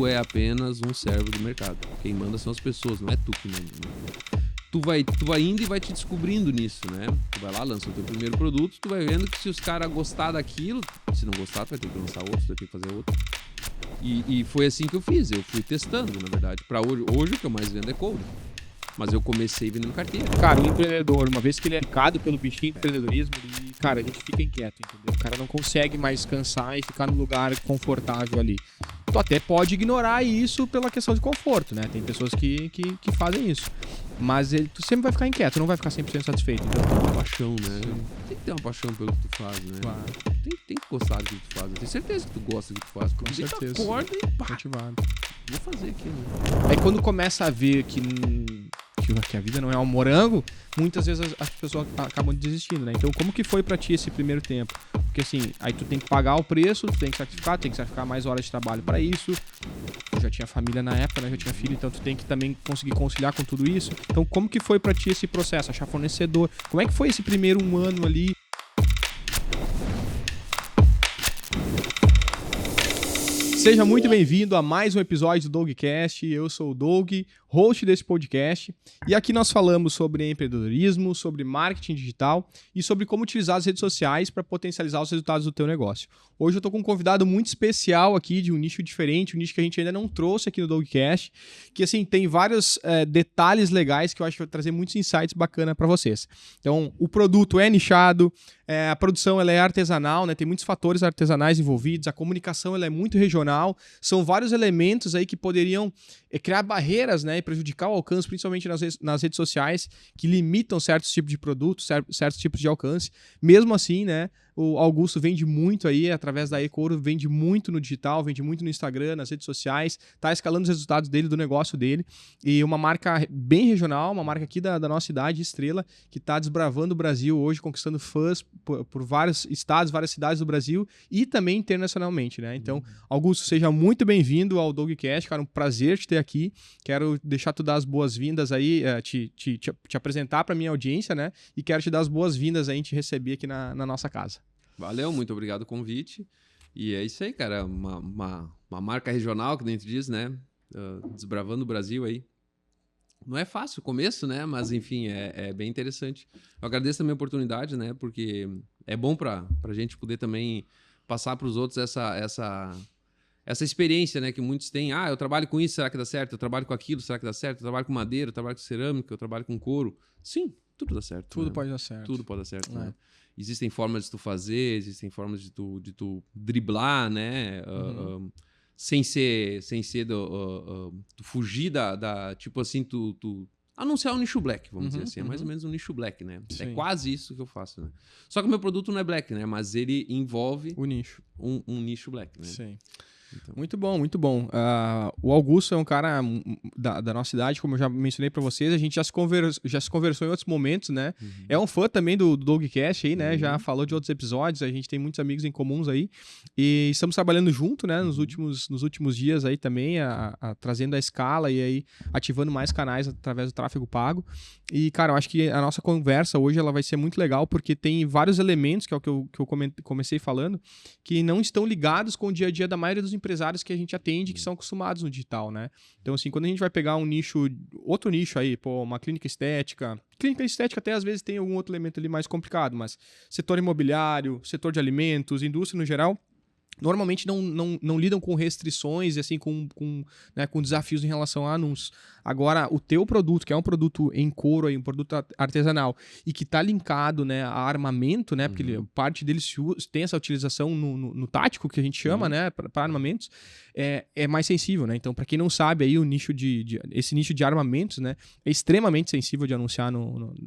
tu é apenas um servo do mercado. Quem manda são as pessoas, não é tu que manda. Né? Tu vai indo e vai te descobrindo nisso, né? Tu vai lá, lança o teu primeiro produto, tu vai vendo que se os caras gostar daquilo, se não gostar, tu vai ter que lançar outro, tu vai ter que fazer outro. E foi assim que eu fiz, eu fui testando, na verdade. Pra hoje o que eu mais vendo é couro. Mas eu comecei vendendo carteira. Cara, o empreendedor, uma vez que ele é picado pelo bichinho do empreendedorismo, cara, a gente fica inquieto, entendeu? O cara não consegue mais descansar e ficar num lugar confortável ali. Tu até pode ignorar isso pela questão de conforto, né? Tem pessoas que fazem isso. Mas tu sempre vai ficar inquieto, não vai ficar 100% satisfeito. Então, tem uma paixão, né? Sim. Tem que ter uma paixão pelo que tu faz, né? Claro. Tem que gostar do que tu faz. Eu tenho certeza que tu gosta do que tu faz. Com certeza. Tu acorda e pá, motivado. Vou fazer aquilo. Né? Aí quando começa a ver que a vida não é um morango, muitas vezes as pessoas acabam desistindo, né? Então, como que foi pra ti esse primeiro tempo? Porque assim, aí tu tem que pagar o preço, tu tem que sacrificar mais horas de trabalho pra isso. Eu já tinha família na época, né? Já tinha filho, então tu tem que também conseguir conciliar com tudo isso. Então, como que foi pra ti esse processo? Achar fornecedor? Como é que foi esse primeiro ano ali? Seja muito bem-vindo a mais um episódio do Dougcast. Eu sou o Doug, host desse podcast. E aqui nós falamos sobre empreendedorismo, sobre marketing digital e sobre como utilizar as redes sociais para potencializar os resultados do teu negócio. Hoje eu estou com um convidado muito especial aqui, de um nicho diferente, um nicho que a gente ainda não trouxe aqui no Dougcast, que assim, tem vários detalhes legais que eu acho que vai trazer muitos insights bacanas para vocês. Então, o produto é nichado, a produção ela é artesanal, né? Tem muitos fatores artesanais envolvidos, a comunicação ela é muito regional, são vários elementos aí que poderiam criar barreiras, né, e prejudicar o alcance, principalmente nas redes sociais, que limitam certos tipos de produtos, certos tipos de alcance. Mesmo assim, né, o Augusto vende muito aí, através da eCouro, vende muito no digital, vende muito no Instagram, nas redes sociais, tá escalando os resultados dele, do negócio dele, e uma marca bem regional, uma marca aqui da nossa cidade, Estrela, que tá desbravando o Brasil hoje, conquistando fãs por vários estados, várias cidades do Brasil e também internacionalmente, né? Então, Augusto, seja muito bem-vindo ao Dougcast, cara, um prazer te ter aqui. Quero deixar tu dar as boas-vindas aí, te apresentar para minha audiência, né? E quero te dar as boas-vindas aí, te receber aqui na nossa casa. Valeu, muito obrigado o convite. E é isso aí, cara, uma marca regional, que dentro diz, né? Desbravando o Brasil aí. Não é fácil o começo, né? Mas, enfim, é bem interessante. Eu agradeço também a oportunidade, né? Porque é bom pra gente poder também passar para os outros essa experiência, né? Que muitos têm. Ah, eu trabalho com isso, será que dá certo? Eu trabalho com aquilo, será que dá certo? Eu trabalho com madeira, eu trabalho com cerâmica, eu trabalho com couro. Sim, tudo dá certo. Tudo né? pode dar certo. Tudo pode dar certo, né? Existem formas de tu fazer, existem formas de tu driblar, né? Sem ser tu fugir tipo assim, tu anunciar um nicho black, vamos dizer assim. É mais ou menos um nicho black, né? Sim. É quase isso que eu faço, né? Só que o meu produto não é black, né? Mas ele envolve o nicho. Um nicho black, né? Sim. Então. Muito bom, muito bom. O Augusto é um cara da nossa cidade, como eu já mencionei para vocês, a gente já se conversou em outros momentos, né? É um fã também do Dougcast aí, né? Já falou de outros episódios, a gente tem muitos amigos em comuns aí e estamos trabalhando junto, né? Nos últimos dias aí também, trazendo a escala e aí ativando mais canais através do tráfego pago. E, cara, eu acho que a nossa conversa hoje ela vai ser muito legal porque tem vários elementos, que é o que eu comecei falando, que não estão ligados com o dia a dia da maioria dos empresários que a gente atende, que são acostumados no digital, né? Então, assim, quando a gente vai pegar um nicho, outro nicho aí, uma clínica estética até às vezes tem algum outro elemento ali mais complicado, mas setor imobiliário, setor de alimentos, indústria no geral, normalmente não lidam com restrições e assim, com desafios em relação a anúncios. Agora, o teu produto, que é um produto em couro, aí, um produto artesanal, e que está linkado, né, a armamento, né, porque parte deles tem essa utilização no tático, que a gente chama, né, para armamentos, é mais sensível, né? Então, para quem não sabe, aí, esse nicho de armamentos, né, é extremamente sensível de anunciar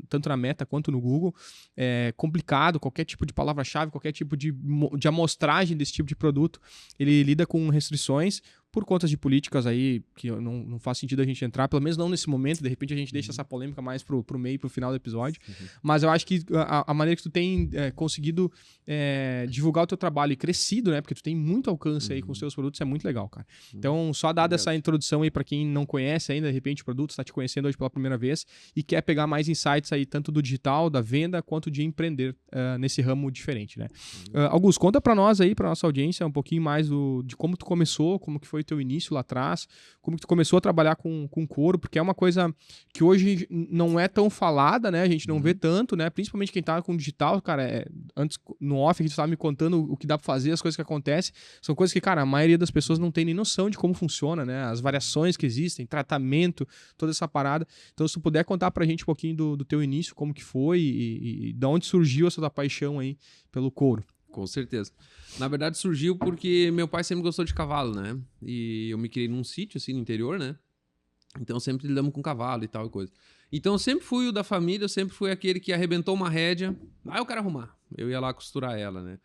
tanto na Meta quanto no Google. É complicado, qualquer tipo de palavra-chave, qualquer tipo de amostragem desse tipo de produto, ele lida com restrições por conta de políticas aí que não faz sentido a gente entrar, pelo menos não nesse momento, de repente a gente deixa essa polêmica mais pro meio, pro final do episódio, mas eu acho que a maneira que tu tem conseguido divulgar o teu trabalho e crescido, né, porque tu tem muito alcance aí com os teus produtos, é muito legal, cara. Então, só dada essa introdução aí pra quem não conhece ainda, de repente o produto está te conhecendo hoje pela primeira vez e quer pegar mais insights aí, tanto do digital, da venda, quanto de empreender nesse ramo diferente, né. Augusto, conta pra nós aí, pra nossa audiência, um pouquinho mais de como tu começou, como que foi foi o teu início lá atrás, como que tu começou a trabalhar com couro, porque é uma coisa que hoje não é tão falada, né? A gente não vê tanto, né? Principalmente quem tá com digital, cara, antes no off que tu tava me contando o que dá pra fazer, as coisas que acontecem, são coisas que, cara, a maioria das pessoas não tem nem noção de como funciona, né? As variações que existem, tratamento, toda essa parada. Então, se tu puder contar pra gente um pouquinho do teu início, como que foi e de onde surgiu essa tua paixão aí pelo couro. Com certeza. Na verdade, surgiu porque meu pai sempre gostou de cavalo, né? E eu me criei num sítio, assim, no interior, né? Então, sempre lidamos com cavalo e tal e coisa. Então, eu sempre fui o da família, eu sempre fui aquele que arrebentou uma rédea. Eu quero arrumar. Eu ia lá costurar ela, né?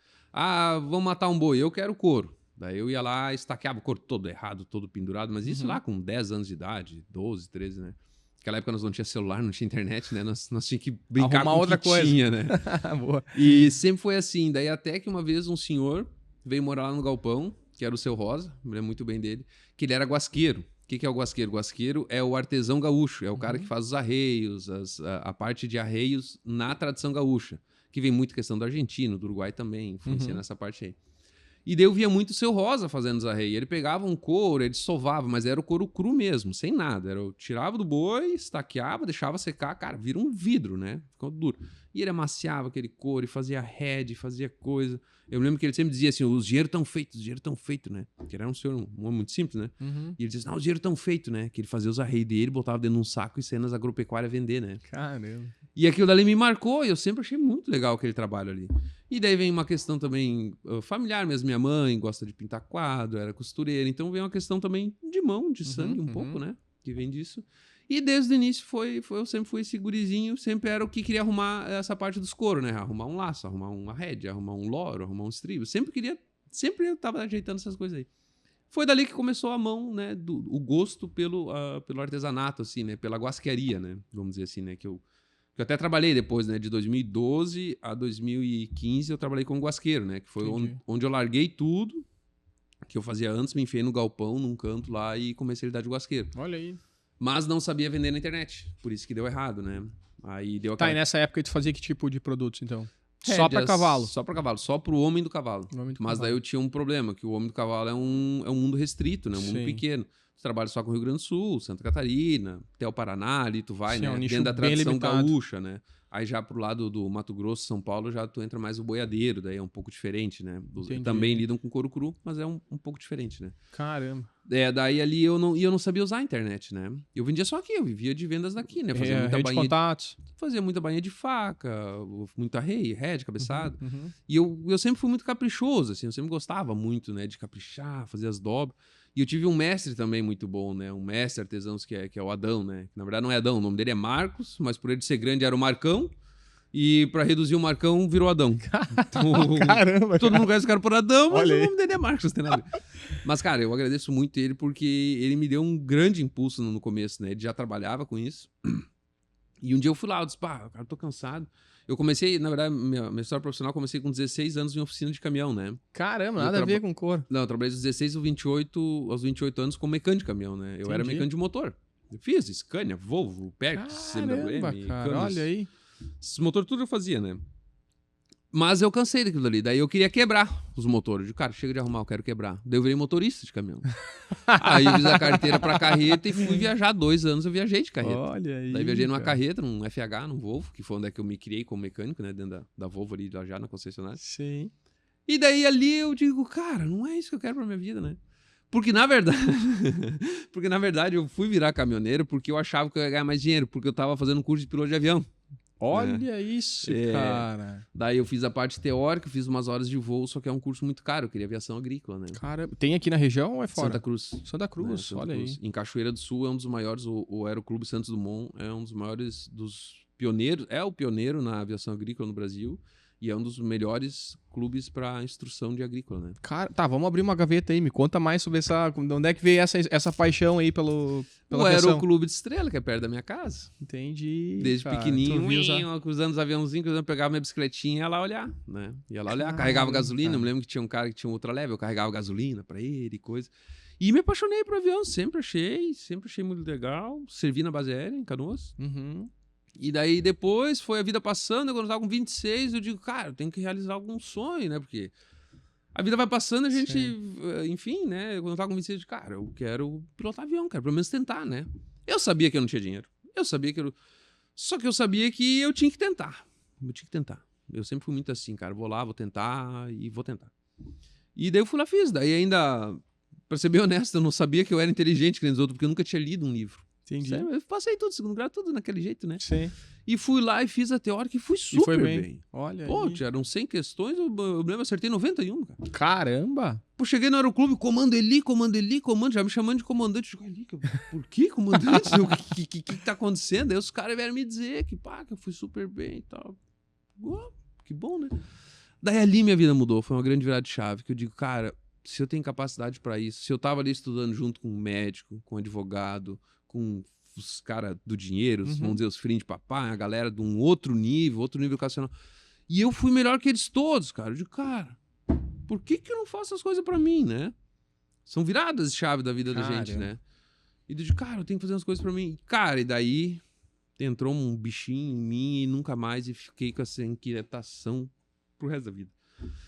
Vamos matar um boi, eu quero couro. Daí eu ia lá, estaqueava o couro todo errado, todo pendurado. Mas isso lá com 10 anos de idade, 12, 13, né? Naquela época nós não tinha celular, não tinha internet, né? Nós tínhamos que brincar arrumar com outra o que coisa. tinha, né? Boa. E sempre foi assim. Daí até que uma vez um senhor veio morar lá no galpão, que era o seu Rosa, me lembro muito bem dele, que ele era guasqueiro. O que é o guasqueiro? O guasqueiro é o artesão gaúcho, é o cara que faz os arreios, a parte de arreios na tradição gaúcha, que vem muito questão do argentino, do Uruguai também, influencia nessa parte aí. E daí eu via muito o seu Rosa fazendo os arreios. Ele pegava um couro, ele sovava, mas era o couro cru mesmo, sem nada. Eu tirava do boi, estaqueava, deixava secar, cara, vira um vidro, né? Ficou duro. E ele amaciava aquele couro e fazia head, fazia coisa. Eu lembro que ele sempre dizia assim, os dinheiros estão feitos, né? Porque ele era um senhor, um homem muito simples, né? E ele dizia, não, os dinheiros estão feitos, né? Que ele fazia os arreios dele, botava dentro de um saco e cenas agropecuárias vender, né? Caramba. E aquilo dali me marcou e eu sempre achei muito legal aquele trabalho ali. E daí vem uma questão também familiar mesmo. Minha mãe gosta de pintar quadro, era costureira. Então vem uma questão também de mão, de sangue um pouco, né? Que vem disso. E desde o início eu sempre fui esse gurizinho, sempre era o que queria arrumar essa parte dos couros, né? Arrumar um laço, arrumar uma rédea, arrumar um loro, arrumar um estribo. Sempre eu tava ajeitando essas coisas aí. Foi dali que começou a mão, né? O gosto pelo artesanato, assim, né? Pela guasquearia, né? Vamos dizer assim, né? Que eu até trabalhei depois, né? De 2012 a 2015 eu trabalhei como guasqueiro, né? Que foi onde eu larguei tudo que eu fazia antes, me enfiei no galpão, num canto lá e comecei a lidar de guasqueiro. Olha aí. Mas não sabia vender na internet, por isso que deu errado, né? Aí deu Tá, e nessa época tu fazia que tipo de produtos, então? Rédeas, só pra cavalo? Só pra cavalo, só pro homem do cavalo. Mas daí eu tinha um problema, que o homem do cavalo é um mundo restrito, né? Um mundo pequeno. Tu trabalha só com o Rio Grande do Sul, Santa Catarina, até o Paraná, ali tu vai, né? Um dentro da tradição gaúcha, né? Aí já pro lado do Mato Grosso, São Paulo, já tu entra mais o boiadeiro, daí é um pouco diferente, né? Também lidam com couro cru, mas é um pouco diferente, né? Caramba. Daí ali eu não sabia usar a internet, né? Eu vendia só aqui, eu vivia de vendas daqui, né? Fazia muita bainha contatos. Fazia muita bainha de faca, muita head, cabeçada. E eu sempre fui muito caprichoso, assim, eu sempre gostava muito, né? De caprichar, fazer as dobras. E eu tive um mestre também muito bom, né? Um mestre artesão que é o Adão, né? Na verdade não é Adão, o nome dele é Marcos, mas por ele ser grande era o Marcão. E pra reduzir o Marcão, virou Adão. Então, caramba, todo mundo conhece o cara por Adão, mas olha o aí. nome dele é Marcos, não tem nada a ver. Mas, cara, eu agradeço muito ele porque ele me deu um grande impulso no começo, né? Ele já trabalhava com isso. E um dia eu fui lá, eu disse, cara, eu tô cansado. Eu comecei, na verdade, minha história profissional, comecei com 16 anos em oficina de caminhão, né? Caramba, nada a ver com cor. Não, eu trabalhei dos 16 aos 28 anos como mecânico de caminhão, né? Eu era mecânico de motor. Eu fiz Scania, Volvo, Perkins, CWM, cara, Canos. olha aí. Esses motores tudo eu fazia, né? Mas eu cansei daquilo ali. Daí eu queria quebrar os motores. Eu digo, cara, chega de arrumar, eu quero quebrar. Daí eu virei motorista de caminhão. Aí eu fiz a carteira pra carreta e fui viajar 2 anos. Eu viajei de carreta. Olha aí. Daí viajei numa carreta, num FH, num Volvo, que foi onde é que eu me criei como mecânico, né? Dentro da Volvo ali, já na concessionária. Sim. E daí ali eu digo, cara, não é isso que eu quero pra minha vida, né? Porque na verdade eu fui virar caminhoneiro porque eu achava que eu ia ganhar mais dinheiro, porque eu tava fazendo um curso de piloto de avião. Olha isso, cara. Daí eu fiz a parte teórica, fiz umas horas de voo, só que é um curso muito caro, eu queria aviação agrícola, né? Cara, tem aqui na região ou é fora? Santa Cruz. Santa Cruz, Santa olha Cruz. aí. Em Cachoeira do Sul é um dos maiores, o Aeroclube Santos Dumont é um dos maiores dos pioneiros, é o pioneiro na aviação agrícola no Brasil. E é um dos melhores clubes para instrução de agrícola, né? Cara, tá, vamos abrir uma gaveta aí. Me conta mais sobre de onde é que veio essa paixão aí pela aviação. Era o Clube de Estrela, que é perto da minha casa. Entendi. Desde cara, pequenininho, cruzando os aviãozinhos, eu pegava minha bicicletinha e ia lá olhar, né? Ia lá olhar, carregava gasolina. Eu me lembro que tinha um cara que tinha um ultra leve, eu carregava gasolina pra ele e coisa. E me apaixonei por avião, sempre achei muito legal. Servi na base aérea, em Canoas. E daí depois foi a vida passando, quando eu tava com 26, eu digo, cara, eu tenho que realizar algum sonho, né? Porque A vida vai passando, a gente, enfim, né? Quando eu tava com 26, de cara, eu quero pilotar avião, quero pelo menos tentar, né? Eu sabia que eu não tinha dinheiro. Eu sabia que eu... Só que eu sabia que eu tinha que tentar. Eu tinha que tentar. Eu sempre fui muito assim, cara. Vou lá, vou tentar e vou tentar. E daí eu fui lá, fiz. Daí ainda, pra ser bem honesto, eu não sabia que eu era inteligente que nem os outros, porque eu nunca tinha lido um livro. Entendi. Sério, eu passei tudo, segundo grau, tudo naquele jeito, né? Sim. E fui lá e fiz a teórica e fui super foi bem. bem. Olha Pô, aí. eram 100 questões, eu lembro, acertei 91, cara. Caramba! Pô, cheguei no aeroclube, comando, já me chamando de comandante. Eu digo, por que comandante? O que tá acontecendo? Aí os caras vieram me dizer que, pá, que eu fui super bem e tal. Uau, que bom, né? Daí ali minha vida mudou, foi uma grande virada de chave, que eu digo, cara, se eu tenho capacidade pra isso, se eu tava ali estudando junto com um médico, com um advogado, com os caras do dinheiro, vamos dizer, os filhos de papai, a galera de um outro nível educacional, e eu fui melhor que eles todos, cara. Eu digo, cara, por que eu não faço as coisas pra mim, né? São viradas de chave da vida da gente, né? E eu digo, cara, eu tenho que fazer as coisas pra mim. Cara, e daí entrou um bichinho em mim e nunca mais, e fiquei com essa inquietação pro resto da vida.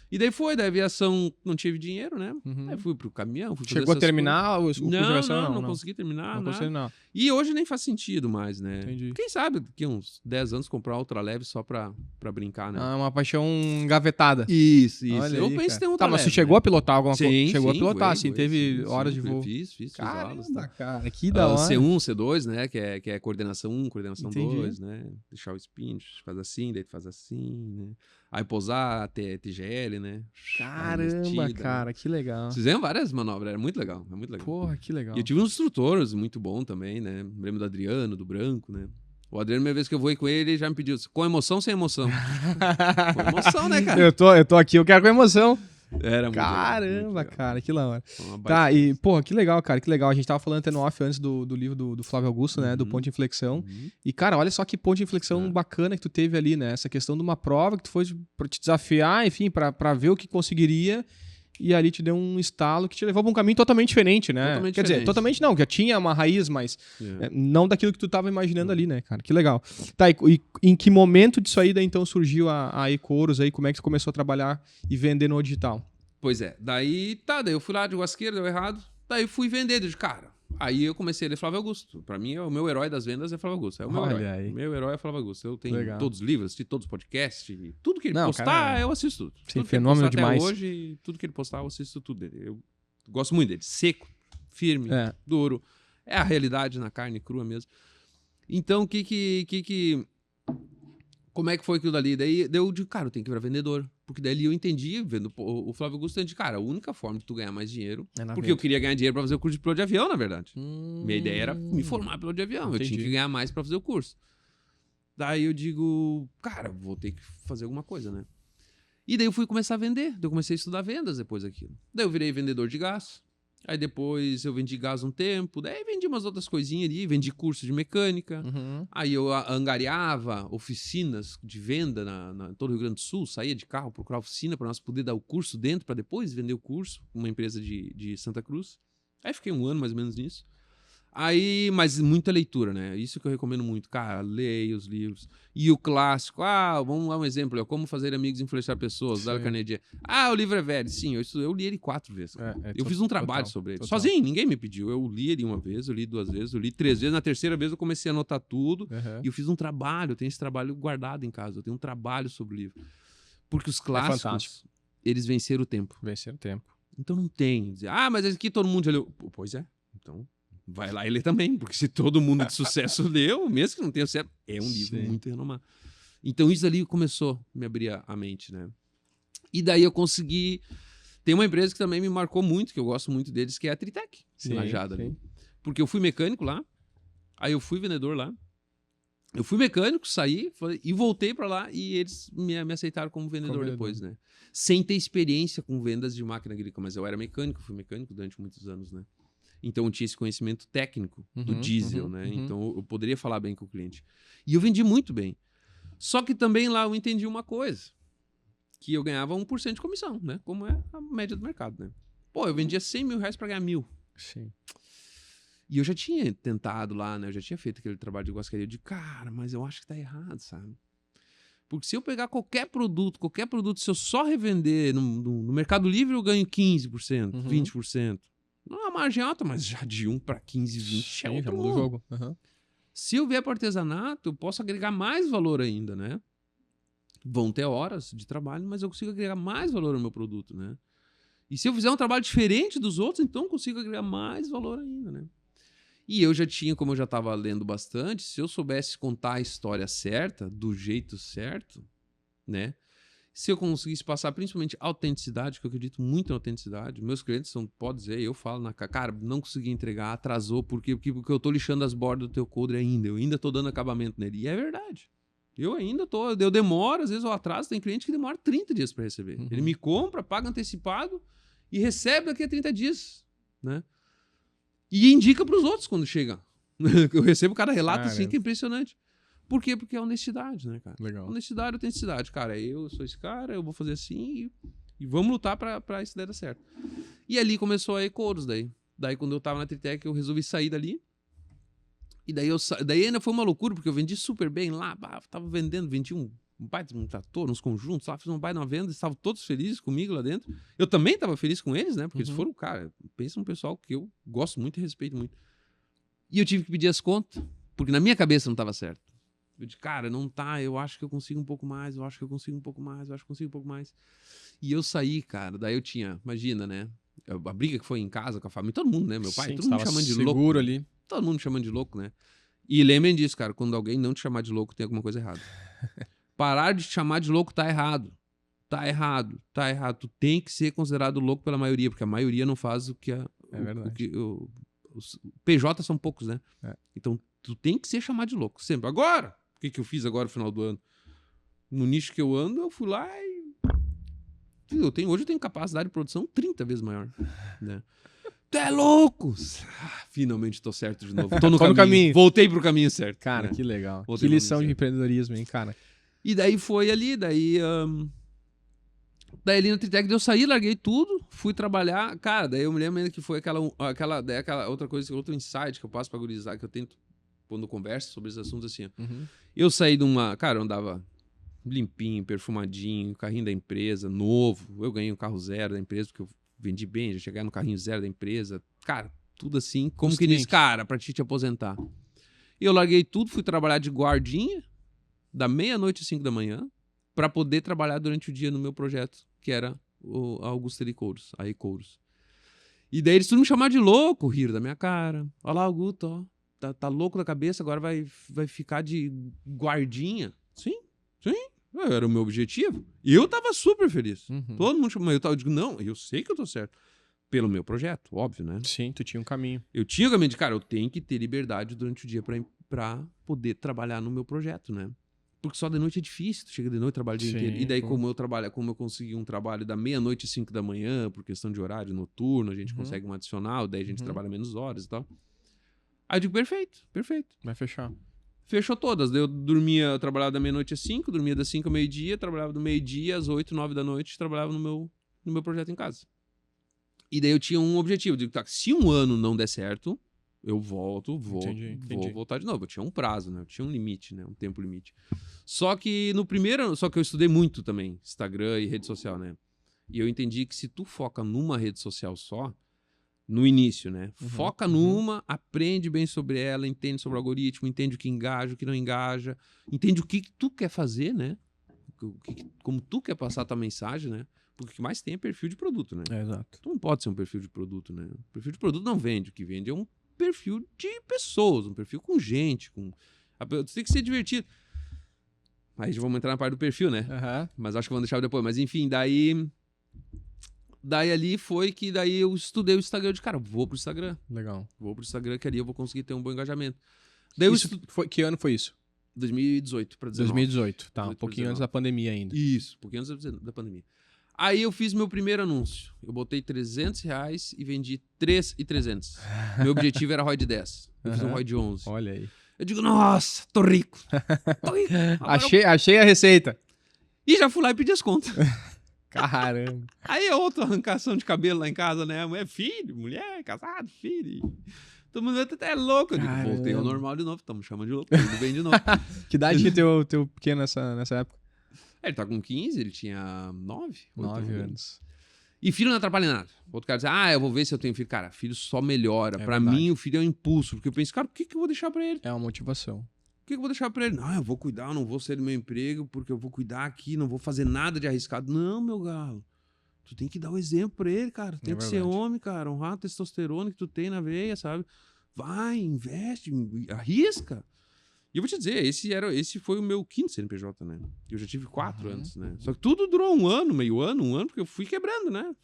E daí a aviação não tive dinheiro, né? Aí fui pro caminhão, fui fazer Chegou a terminar o curso de aviação? Não consegui terminar, não nada. consegui, não. E hoje nem faz sentido mais, né? Entendi. Quem sabe daqui uns 10 anos comprar outra leve só pra brincar, né? Ah, uma paixão engavetada. Isso. Olha Eu aí, penso cara. em ter outra Tá, mas você leve, chegou né? a pilotar alguma coisa? Sim, Chegou a pilotar, voei, sim. Teve horas de voo. Fiz as aulas. Caramba, Tá? cara, que da hora. C1, C2, né? Que é coordenação 1, coordenação Entendi. 2, né? Deixar o spin, faz assim, daí tu faz assim, né? Aí pousar, TGL, né? Caramba, cara, que legal. Fizemos várias manobras, era muito legal, é muito legal. Porra, que legal. E eu tive uns instrutores muito bons também, né? Lembro do Adriano, do Branco, né? O Adriano, primeira vez que eu voei com ele já me pediu, com emoção ou sem emoção? Com emoção, né, cara? Eu tô aqui, eu quero com emoção. Era muito Caramba, legal, muito legal. cara, que da hora. Uma baita Tá, e, porra, que legal, cara, que legal. A gente tava falando até no off antes do livro do Flávio Augusto, né? Do Ponto de Inflexão. E, cara, olha só que ponto de inflexão bacana que tu teve ali, né? Essa questão de uma prova que tu foi pra te desafiar, enfim, pra ver o que conseguiria. E ali te deu um estalo que te levou pra um caminho totalmente diferente, né? Quer dizer, totalmente não, já tinha uma raiz, mas não daquilo que tu tava imaginando ali, né, cara? Que legal. Tá, e em que momento disso aí daí então surgiu a eCouros aí? Como é que tu começou a trabalhar e vender no digital? Pois é, daí eu fui lá de Guasqueira, deu errado, daí fui vender, de cara. Aí eu comecei a ler Flávio Augusto. Pra mim, o meu herói das vendas é Flávio Augusto. É o meu Olha herói. aí. Meu herói é Flávio Augusto. Eu tenho Legal. todos os livros, assisti todos os podcasts, tudo que ele Não, postar, cara, eu assisto tudo. sim, Tudo que fenômeno ele postar demais. até hoje, tudo que ele postar, eu assisto tudo dele. Eu gosto muito dele. Seco, firme, É. duro. É a realidade na carne crua mesmo. Então, como é que foi aquilo dali? Daí eu digo, cara, eu tenho que virar vendedor. Porque daí eu entendi, vendo o Flávio Augusto, eu entendi, cara, a única forma de tu ganhar mais dinheiro, porque eu queria ganhar dinheiro pra fazer o curso de piloto de avião, na verdade. Minha ideia era me formar piloto de avião. Entendi. Eu tinha que ganhar mais pra fazer o curso. Daí eu digo, cara, vou ter que fazer alguma coisa, né? E daí eu fui começar a vender. Daí eu comecei a estudar vendas depois daquilo. Daí eu virei vendedor de gás. Aí depois eu vendi gás um tempo. Daí vendi umas outras coisinhas ali. Vendi curso de mecânica. Aí eu angariava oficinas de venda em todo o Rio Grande do Sul. Saía de carro, procurava oficina para nós poder dar o curso dentro, para depois vender o curso. Uma empresa de Santa Cruz. Aí fiquei um ano mais ou menos nisso. Aí, mas muita leitura, né? Isso que eu recomendo muito. Cara, leia os livros. E o clássico, vamos dar um exemplo. É Como Fazer Amigos e Influenciar Pessoas, da Carnegie. O livro é velho. Sim, eu li ele 4 vezes. Eu fiz um trabalho sobre ele. Sozinho, ninguém me pediu. Eu li ele uma vez, eu li 2 vezes, eu li 3 vezes. Na terceira vez eu comecei a anotar tudo. E eu fiz um trabalho, eu tenho esse trabalho guardado em casa. Eu tenho um trabalho sobre o livro. Porque os clássicos, eles venceram o tempo. Venceram o tempo. Então não tem. Dizer, mas aqui todo mundo já leu. Pois é, então... vai lá e lê também, porque se todo mundo de sucesso leu, mesmo que não tenha sucesso, é um livro muito renomado. Então isso ali começou a me abrir a mente, né? E daí eu consegui... Tem uma empresa que também me marcou muito, que eu gosto muito deles, que é a Tritec, Lajada ali. Porque eu fui mecânico lá, aí eu fui vendedor lá, eu fui mecânico, saí e voltei pra lá e eles me aceitaram como vendedor depois, né? Sem ter experiência com vendas de máquina agrícola, mas eu era mecânico, fui mecânico durante muitos anos, né? Então eu tinha esse conhecimento técnico do diesel, né? Então eu poderia falar bem com o cliente. E eu vendi muito bem. Só que também lá eu entendi uma coisa, que eu ganhava 1% de comissão, né? Como é a média do mercado, né? Pô, eu vendia 100 mil reais pra ganhar 1.000. Sim. E eu já tinha tentado lá, né? Eu já tinha feito aquele trabalho de guascaria. Eu digo, cara, mas eu acho que tá errado, sabe? Porque se eu pegar qualquer produto, se eu só revender no Mercado Livre, eu ganho 15%, 20%. Não é uma margem alta, mas já de 1 para 15, 20 é outro já muda o jogo. Uhum. Se eu vier para artesanato, eu posso agregar mais valor ainda, né? Vão ter horas de trabalho, mas eu consigo agregar mais valor no meu produto, né? E se eu fizer um trabalho diferente dos outros, então eu consigo agregar mais valor ainda, né? E eu já tinha, como eu já estava lendo bastante, se eu soubesse contar a história certa, do jeito certo, né? Se eu conseguisse passar principalmente autenticidade, que eu acredito muito em autenticidade, meus clientes pode dizer, eu falo na cara, não consegui entregar, atrasou, porque eu tô lixando as bordas do teu coldre ainda, eu ainda tô dando acabamento nele. E é verdade. Eu ainda tô, eu demoro, às vezes eu atraso, tem cliente que demora 30 dias para receber. Ele me compra, paga antecipado e recebe daqui a 30 dias, né? E indica para os outros quando chega. Eu recebo cada relato assim que é impressionante. Por quê? Porque é honestidade, né, cara? Legal. Honestidade e autenticidade. Cara, eu sou esse cara, eu vou fazer assim e vamos lutar pra isso dar certo. E ali começou a E-Couros daí. Daí quando eu tava na Tritec, eu resolvi sair dali. E daí ainda foi uma loucura, porque eu vendi super bem lá. Tava vendendo, vendi um baita, um trator, uns conjuntos lá, fiz um baita na venda, estavam todos felizes comigo lá dentro. Eu também tava feliz com eles, né? Porque eles foram, cara, pensa num pessoal que eu gosto muito e respeito muito. E eu tive que pedir as contas, porque na minha cabeça não tava certo. Eu disse, cara, não tá, eu acho que eu consigo um pouco mais, eu acho que eu consigo um pouco mais, eu acho que eu consigo um pouco mais. E eu saí, cara, daí eu tinha, imagina, né? A briga que foi em casa com a família, todo mundo, né? Meu pai, todo mundo me chamando de louco. Seguro ali. Todo mundo me chamando de louco, né? E lembrem disso, cara, quando alguém não te chamar de louco, tem alguma coisa errada. Parar de te chamar de louco tá errado. Tá errado, tá errado. Tu tem que ser considerado louco pela maioria, porque a maioria não faz o que a... É verdade. Os PJ são poucos, né? É. Então, tu tem que ser chamado de louco, sempre. Agora! O que eu fiz agora no final do ano? No nicho que eu ando, eu fui lá e... Hoje eu tenho capacidade de produção 30 vezes maior, né? Tu é louco! Finalmente tô certo de novo. Tô no caminho. Voltei pro caminho certo. Cara, né? que legal. Voltei Que lição de empreendedorismo, hein, cara? E daí foi ali, daí ali na Tritec eu saí, larguei tudo, fui trabalhar. Cara, daí eu me lembro ainda que foi aquela outra coisa, outro insight que eu passo pra gurizar, que eu tento, quando eu converso sobre esses assuntos assim. Eu saí de uma... Cara, eu andava limpinho, perfumadinho, carrinho da empresa, novo. Eu ganhei um carro zero da empresa, porque eu vendi bem, já cheguei no carrinho zero da empresa. Cara, tudo assim, como que diz, cara, pra te aposentar. E eu larguei tudo, fui trabalhar de guardinha, da meia-noite às 5 da manhã, pra poder trabalhar durante o dia no meu projeto, que era a Augusta E-Couros, a E-Couros. E daí eles tudo me chamaram de louco, riram da minha cara. Olha lá, Augusto, ó. Tá louco da cabeça, agora vai ficar de guardinha. Sim. Era o meu objetivo. E eu tava super feliz. Todo mundo chamou. Eu digo, não, eu sei que eu tô certo. Pelo meu projeto, óbvio, né? Sim, tu tinha um caminho. Eu tinha o caminho de, cara, eu tenho que ter liberdade durante o dia pra poder trabalhar no meu projeto, né? Porque só de noite é difícil, tu chega de noite, trabalha o dia inteiro. E daí, como eu consegui um trabalho da meia-noite às 5 da manhã, por questão de horário noturno, a gente consegue um adicional, daí a gente trabalha menos horas e tal. Aí eu digo, perfeito. Vai fechar. Fechou todas. Daí eu trabalhava da meia-noite às 5, dormia das 5 ao meio-dia, trabalhava do meio-dia às 8, 9 da noite, trabalhava no meu projeto em casa. E daí eu tinha um objetivo, eu digo, tá, se um ano não der certo, eu volto, vou voltar de novo. Eu tinha um prazo, né? Eu tinha um limite, né? Um tempo limite. Só que eu estudei muito também, Instagram e rede social, né? E eu entendi que se tu foca numa rede social só, no início, né? Foca numa, aprende bem sobre ela, entende sobre o algoritmo, entende o que engaja, o que não engaja, entende o que tu quer fazer, né? Como tu quer passar a tua mensagem, né? Porque o que mais tem é perfil de produto, né? Exato. Tu não pode ser um perfil de produto, né? O perfil de produto não vende. O que vende é um perfil de pessoas, um perfil com gente, tu tem que ser divertido. Aí já vamos entrar na parte do perfil, né? Mas acho que vamos deixar depois. Mas enfim, daí ali foi que daí eu estudei o Instagram. Eu disse, cara, vou pro Instagram. Legal. Vou pro Instagram, que ali eu vou conseguir ter um bom engajamento. Daí que ano foi isso? 2018 para 19. 2018, tá. Um pouquinho antes da pandemia ainda. Isso, um pouquinho antes da pandemia. Aí eu fiz meu primeiro anúncio. Eu botei R$300 e vendi 3.300. Meu objetivo era ROI de 10. Eu fiz um ROI de 11. Olha aí. Eu digo, nossa, tô rico. Achei a receita. E já fui lá e pedi as contas. Caramba. Aí é outra arrancação de cabelo lá em casa, né? Filho, mulher, casado, filho. Todo mundo até é louco. Eu digo, voltei ao normal de novo. Estamos chamando de louco. Tudo bem de novo. Que idade tinha teu pequeno nessa época? Ele tá com 15, ele tinha 9. 9 anos. E filho não atrapalha em nada. Outro cara diz, eu vou ver se eu tenho filho. Cara, filho só melhora. Pra verdade. mim, o filho é um impulso. Porque eu penso, cara, por que eu vou deixar pra ele? É uma motivação. Por que eu vou deixar pra ele? Não, eu vou cuidar, eu não vou sair do meu emprego, porque eu vou cuidar aqui, não vou fazer nada de arriscado. Não, meu galo. Tu tem que dar o exemplo pra ele, cara. Tem que ser homem, cara. Honrar a testosterona que tu tem na veia, sabe? Vai, investe, arrisca. E eu vou te dizer, esse foi o meu 5º CNPJ, né? Eu já tive 4 antes, né? Só que tudo durou um ano, porque eu fui quebrando, né?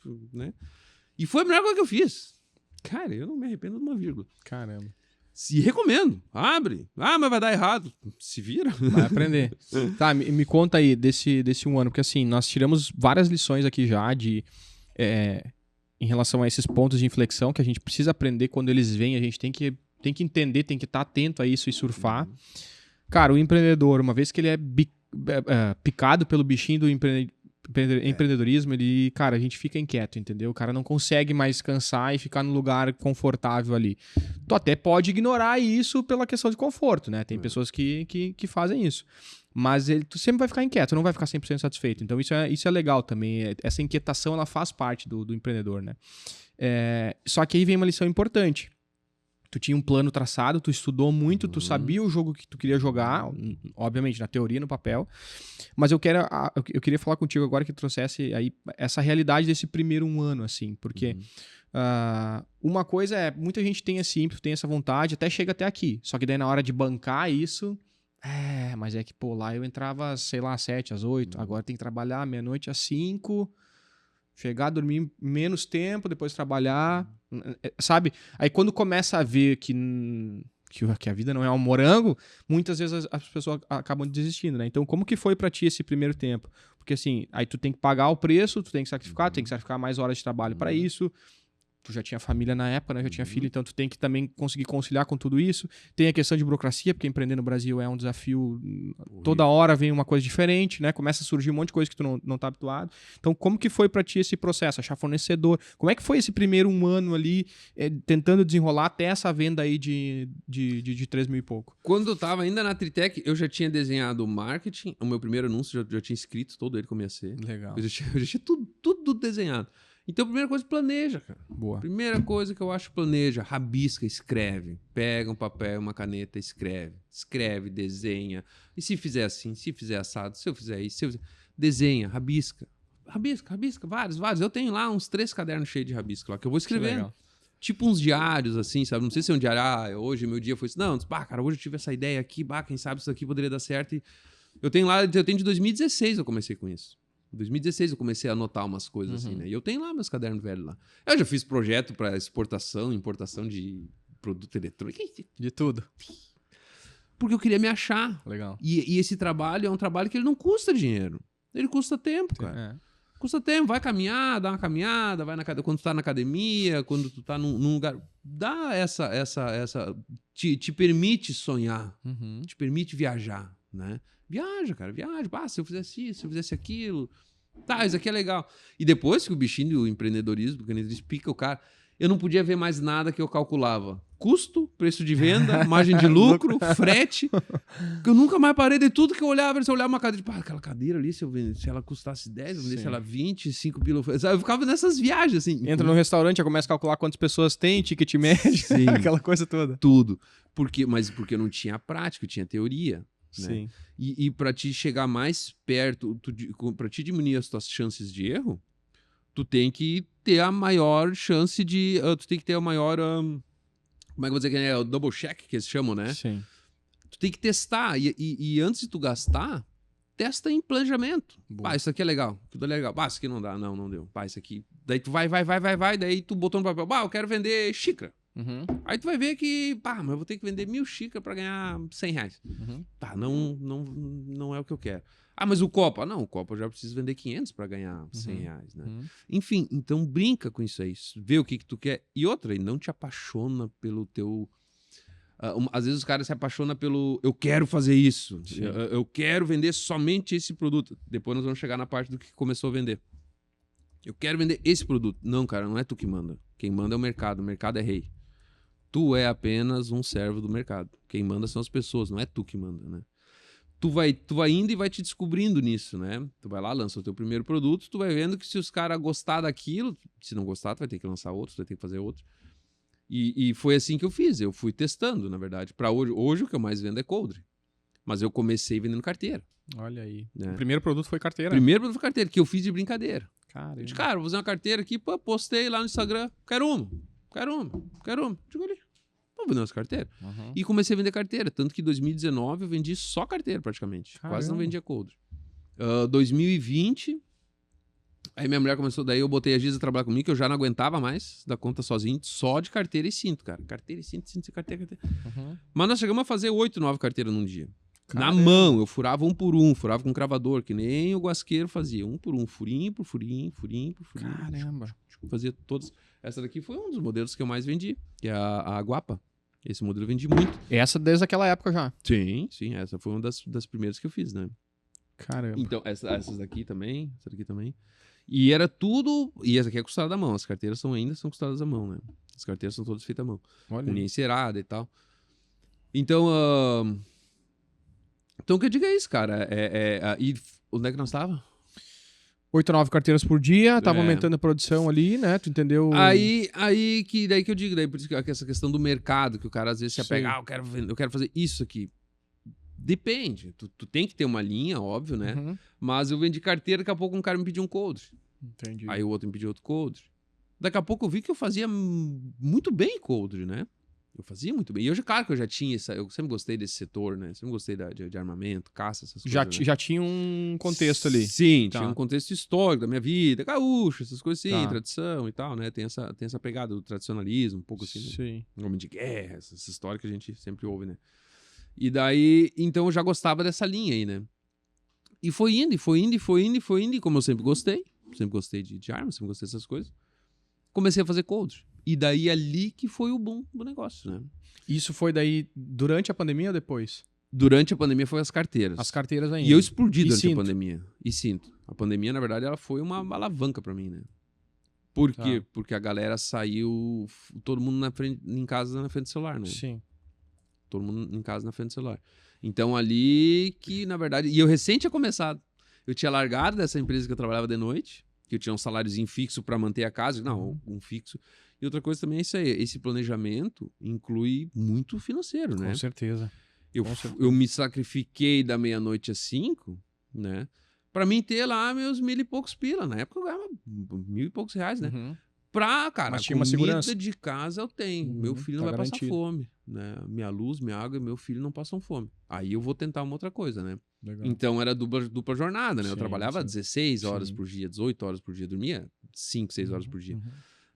E foi a melhor coisa que eu fiz. Cara, eu não me arrependo de uma vírgula. Caramba. Se recomendo, abre. Mas vai dar errado. Se vira. Vai aprender. Tá, me conta aí desse 1 ano, porque assim, nós tiramos várias lições aqui já em relação a esses pontos de inflexão que a gente precisa aprender quando eles vêm, a gente tem que entender, tem que estar atento a isso e surfar. Cara, o empreendedor, uma vez que ele é picado pelo bichinho do empreendedorismo, ele, cara, a gente fica inquieto, entendeu? O cara não consegue mais descansar e ficar no lugar confortável ali. Tu até pode ignorar isso pela questão de conforto, né? Tem pessoas que fazem isso. Mas tu sempre vai ficar inquieto, não vai ficar 100% satisfeito. Então isso é legal também. Essa inquietação, ela faz parte do empreendedor, né? Só que aí vem uma lição importante. Tu tinha um plano traçado, tu estudou muito, tu sabia o jogo que tu queria jogar, obviamente, na teoria, no papel. Mas eu queria falar contigo agora que trouxesse aí essa realidade desse primeiro 1 ano, assim, porque uma coisa é, muita gente tem esse ímpeto, tem essa vontade, até chega até aqui. Só que daí na hora de bancar isso, mas é que, pô, lá eu entrava, sei lá, às 7, às 8, agora tem que trabalhar meia-noite às 5, chegar, dormir menos tempo, depois trabalhar, sabe? Aí quando começa a ver que a vida não é um morango, muitas vezes as pessoas acabam desistindo, né? Então, como que foi pra ti esse primeiro tempo? Porque assim, aí tu tem que pagar o preço, tu tem que sacrificar mais horas de trabalho pra isso. Tu já tinha família na época, né? Já tinha filho, então tu tem que também conseguir conciliar com tudo isso. Tem a questão de burocracia, porque empreender no Brasil é um desafio. Toda hora vem uma coisa diferente, né? Começa a surgir um monte de coisa que tu não tá habituado. Então, como que foi pra ti esse processo? Achar fornecedor? Como é que foi esse primeiro 1 ano ali, tentando desenrolar até essa venda aí de 3 mil e pouco? Quando eu tava ainda na Tritec, eu já tinha desenhado o marketing. O meu primeiro anúncio já tinha escrito todo ele como ia ser. Legal. Eu já tinha tudo desenhado. Então, a primeira coisa, planeja, cara. Boa. Primeira coisa que eu acho, planeja. Rabisca, escreve. Pega um papel, uma caneta, escreve. Escreve, desenha. E se fizer assim, se fizer assado, se eu fizer isso, desenha, rabisca. Rabisca, vários. Eu tenho lá uns 3 cadernos cheios de rabisco lá, que eu vou escrevendo. Tipo uns diários, assim, sabe? Não sei se é um diário, hoje meu dia foi isso. Não, cara, hoje eu tive essa ideia aqui, quem sabe isso aqui poderia dar certo. E eu tenho de 2016 eu comecei com isso. Em 2016 eu comecei a anotar umas coisas assim, né? E eu tenho lá meus cadernos velhos lá. Eu já fiz projeto para exportação, importação de produto eletrônico. De tudo. Porque eu queria me achar. Legal. E esse trabalho é um trabalho que ele não custa dinheiro. Ele custa tempo, cara. Custa tempo. Vai caminhar, dá uma caminhada, quando tu tá na academia, quando tu tá num lugar... Dá essa... Te permite sonhar. Te permite viajar, né? Viaja, cara, viaja. Se eu fizesse isso, se eu fizesse aquilo. Tá, isso aqui é legal. E depois que o bichinho do empreendedorismo, que ele pica o cara, eu não podia ver mais nada que eu calculava. Custo, preço de venda, margem de lucro, frete. Eu nunca mais parei de tudo que eu olhava. Se eu olhava uma cadeira, aquela cadeira ali, se ela custasse 10, eu vendesse ela 20, 5 pila. Eu ficava nessas viagens, assim. Entra no restaurante, já começa a calcular quantas pessoas tem, ticket médio, aquela coisa toda. Tudo. Mas porque eu não tinha prática, eu tinha teoria. Né? Sim. E para te chegar mais perto, para te diminuir as tuas chances de erro, tu tem que ter a maior chance de... tu tem que ter a maior... como é que eu vou dizer que é o double check, que eles chamam, né? Sim. Tu tem que testar. E antes de tu gastar, testa em planejamento. Isso aqui é legal. Tudo é legal. Isso aqui não dá. Não deu. Isso aqui... Daí tu vai. Daí tu botou no papel. Eu quero vender xícara. Aí tu vai ver que, mas eu vou ter que vender 1.000 xícaras pra ganhar R$100. Não é o que eu quero. Mas o copo? Não, o copo eu já preciso vender 500 pra ganhar R$100, né? Enfim, então brinca com isso aí. Vê o que tu quer. E outra, não te apaixona pelo teu... às vezes os caras se apaixonam pelo... Eu quero fazer isso. Eu quero vender somente esse produto. Depois nós vamos chegar na parte do que começou a vender. Eu quero vender esse produto. Não, cara, não é tu que manda. Quem manda é o mercado. O mercado é rei. Tu é apenas um servo do mercado. Quem manda são as pessoas, não é tu que manda, né? tu vai indo e vai te descobrindo nisso, né? Tu vai lá, lança o teu primeiro produto, tu vai vendo que se os caras gostar daquilo, se não gostar, tu vai ter que lançar outro, tu vai ter que fazer outro. E foi assim que eu fiz, eu fui testando, na verdade. Para hoje o que eu mais vendo é coldre. Mas eu comecei vendendo carteira. Olha aí. Né? O primeiro produto foi carteira? Primeiro produto foi carteira, que eu fiz de brincadeira. Caramba. Eu disse, cara, vou fazer uma carteira aqui, pô, postei lá no Instagram, quero uma. Digo ali, vou vender umas carteiras. Uhum. E comecei a vender carteira, tanto que em 2019 eu vendi só carteira praticamente. Caramba. Quase não vendia coldre. 2020, aí minha mulher começou, daí eu botei a Giza a trabalhar comigo, que eu já não aguentava mais dar conta sozinho, só de carteira e cinto, cara. Carteira e cinto, carteira. Uhum. Mas nós chegamos a fazer 8, 9 carteiras num dia. Caramba. Na mão, eu furava um por um, furava com cravador, que nem o guasqueiro fazia. Um por um, furinho por furinho. Caramba. Fazia todos. Essa daqui foi um dos modelos que eu mais vendi, que é a Guapa. Esse modelo eu vendi muito. Essa desde aquela época já? Sim, essa foi uma das primeiras que eu fiz, né? Caramba. Então, essas daqui também, essa daqui também. E era tudo... E essa aqui é costada à mão, as carteiras ainda são costadas à mão, né? As carteiras são todas feitas à mão. Olha. Com linha encerada e tal. Então, Então, o que eu digo é isso, cara. E onde é que nós estávamos? 8, 9 carteiras por dia, tava aumentando a produção ali, né? Tu entendeu? Daí que eu digo, daí por isso que essa questão do mercado, que o cara às vezes se apega, eu quero fazer isso aqui. Depende. Tu tem que ter uma linha, óbvio, né? Uhum. Mas eu vendi carteira, daqui a pouco um cara me pediu um coldre. Entendi. Aí o outro me pediu outro coldre. Daqui a pouco eu vi que eu fazia muito bem coldre, né? Eu fazia muito bem. E hoje, claro que eu já tinha eu sempre gostei desse setor, né? Sempre gostei de armamento, caça, essas coisas. Já tinha um contexto ali. Sim, Tá. tinha um contexto histórico da minha vida, gaúcho, essas coisas assim, Tá. tradição e tal, né? Tem essa pegada do tradicionalismo, um pouco assim, né? Sim. Homem de guerra, essa história que a gente sempre ouve, né? E daí, então eu já gostava dessa linha aí, né? E foi indo, e como eu sempre gostei de armas, sempre gostei dessas coisas, comecei a fazer coldre. E daí ali que foi o boom do negócio, né? Isso foi daí durante a pandemia ou depois? Durante a pandemia foi as carteiras. As carteiras ainda. E eu explodi durante cinto? a pandemia. E sinto. A pandemia, na verdade, ela foi uma alavanca pra mim, né? Por quê? Tá. Porque a galera saiu, todo mundo em casa na frente do celular, né? Sim. Todo mundo em casa na frente do celular. Então ali que, na verdade... E eu recém tinha começado. Eu tinha largado dessa empresa que eu trabalhava de noite, que eu tinha um saláriozinho fixo pra manter a casa. Não, um fixo. E outra coisa também é isso aí. Esse planejamento inclui muito financeiro, né? Com certeza. Eu me sacrifiquei da meia-noite às 5, né? Pra mim ter lá meus 1.000 e poucos pila. Na época eu ganhava 1.000 e poucos reais, né? Uhum. Pra, cara, Mas tinha uma comida segurança. de casa eu tenho. Uhum, Meu filho não tá vai garantido. passar fome, né? Minha luz, minha água e meu filho não passam fome. Aí eu vou tentar uma outra coisa, né? Legal. Então era dupla jornada, né? Eu Sim, trabalhava sim. 16 horas Sim. por dia, 18 horas por dia, dormia 5, 6 horas por dia. Uhum.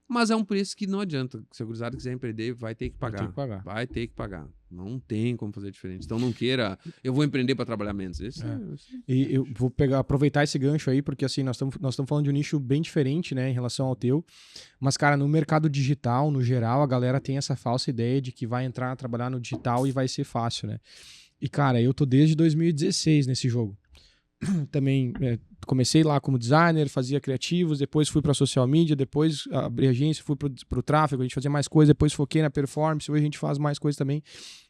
Mas é um preço que não adianta. Se a gurizada quiser empreender, vai ter que Vai pagar. ter que pagar. Vai ter que pagar. Não tem como fazer diferente. Então não queira, eu vou empreender para trabalhar menos. E eu vou aproveitar esse gancho aí, porque assim, nós estamos falando de um nicho bem diferente, né, em relação ao teu. Mas, cara, no mercado digital, no geral, a galera tem essa falsa ideia de que vai entrar, trabalhar no digital e vai ser fácil, né? E, cara, eu tô desde 2016 nesse jogo. Também comecei lá como designer, fazia criativos, depois fui para social media, depois abri agência, fui pro tráfego, a gente fazia mais coisas, depois foquei na performance, hoje a gente faz mais coisas também.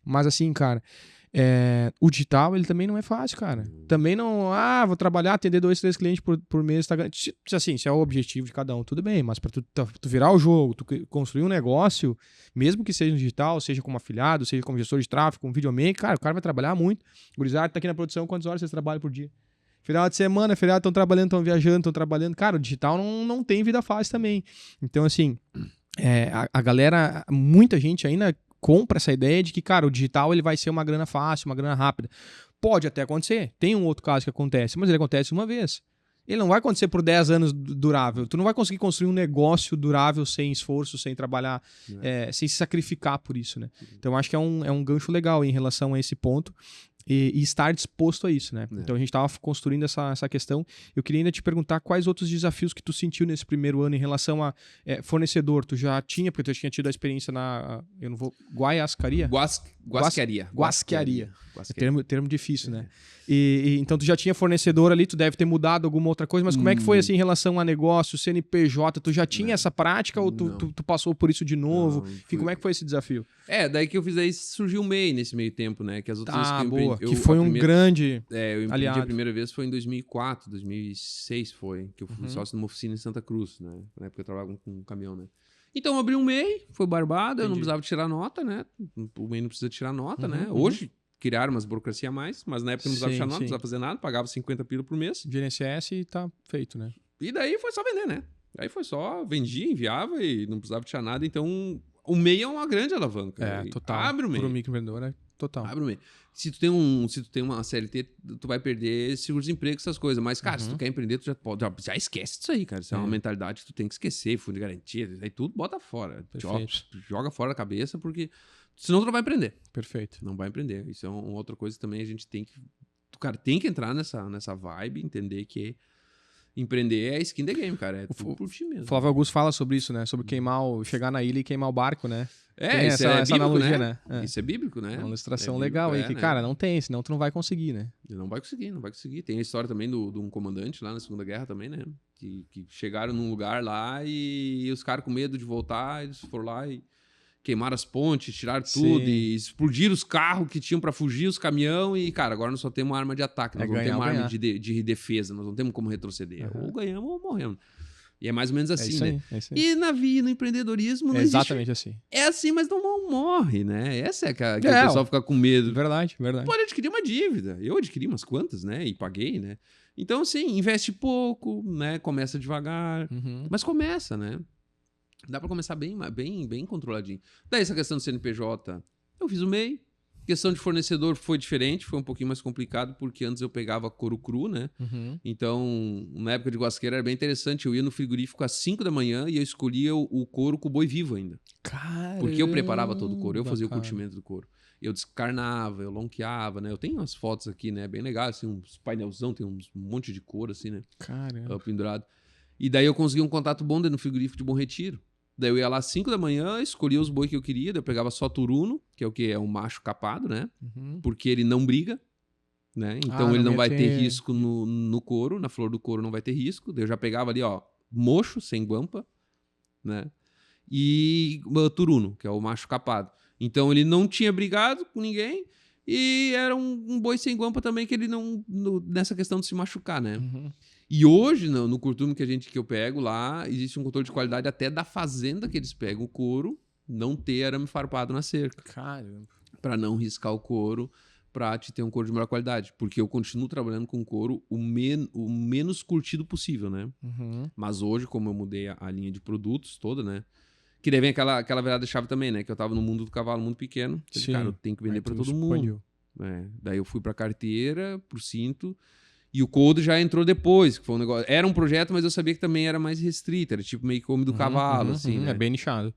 Mas assim, cara, o digital, ele também não é fácil, cara. Também não, vou trabalhar, atender 2, 3 clientes por mês, tá, assim, se é o objetivo de cada um, tudo bem, mas para tu virar o jogo, tu construir um negócio, mesmo que seja no digital, seja como afiliado, seja como gestor de tráfego, como videomaker, cara, o cara vai trabalhar muito. Gurizada, tá aqui na produção, quantas horas vocês trabalham por dia? Final de semana, feriado, estão trabalhando, estão viajando, estão trabalhando. Cara, o digital não tem vida fácil também. Então, assim, a galera, muita gente ainda compra essa ideia de que, cara, o digital ele vai ser uma grana fácil, uma grana rápida. Pode até acontecer. Tem um outro caso que acontece, mas ele acontece uma vez. Ele não vai acontecer por 10 anos durável. Tu não vai conseguir construir um negócio durável sem esforço, sem trabalhar, sem se sacrificar por isso, né? Então, acho que é um gancho legal em relação a esse ponto. E estar disposto a isso, né? Então a gente estava construindo essa questão. Eu queria ainda te perguntar quais outros desafios que tu sentiu nesse primeiro ano em relação a fornecedor. Tu já tinha, porque tu já tinha tido a experiência Guasquearia? Guasquearia. Termo difícil, né? Então tu já tinha fornecedor ali, tu deve ter mudado alguma outra coisa, mas como é que foi assim em relação a negócio, CNPJ? Tu já tinha essa prática ou tu passou por isso de novo? Enfim, como é que foi esse desafio? Daí que eu fiz, aí surgiu o MEI nesse meio tempo, né? Que as outras vezes que eu Boa, que foi um grande eu empreendi aliado. a primeira vez foi em 2004, 2006 foi, que eu fui sócio numa oficina em Santa Cruz, né? Na época eu trabalhava com um caminhão, né? Então eu abri um MEI, foi barbado, eu não precisava tirar nota, né? O MEI não precisa tirar nota, né? Hoje criaram umas burocracia a mais, mas na época eu não precisava tirar nota, não precisava fazer nada, pagava 50 pila por mês. De INSS e tá feito, né? E daí foi só vender, né? Aí foi só, vendia, enviava e não precisava tirar nada, então o MEI é uma grande alavanca. Total. Abre o MEI. Para o microempreendedor, é total. Abre o MEI. Se tu tem uma CLT, tu vai perder seguro-desemprego, essas coisas. Mas, cara, se tu quer empreender, tu já esquece disso aí, cara. Isso é uma mentalidade que tu tem que esquecer, fundo de garantia, aí tudo bota fora. Joga fora a cabeça, porque senão tu não vai empreender. Perfeito. Não vai empreender. Isso é uma outra coisa que também a gente tem que... Cara, tem que entrar nessa vibe, entender que empreender é skin the game, cara. É tudo por ti mesmo. Flávio Augusto fala sobre isso, né? Sobre chegar na ilha e queimar o barco, né? Tem isso essa bíblico, analogia, né? Isso é bíblico, né? É uma ilustração legal aí, que, cara, não tem, senão tu não vai conseguir, né? Não vai conseguir. Tem a história também de um comandante lá na Segunda Guerra também, né? Que chegaram num lugar lá e os caras com medo de voltar, eles foram lá e queimaram as pontes, tiraram tudo e explodiram os carros que tinham pra fugir, os caminhão e, cara, agora nós só temos uma arma de ataque, nós não temos uma arma de defesa, nós não temos como retroceder. Ou ganhamos ou morremos. E é mais ou menos assim, né? Isso aí. E na vida, no empreendedorismo, não exatamente assim. É assim, mas não morre, né? Essa é que o pessoal fica com medo. Verdade. Pode adquirir uma dívida. Eu adquiri umas quantas, né? E paguei, né? Então, assim, investe pouco, né? Começa devagar. Mas começa, né? Dá pra começar bem controladinho. Daí essa questão do CNPJ, eu fiz o MEI. Questão de fornecedor foi diferente, foi um pouquinho mais complicado, porque antes eu pegava couro cru, né? Então, na época de Guasqueira era bem interessante. Eu ia no frigorífico às 5 da manhã e eu escolhia o couro com o boi vivo ainda. Caramba, porque eu preparava todo o couro, eu fazia o curtimento do couro. Eu descarnava, eu lonqueava, né? Eu tenho umas fotos aqui, né? Bem legal, assim, uns painelzão, tem um monte de couro, assim, né? Caramba. Pendurado. E daí eu consegui um contato bom dentro do frigorífico de Bom Retiro. Daí eu ia lá às 5 da manhã, escolhia os boi que eu queria, daí eu pegava só turuno, que é o que? É um macho capado, né? Porque ele não briga, né? Então ele não vai ter risco no couro, na flor do couro não vai ter risco. Daí eu já pegava ali, ó, mocho, sem guampa, né? E turuno, que é o macho capado. Então ele não tinha brigado com ninguém e era um boi sem guampa também, que ele não... nessa questão de se machucar, né? E hoje, no curtume que eu pego lá, existe um controle de qualidade até da fazenda que eles pegam o couro, não ter arame farpado na cerca. Caramba. Pra não riscar o couro, pra te ter um couro de melhor qualidade. Porque eu continuo trabalhando com couro o menos curtido possível, né? Mas hoje, como eu mudei a linha de produtos toda, né? Que daí vem aquela virada-chave também, né? Que eu tava no mundo do cavalo muito pequeno. Falei, cara, eu tenho que vender pra todo mundo. Daí eu fui pra carteira, pro cinto... E o couro já entrou depois, que foi um negócio... Era um projeto, mas eu sabia que também era mais restrito. Era tipo meio que come do cavalo, assim, né? É bem nichado.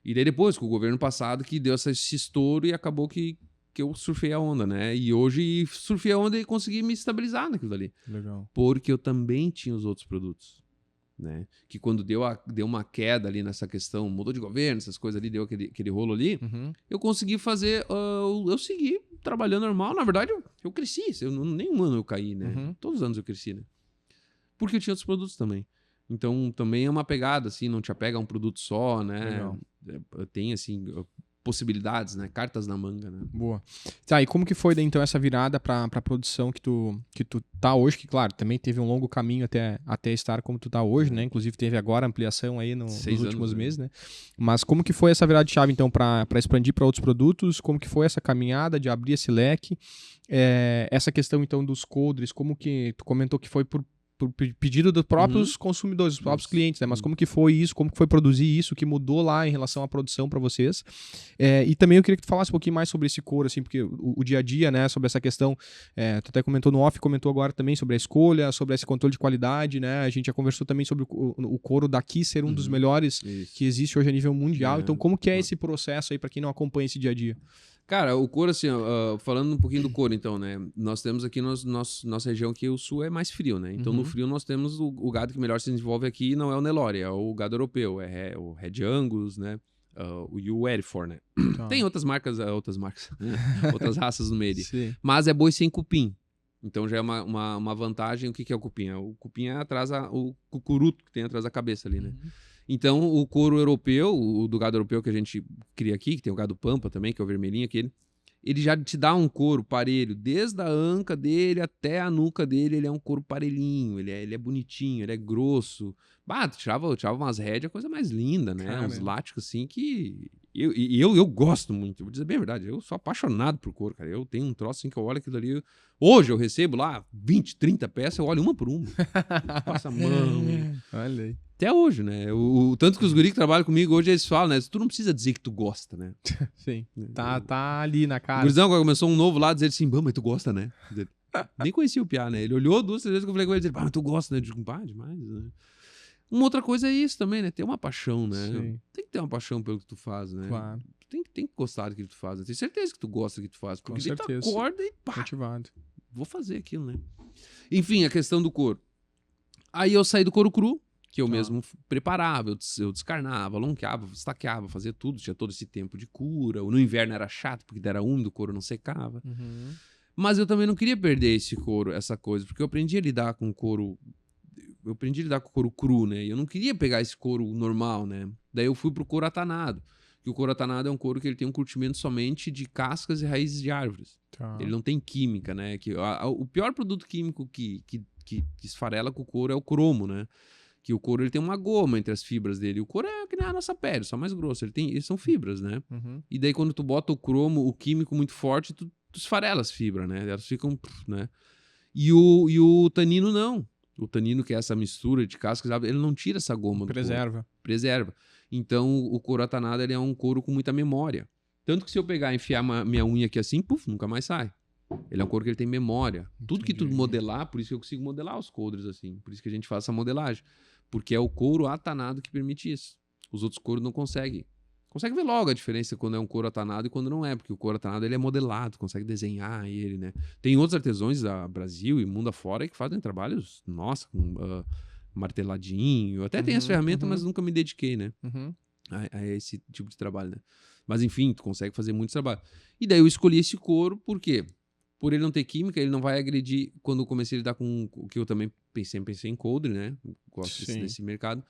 E daí depois, com o governo passado, que deu esse estouro e acabou que eu surfei a onda, né? E hoje surfei a onda e consegui me estabilizar naquilo ali. Legal. Porque eu também tinha os outros produtos, né? Que quando deu uma queda ali nessa questão, mudou de governo, essas coisas ali, deu aquele rolo ali, eu consegui fazer... eu segui trabalhando normal. Na verdade, eu cresci. Nenhum ano eu caí, né? Todos os anos eu cresci, né? Porque eu tinha outros produtos também. Então, também é uma pegada, assim, não te apega a um produto só, né? Legal. Tem, assim, possibilidades, né? Cartas na manga, né? Boa. Tá, e como que foi, então, essa virada pra produção que tu tá hoje? Que, claro, também teve um longo caminho até estar como tu tá hoje, né? Inclusive, teve agora ampliação aí nos últimos meses, né? Mas como que foi essa virada de chave, então, pra expandir para outros produtos? Como que foi essa caminhada de abrir esse leque? Essa questão, então, dos coldres, como que tu comentou que foi por pedido dos próprios consumidores, dos próprios clientes, né? Mas como que foi isso? Como que foi produzir isso? O que mudou lá em relação à produção para vocês? E também eu queria que tu falasse um pouquinho mais sobre esse couro, assim, porque o dia a dia, né? Sobre essa questão, tu até comentou no off, comentou agora também sobre a escolha, sobre esse controle de qualidade, né? A gente já conversou também sobre o couro daqui ser um dos melhores que existe hoje a nível mundial. Então, como que é esse processo aí para quem não acompanha esse dia a dia? Cara, o couro, assim, falando um pouquinho do couro, então, né? Nós temos aqui nossa região que o sul é mais frio, né? Então, no frio, nós temos o gado que melhor se desenvolve aqui, não é o Nelore, é o gado europeu, é o Red Angus, né? E o Hereford, né? Tá. Tem outras marcas, outras raças no meio ali. Mas é boi sem cupim. Então, já é uma vantagem. O que é o cupim? O cupim é atrás, o cucuruto que tem atrás da cabeça ali, né? Então, o couro europeu, o do gado europeu que a gente cria aqui, que tem o gado pampa também, que é o vermelhinho aquele, ele já te dá um couro parelho, desde a anca dele até a nuca dele, ele é um couro parelhinho, ele é bonitinho, ele é grosso. Bah, tu tirava umas rédeas, coisa mais linda, né? Caramba. Uns látigos assim que... Eu gosto muito, vou dizer bem a verdade, eu sou apaixonado por couro, cara. Eu tenho um troço assim que eu olho aquilo ali... Hoje eu recebo lá 20, 30 peças, eu olho uma por uma. Passa a mão. Olha aí. Até hoje, né? Tanto que os guris que trabalham comigo hoje, eles falam, né? Tu não precisa dizer que tu gosta, né? Sim. Tá ali na O cara. gurizão, quando começou um novo lá, dizer assim, mas tu gosta, né? Nem conhecia o Piá, né? Ele olhou 2, 3 vezes que eu falei com ele, ele disse, mas tu gosta, né? Eu digo, demais, né? Uma outra coisa é isso também, né? Ter uma paixão, né? Sim. Tem que ter uma paixão pelo que tu faz, né? Claro. Tem que gostar do que tu faz. Né? Tenho certeza que tu gosta do que tu faz. Porque Com tu certeza. acorda e pá, Motivado. vou fazer aquilo, né? Enfim, a questão do couro. Aí eu saí do couro cru, que eu mesmo preparava, eu descarnava, lonqueava, estaqueava, fazia tudo, tinha todo esse tempo de cura. No inverno era chato, porque era úmido, o couro não secava. Uhum. Mas eu também não queria perder esse couro, essa coisa, porque eu aprendi a lidar com couro... Eu aprendi a lidar com couro cru, né? E eu não queria pegar esse couro normal, né? Daí eu fui pro couro atanado. Que o couro atanado é um couro que ele tem um curtimento somente de cascas e raízes de árvores. Tá. Ele não tem química, né? O pior produto químico que esfarela com o couro é o cromo, né? Que o couro ele tem uma goma entre as fibras dele. O couro é que nem a nossa pele, só mais grosso. Eles são fibras, né? Uhum. E daí quando tu bota o cromo, o químico muito forte, tu esfarela as fibras, né? Elas ficam, né? E o tanino não. O tanino, que é essa mistura de cascas, ele não tira essa goma do Preserva. couro. Preserva. Então, o couro atanado ele é um couro com muita memória. Tanto que se eu pegar e enfiar minha unha aqui assim, nunca mais sai. Ele é um couro que ele tem memória. Tudo que tu modelar, por isso que eu consigo modelar os coldres assim. Por isso que a gente faz essa modelagem. Porque é o couro atanado que permite isso. Os outros couros não conseguem. Consegue ver logo a diferença quando é um couro atanado e quando não é, porque o couro atanado ele é modelado, consegue desenhar ele, né? Tem outros artesãos da Brasil e mundo afora que fazem trabalhos, nossa, com marteladinho. Até tem as ferramentas, mas nunca me dediquei, né? Uhum. A esse tipo de trabalho, né? Mas enfim, tu consegue fazer muito trabalho. E daí eu escolhi esse couro, por quê? Por ele não ter química, ele não vai agredir. Quando eu comecei a lidar com o que eu também pensei em coldre, né? Gosto desse mercado.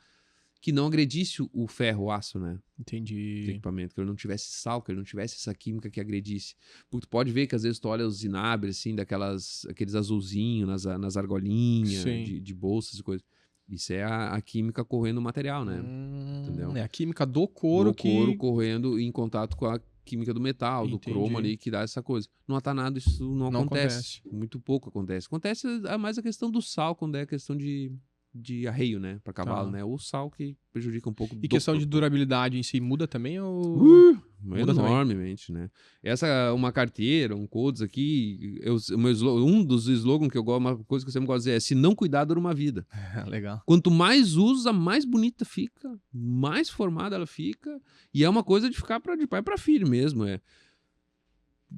Que não agredisse o ferro, o aço, né? Entendi. Do equipamento, que ele não tivesse sal, que ele não tivesse essa química que agredisse. Porque tu pode ver que às vezes tu olha os zinabres, assim, aqueles azulzinhos nas argolinhas de bolsas e coisas. Isso é a química correndo no material, né? Entendeu? É a química do couro couro correndo em contato com a química do metal, do cromo ali, que dá essa coisa. No atanado isso não acontece. Muito pouco acontece. Acontece mais a questão do sal, quando é a questão de arreio, né? Pra cavalo, né? O sal que prejudica um pouco. E questão de durabilidade em si muda também ou... Muda enormemente, também, né? Essa, uma carteira, um codes aqui, um dos slogans que eu gosto, uma coisa que eu sempre gosto de dizer é: se não cuidar, dura uma vida. Legal. Quanto mais usa, mais bonita fica, mais formada ela fica, e é uma coisa de ficar de pai pra filho mesmo,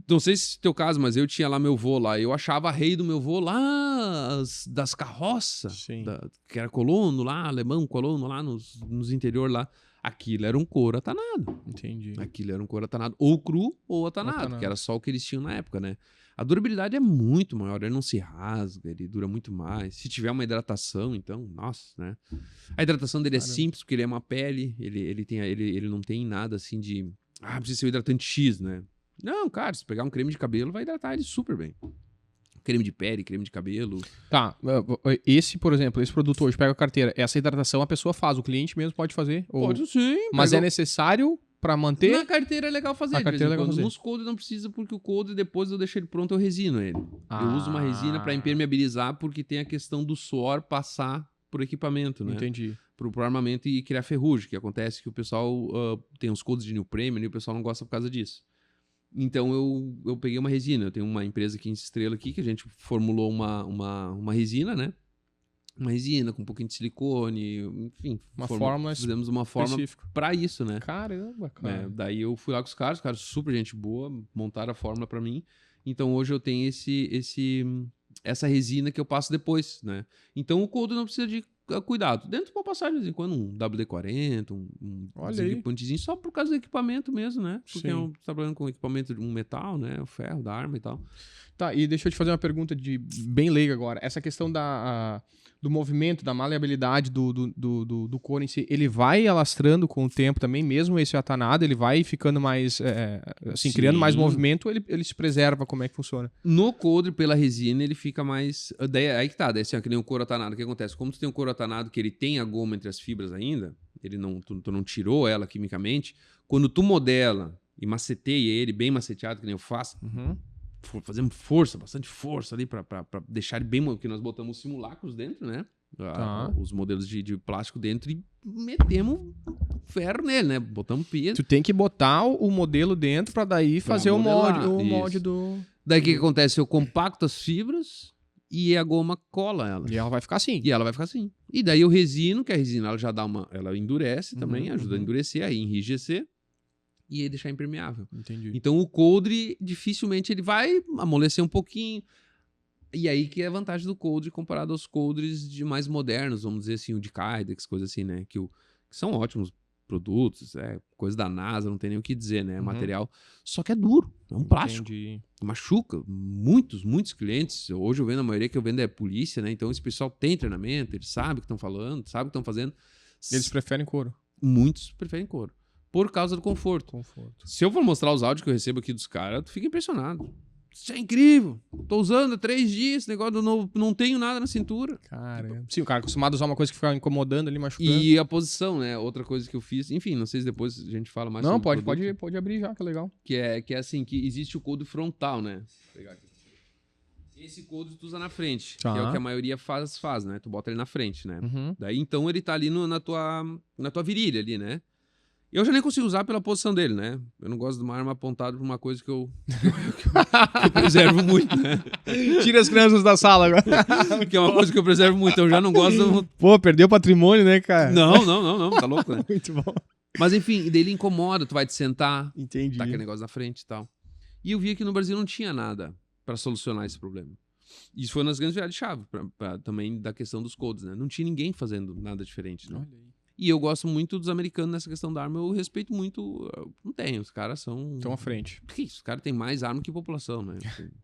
Não sei se é teu caso, mas eu tinha lá meu vô lá. Eu achava a rei do meu vô lá das carroças, que era colono lá, alemão, colono lá nos interior lá. Aquilo era um couro atanado. Entendi. Aquilo era um couro atanado, ou cru ou atanado, que era só o que eles tinham na época, né? A durabilidade é muito maior, ele não se rasga, ele dura muito mais. Se tiver uma hidratação, então, nossa, né? A hidratação dele é simples, porque ele é uma pele, ele não tem nada assim de... precisa ser um hidratante X, né? Não, cara, se pegar um creme de cabelo, vai hidratar ele super bem. Creme de pele, creme de cabelo. Tá, esse, por exemplo, esse produto hoje, pega a carteira, essa hidratação a pessoa faz, o cliente mesmo pode fazer? Pode sim. Mas é necessário pra manter? Na carteira é legal fazer, na carteira é legal fazer. Nos coldres não precisa, porque o coldre, depois eu deixo ele pronto, eu resino ele. Eu uso uma resina pra impermeabilizar, porque tem a questão do suor passar pro equipamento, né? Entendi. Pro armamento e criar ferrugem, que acontece que o pessoal tem os coldres de neoprene e o pessoal não gosta por causa disso. Então eu peguei uma resina. Eu tenho uma empresa aqui em Estrela aqui que a gente formulou uma resina, né? Uma resina com um pouquinho de silicone, enfim. Fizemos uma fórmula pra isso, né? Caramba, cara. Daí eu fui lá com os caras super gente boa, montaram a fórmula pra mim. Então hoje eu tenho essa resina que eu passo depois, né? Então o coldre não precisa de cuidado. Dentro de uma passagem, de vez em quando, um WD-40, um pontezinho, só por causa do equipamento mesmo, né? Porque eu tô trabalhando com equipamento de um metal, né? O ferro, da arma e tal. Tá, e deixa eu te fazer uma pergunta bem leiga agora. Essa questão do movimento, da maleabilidade do couro em si, ele vai alastrando com o tempo também, mesmo esse atanado, ele vai ficando mais, assim, criando mais movimento, ele se preserva, como é que funciona? No coldre, pela resina, ele fica mais... Daí, aí que tá, daí assim, ó, que nem o couro atanado, o que acontece? Como tu tem um couro atanado que ele tem a goma entre as fibras ainda, tu não tirou ela quimicamente, quando tu modela e maceteia ele, bem maceteado, que nem eu faço, fazemos força, bastante força ali pra deixar ele bem... Porque nós botamos simulacros dentro, né? Os modelos de plástico dentro e metemos ferro nele, né? Botamos peso. Tu tem que botar o modelo dentro pra daí fazer o molde do... Daí o que acontece? Eu compacto as fibras e a goma cola ela. E ela vai ficar assim. E daí eu resino, que a resina ela já dá uma... Ela endurece também, ajuda a endurecer, aí enrijecer e aí deixar impermeável. Entendi. Então o coldre, dificilmente ele vai amolecer um pouquinho. E aí que é a vantagem do coldre comparado aos coldres de mais modernos, vamos dizer assim, o de Kydex, coisa assim, né? Que são ótimos produtos, coisa da NASA, não tem nem o que dizer, né? Material. Só que é duro, é um plástico. Machuca. Muitos clientes. Hoje eu vendo, a maioria que eu vendo é polícia, né? Então esse pessoal tem treinamento, eles sabem o que estão falando, sabem o que estão fazendo. Eles preferem couro. Muitos preferem couro. Por causa do conforto. Se eu for mostrar os áudios que eu recebo aqui dos caras, tu fica impressionado. Isso é incrível. Tô usando há 3 dias esse negócio, não tenho nada na cintura. Caramba. Sim, o cara é acostumado a usar uma coisa que fica incomodando ali, machucando. E a posição, né? Outra coisa que eu fiz. Enfim, não sei se depois a gente fala mais sobre Não, pode abrir já, que é legal. Que é assim, que existe o coldre frontal, né? Vou pegar aqui. Esse coldre tu usa na frente, que é o que a maioria faz, né? Tu bota ele na frente, né? Daí, então, ele tá ali na tua virilha ali, né? Eu já nem consigo usar pela posição dele, né? Eu não gosto de uma arma apontada pra uma coisa que eu preservo muito, né? Tira as crianças da sala agora. Que é uma coisa que eu preservo muito, eu já não gosto... Pô, perdeu o patrimônio, né, cara? Não, tá louco, né? Muito bom. Mas enfim, daí ele incomoda, tu vai te sentar, Entendi. tá aquele negócio na frente e tal. E eu vi que no Brasil não tinha nada pra solucionar esse problema. Isso foi nas grandes viradas de chave, também da questão dos codes, né? Não tinha ninguém fazendo nada diferente, né? Olha aí. E eu gosto muito dos americanos nessa questão da arma, eu respeito muito. Não tem, os caras são... Estão à frente. Os caras têm mais arma que população, né?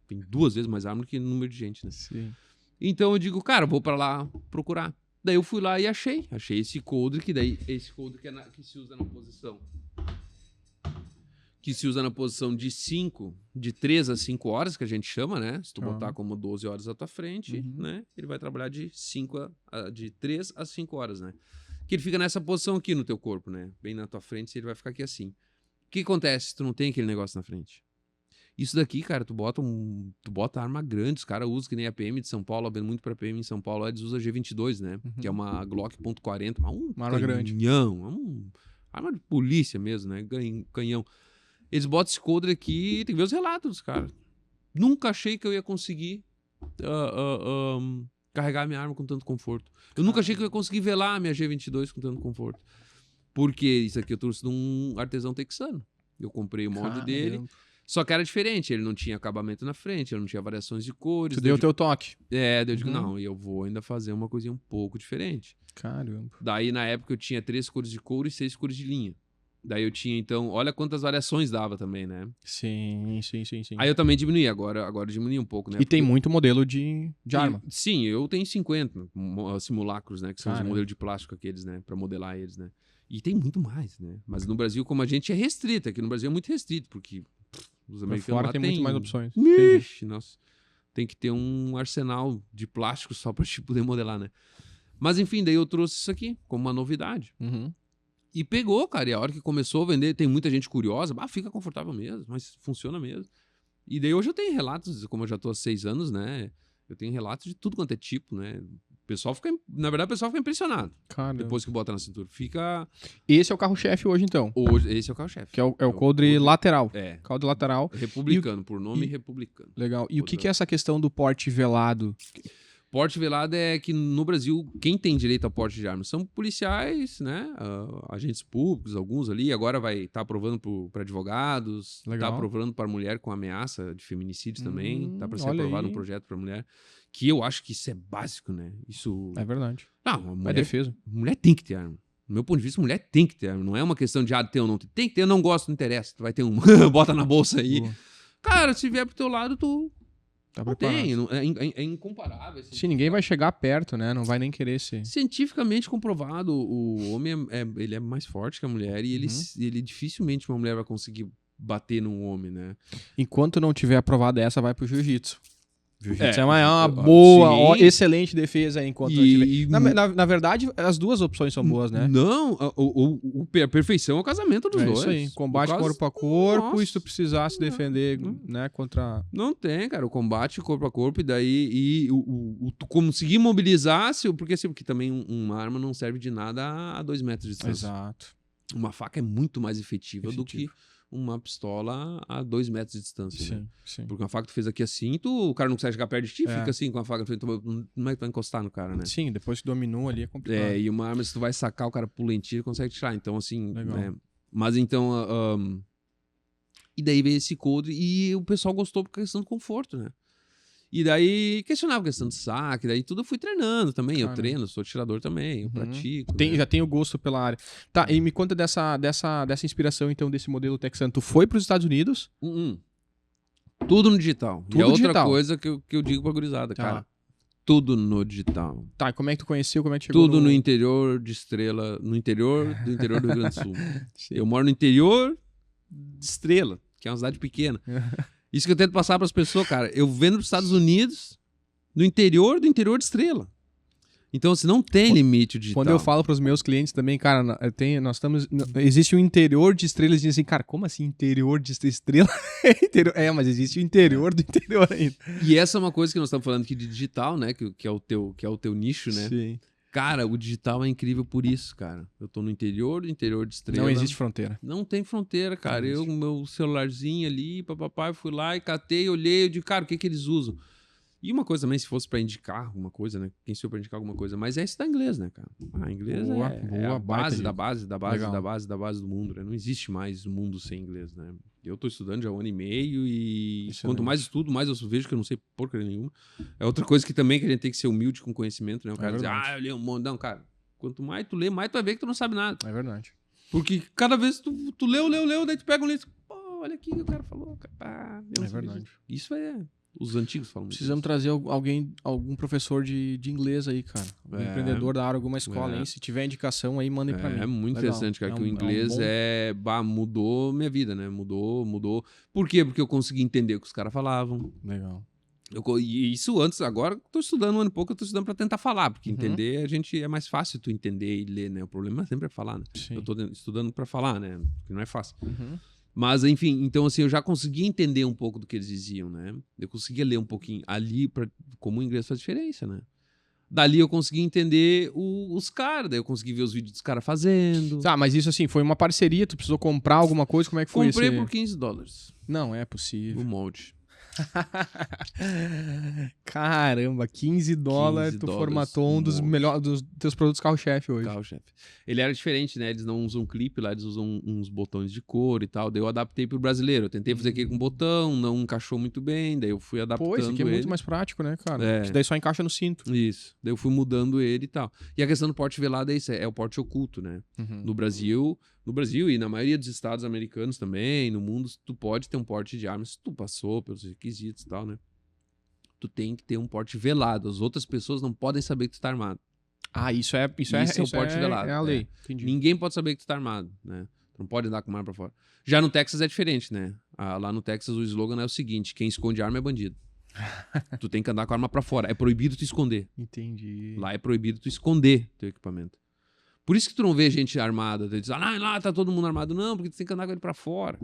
Tem 2 vezes mais arma que número de gente, né? Sim. Então eu digo, cara, vou pra lá procurar. Daí eu fui lá e achei esse coldre, que daí esse coldre que se usa na posição. Que se usa na posição de 3 a 5 horas, que a gente chama, né? Se tu botar como 12 horas à tua frente, né? Ele vai trabalhar de 3 a 5 horas, né? Que ele fica nessa posição aqui no teu corpo, né? Bem na tua frente, ele vai ficar aqui assim. O que acontece se tu não tem aquele negócio na frente? Isso daqui, cara, tu bota arma grande, os caras usam, que nem a PM de São Paulo, vendo muito pra PM em São Paulo, eles usam G22, né? Que é uma Glock .40, uma arma grande. Arma de polícia mesmo, né? Canhão. Eles botam esse coldre aqui, tem que ver os relatos dos caras. Nunca achei que eu ia conseguir carregar a minha arma com tanto conforto. Eu nunca achei que eu ia conseguir velar a minha G22 com tanto conforto. Porque isso aqui eu trouxe de um artesão texano. Eu comprei o molde dele, só que era diferente. Ele não tinha acabamento na frente, ele não tinha variações de cores. Tu deu o teu toque. Daí eu digo, não, eu vou ainda fazer uma coisinha um pouco diferente. Caramba. Daí, na época, eu tinha 3 cores de couro e 6 cores de linha. Daí eu tinha, então, olha quantas variações dava também, né? Sim. Aí eu também diminuí, agora eu diminui um pouco, né? E tem muito modelo de arma. Sim, eu tenho 50 simulacros, né? Que são os modelos de plástico aqueles, né? Pra modelar eles, né? E tem muito mais, né? Mas no Brasil, como a gente é restrito, aqui no Brasil é muito restrito, porque os americanos lá tem muito mais opções. Ixi, nossa. Tem que ter um arsenal de plástico só pra te poder modelar, né? Mas enfim, daí eu trouxe isso aqui como uma novidade. E pegou, cara. E a hora que começou a vender, tem muita gente curiosa. Fica confortável mesmo, mas funciona mesmo. E daí hoje eu tenho relatos, como eu já tô há 6 anos, né? Eu tenho relatos de tudo quanto é tipo, né? Na verdade, o pessoal fica impressionado. Caramba. Depois que bota na cintura. Esse é o carro-chefe hoje, então. Esse é o carro-chefe. Que é o coldre lateral. Coldre lateral. Republicano, por nome republicano. Legal. E o que é essa questão do porte velado? Porte velado é que no Brasil, quem tem direito ao porte de armas são policiais, né? Agentes públicos, alguns ali. Agora vai estar aprovando para advogados. Está aprovando para mulher com ameaça de feminicídios também. Está para ser aprovado um projeto para mulher. Que eu acho que isso é básico, né? Isso... É verdade. Não, mulher, é defesa. Mulher tem que ter arma. Do meu ponto de vista, mulher tem que ter arma. Não é uma questão de ter ou não ter. Tem que ter, eu não gosto, não interessa. Tu vai ter uma. Bota na bolsa aí. Cara, se vier pro teu lado, tu Tá Não preparado. tem, é incomparável. Assim. Sim, ninguém vai chegar perto, né? Não vai nem querer ser. Cientificamente comprovado, o homem ele é mais forte que a mulher e ele dificilmente uma mulher vai conseguir bater num homem, né? Enquanto não tiver aprovada essa, vai pro jiu-jitsu. Jiu-jitsu É, é uma sim. boa, excelente defesa aí enquanto não tiver. E Na verdade, as duas opções são boas, né? não, a perfeição é o casamento dos É dois. isso aí. Combate corpo a corpo, e se tu precisar se defender, né, contra... Não tem, cara. O combate corpo a corpo, e daí tu conseguir mobilizar, porque também uma arma não serve de nada a 2 metros de distância. Exato. Uma faca é muito mais efetiva do que uma pistola a 2 metros de distância. Sim, Né? sim. Porque uma faca tu fez aqui assim, o cara não consegue chegar perto de ti, fica assim com a faca. Não é que tu vai encostar no cara, né? Sim, depois que dominou ali é complicado. E uma arma, se tu vai sacar, o cara pula em ti, consegue tirar. Então, assim. Legal. Mas então. E daí veio esse coldre e o pessoal gostou por questão do conforto, né? E daí questionava a questão de saque, daí tudo eu fui treinando também. Eu treino, sou atirador também, eu pratico. Né? Já tenho gosto pela área. Tá, e me conta dessa inspiração, então, desse modelo texano. Tu foi para os Estados Unidos? Tudo no digital. Tudo e é outra digital. coisa que eu digo pra gurizada, cara. Tudo no digital. Tá, e como é que tu conheceu? Como é que chegou? Tudo no interior de Estrela, no interior do Rio Grande do Sul. Eu moro no interior de Estrela, que é uma cidade pequena. Isso que eu tento passar pras pessoas, cara. Eu vendo pros Estados Unidos, no interior do interior de Estrela. Então, assim, não tem limite o digital. Quando eu falo pros meus clientes também, cara, existe um interior de Estrela, eles dizem assim, cara, como assim interior de Estrela? Mas existe o interior do interior ainda. E essa é uma coisa que nós estamos falando aqui de digital, né? Que é o teu nicho, né? Sim. Cara, o digital é incrível por isso, cara. Eu tô no interior do interior de Estrela. Não existe fronteira. Não tem fronteira, cara. Meu celularzinho ali, papapá, eu fui lá e catei, olhei, eu digo, cara, o que eles usam? E uma coisa também, se fosse pra indicar alguma coisa, né? Quem sou pra indicar alguma coisa, mas é estudar inglês, né, cara? Inglês é a base da base da base da base da base do mundo, né? Não existe mais mundo sem inglês, né? Eu tô estudando já há 1 ano e meio e quanto mais estudo, mais eu vejo que eu não sei porcaria nenhuma. É outra coisa que também que a gente tem que ser humilde com conhecimento, né? O cara diz, eu li um monte. Não, cara, quanto mais tu lê, mais tu vai ver que tu não sabe nada. É verdade. Porque cada vez tu leu, daí tu pega um livro, pô, olha aqui o que o cara falou, cara. É verdade. Isso é... Os antigos falam. Precisamos trazer algum professor de inglês aí, cara. Um empreendedor da área, alguma escola, hein? Se tiver indicação aí, mandem pra mim. É muito interessante, cara, que o inglês mudou minha vida, né? Mudou. Por quê? Porque eu consegui entender o que os caras falavam. Legal. E isso antes, agora tô estudando um ano e pouco, eu tô estudando pra tentar falar, porque entender, é mais fácil tu entender e ler, né? O problema sempre é falar, né? Sim. Eu tô estudando pra falar, né? Porque não é fácil. Mas, enfim, então assim, eu já conseguia entender um pouco do que eles diziam, né? Eu conseguia ler um pouquinho ali, como o inglês faz diferença, né? Dali eu consegui entender os caras, daí eu consegui ver os vídeos dos caras fazendo. Tá, mas isso assim, foi uma parceria, tu precisou comprar alguma coisa, como é que foi isso? Comprei por $15. Não é possível. O molde. Caramba, $15, tu formatou um dos melhores dos teus produtos carro-chefe hoje. Carro-chefe. Ele era diferente, né? Eles não usam clipe lá, eles usam uns botões de cor e tal. Daí eu adaptei pro brasileiro. Eu tentei fazer aquele com botão, não encaixou muito bem. Daí eu fui adaptando. Pô, esse aqui é muito mais prático, né, cara? Isso daí só encaixa no cinto. Isso. Daí eu fui mudando ele e tal. E a questão do porte velado é isso, é o porte oculto, né? No Brasil e na maioria dos estados americanos também, no mundo, tu pode ter um porte de armas se tu passou pelos requisitos e tal, né? Tu tem que ter um porte velado. As outras pessoas não podem saber que tu tá armado. Isso é o porte velado. É a lei. Ninguém pode saber que tu tá armado, né? Tu não pode andar com uma arma pra fora. Já no Texas é diferente, né? Lá no Texas o slogan é o seguinte: quem esconde arma é bandido. Tu tem que andar com a arma pra fora. É proibido tu esconder. Entendi. Lá é proibido tu esconder teu equipamento. Por isso que tu não vê gente armada. Tu diz, lá tá todo mundo armado. Não, porque tu tem que andar com ele pra fora.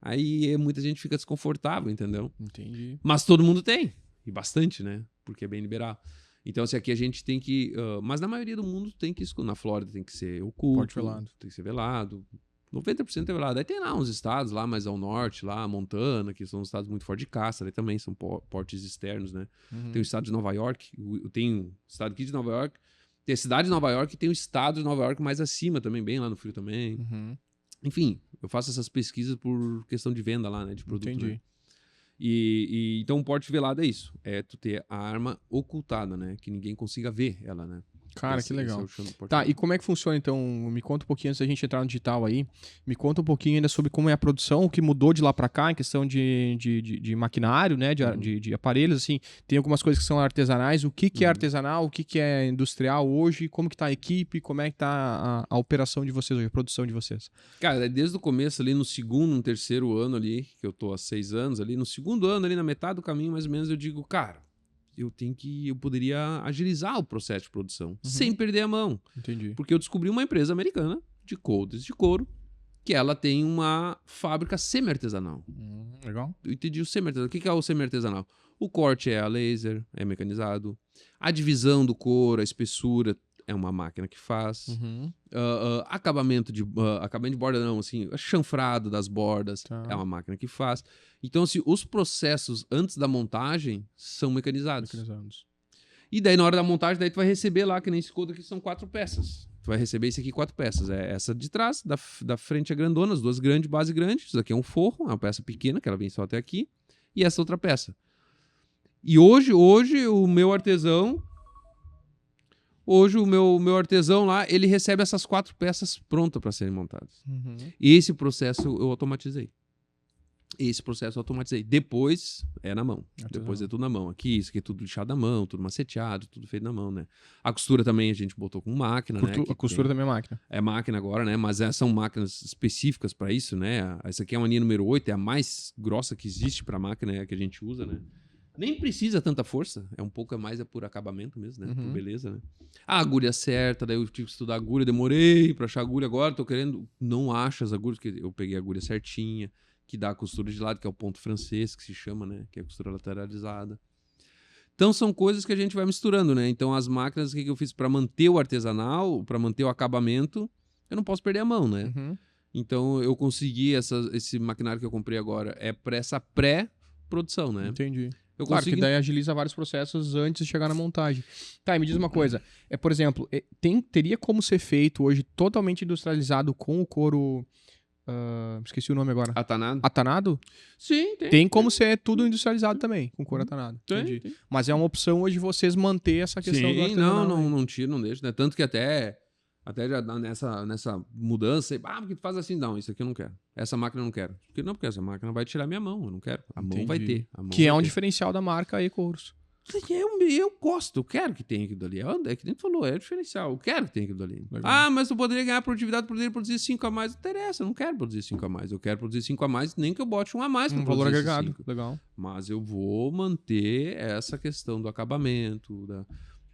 Aí muita gente fica desconfortável, entendeu? Entendi. Mas todo mundo tem. E bastante, né? Porque é bem liberal. Então, assim, aqui a gente tem que... mas na maioria do mundo tem que... Na Flórida tem que ser oculto. Porte velado. Tem que ser velado. 90% é velado. Aí tem lá uns estados lá mais ao norte, lá Montana, que são estados muito fortes de caça. Aí também são portes externos, né? Tem o estado de Nova York. Tem o estado aqui de Nova York. Tem a cidade de Nova York e tem o estado de Nova York mais acima também, bem lá no frio também. Enfim, eu faço essas pesquisas por questão de venda lá, né? De produto. Entendi. Né? Então, o porte velado é isso. É tu ter a arma ocultada, né? Que ninguém consiga ver ela, né? Cara, que legal. Esse é o chão do Tá, porta-malas. e como é que funciona, então? Me conta um pouquinho, antes da gente entrar no digital aí, me conta um pouquinho ainda sobre como é a produção, o que mudou de lá pra cá, em questão de maquinário, né, de aparelhos, assim, tem algumas coisas que são artesanais, o que é artesanal, o que é industrial hoje, como que tá a equipe, como é que tá a operação de vocês hoje, a produção de vocês? Cara, desde o começo ali, no segundo, no terceiro ano ali, que eu tô há 6 anos ali, no segundo ano ali, na metade do caminho, mais ou menos, eu digo, cara, eu poderia agilizar o processo de produção, sem perder a mão. Entendi. Porque eu descobri uma empresa americana de coldres de couro, que ela tem uma fábrica semi-artesanal. Legal. Eu entendi o semi-artesanal. O que é o semi-artesanal? O corte é a laser, é mecanizado. A divisão do couro, a espessura, é uma máquina que faz. Acabamento de borda não, assim, chanfrado das bordas, Tá. é uma máquina que faz. Então, assim, os processos antes da montagem são mecanizados. E daí, na hora da montagem, daí tu vai receber lá, que nem esse couro aqui, são 4 peças. Tu vai receber isso aqui 4 peças. É essa de trás, da frente é grandona, as duas grandes, base grande. Isso aqui é um forro, uma peça pequena, que ela vem só até aqui. E essa outra peça. E hoje o meu artesão... Hoje, o meu artesão lá, ele recebe essas 4 peças prontas para serem montadas. E esse processo eu automatizei. Depois é na mão. Depois é tudo na mão. Aqui, isso aqui é tudo lixado na mão, tudo maceteado, tudo feito na mão, né? A costura também a gente botou com máquina, né? A costura também é máquina. É máquina agora, né? Mas são máquinas específicas para isso, né? Essa aqui é uma linha número 8, é a mais grossa que existe para máquina, é a que a gente usa, né? Nem precisa tanta força, é um pouco mais por acabamento mesmo, né? Por beleza, né? A agulha certa, daí eu tive que estudar a agulha, demorei pra achar a agulha, agora tô querendo, não acho as agulhas, porque eu peguei a agulha certinha, que dá a costura de lado, que é o ponto francês, que se chama, né? Que é a costura lateralizada. Então são coisas que a gente vai misturando, né? Então as máquinas, o que eu fiz para manter o artesanal, para manter o acabamento, eu não posso perder a mão, né? Então eu consegui, esse maquinário que eu comprei agora, é para essa pré-produção, né? Entendi. Eu Claro, consigo... que daí agiliza vários processos antes de chegar na montagem. Tá, e me diz uma coisa. Por exemplo, teria como ser feito hoje totalmente industrializado com o couro... esqueci o nome agora. Atanado? Atanado? Sim, tem. Tem como ser tudo industrializado também, com couro atanado. Tem. Mas é uma opção hoje vocês manter essa questão do artesanal. Não tira, não deixa, né? Tanto que até já nessa mudança, porque tu faz assim, não, isso aqui eu não quero. Essa máquina eu não quero. Porque essa máquina vai tirar minha mão, eu não quero. A mão vai ter. Que é um diferencial da marca aí, Couros. Eu gosto, eu quero que tenha aquilo dali. É que nem tu falou, é o diferencial. Eu quero que tenha aquilo dali. Legal. Mas tu poderia ganhar produtividade, poderia produzir 5 a mais. Não interessa, eu não quero produzir 5 a mais. Eu quero produzir 5 a mais, nem que eu bote 1 a mais pra produzir valor agregado. 5. Legal. Mas eu vou manter essa questão do acabamento,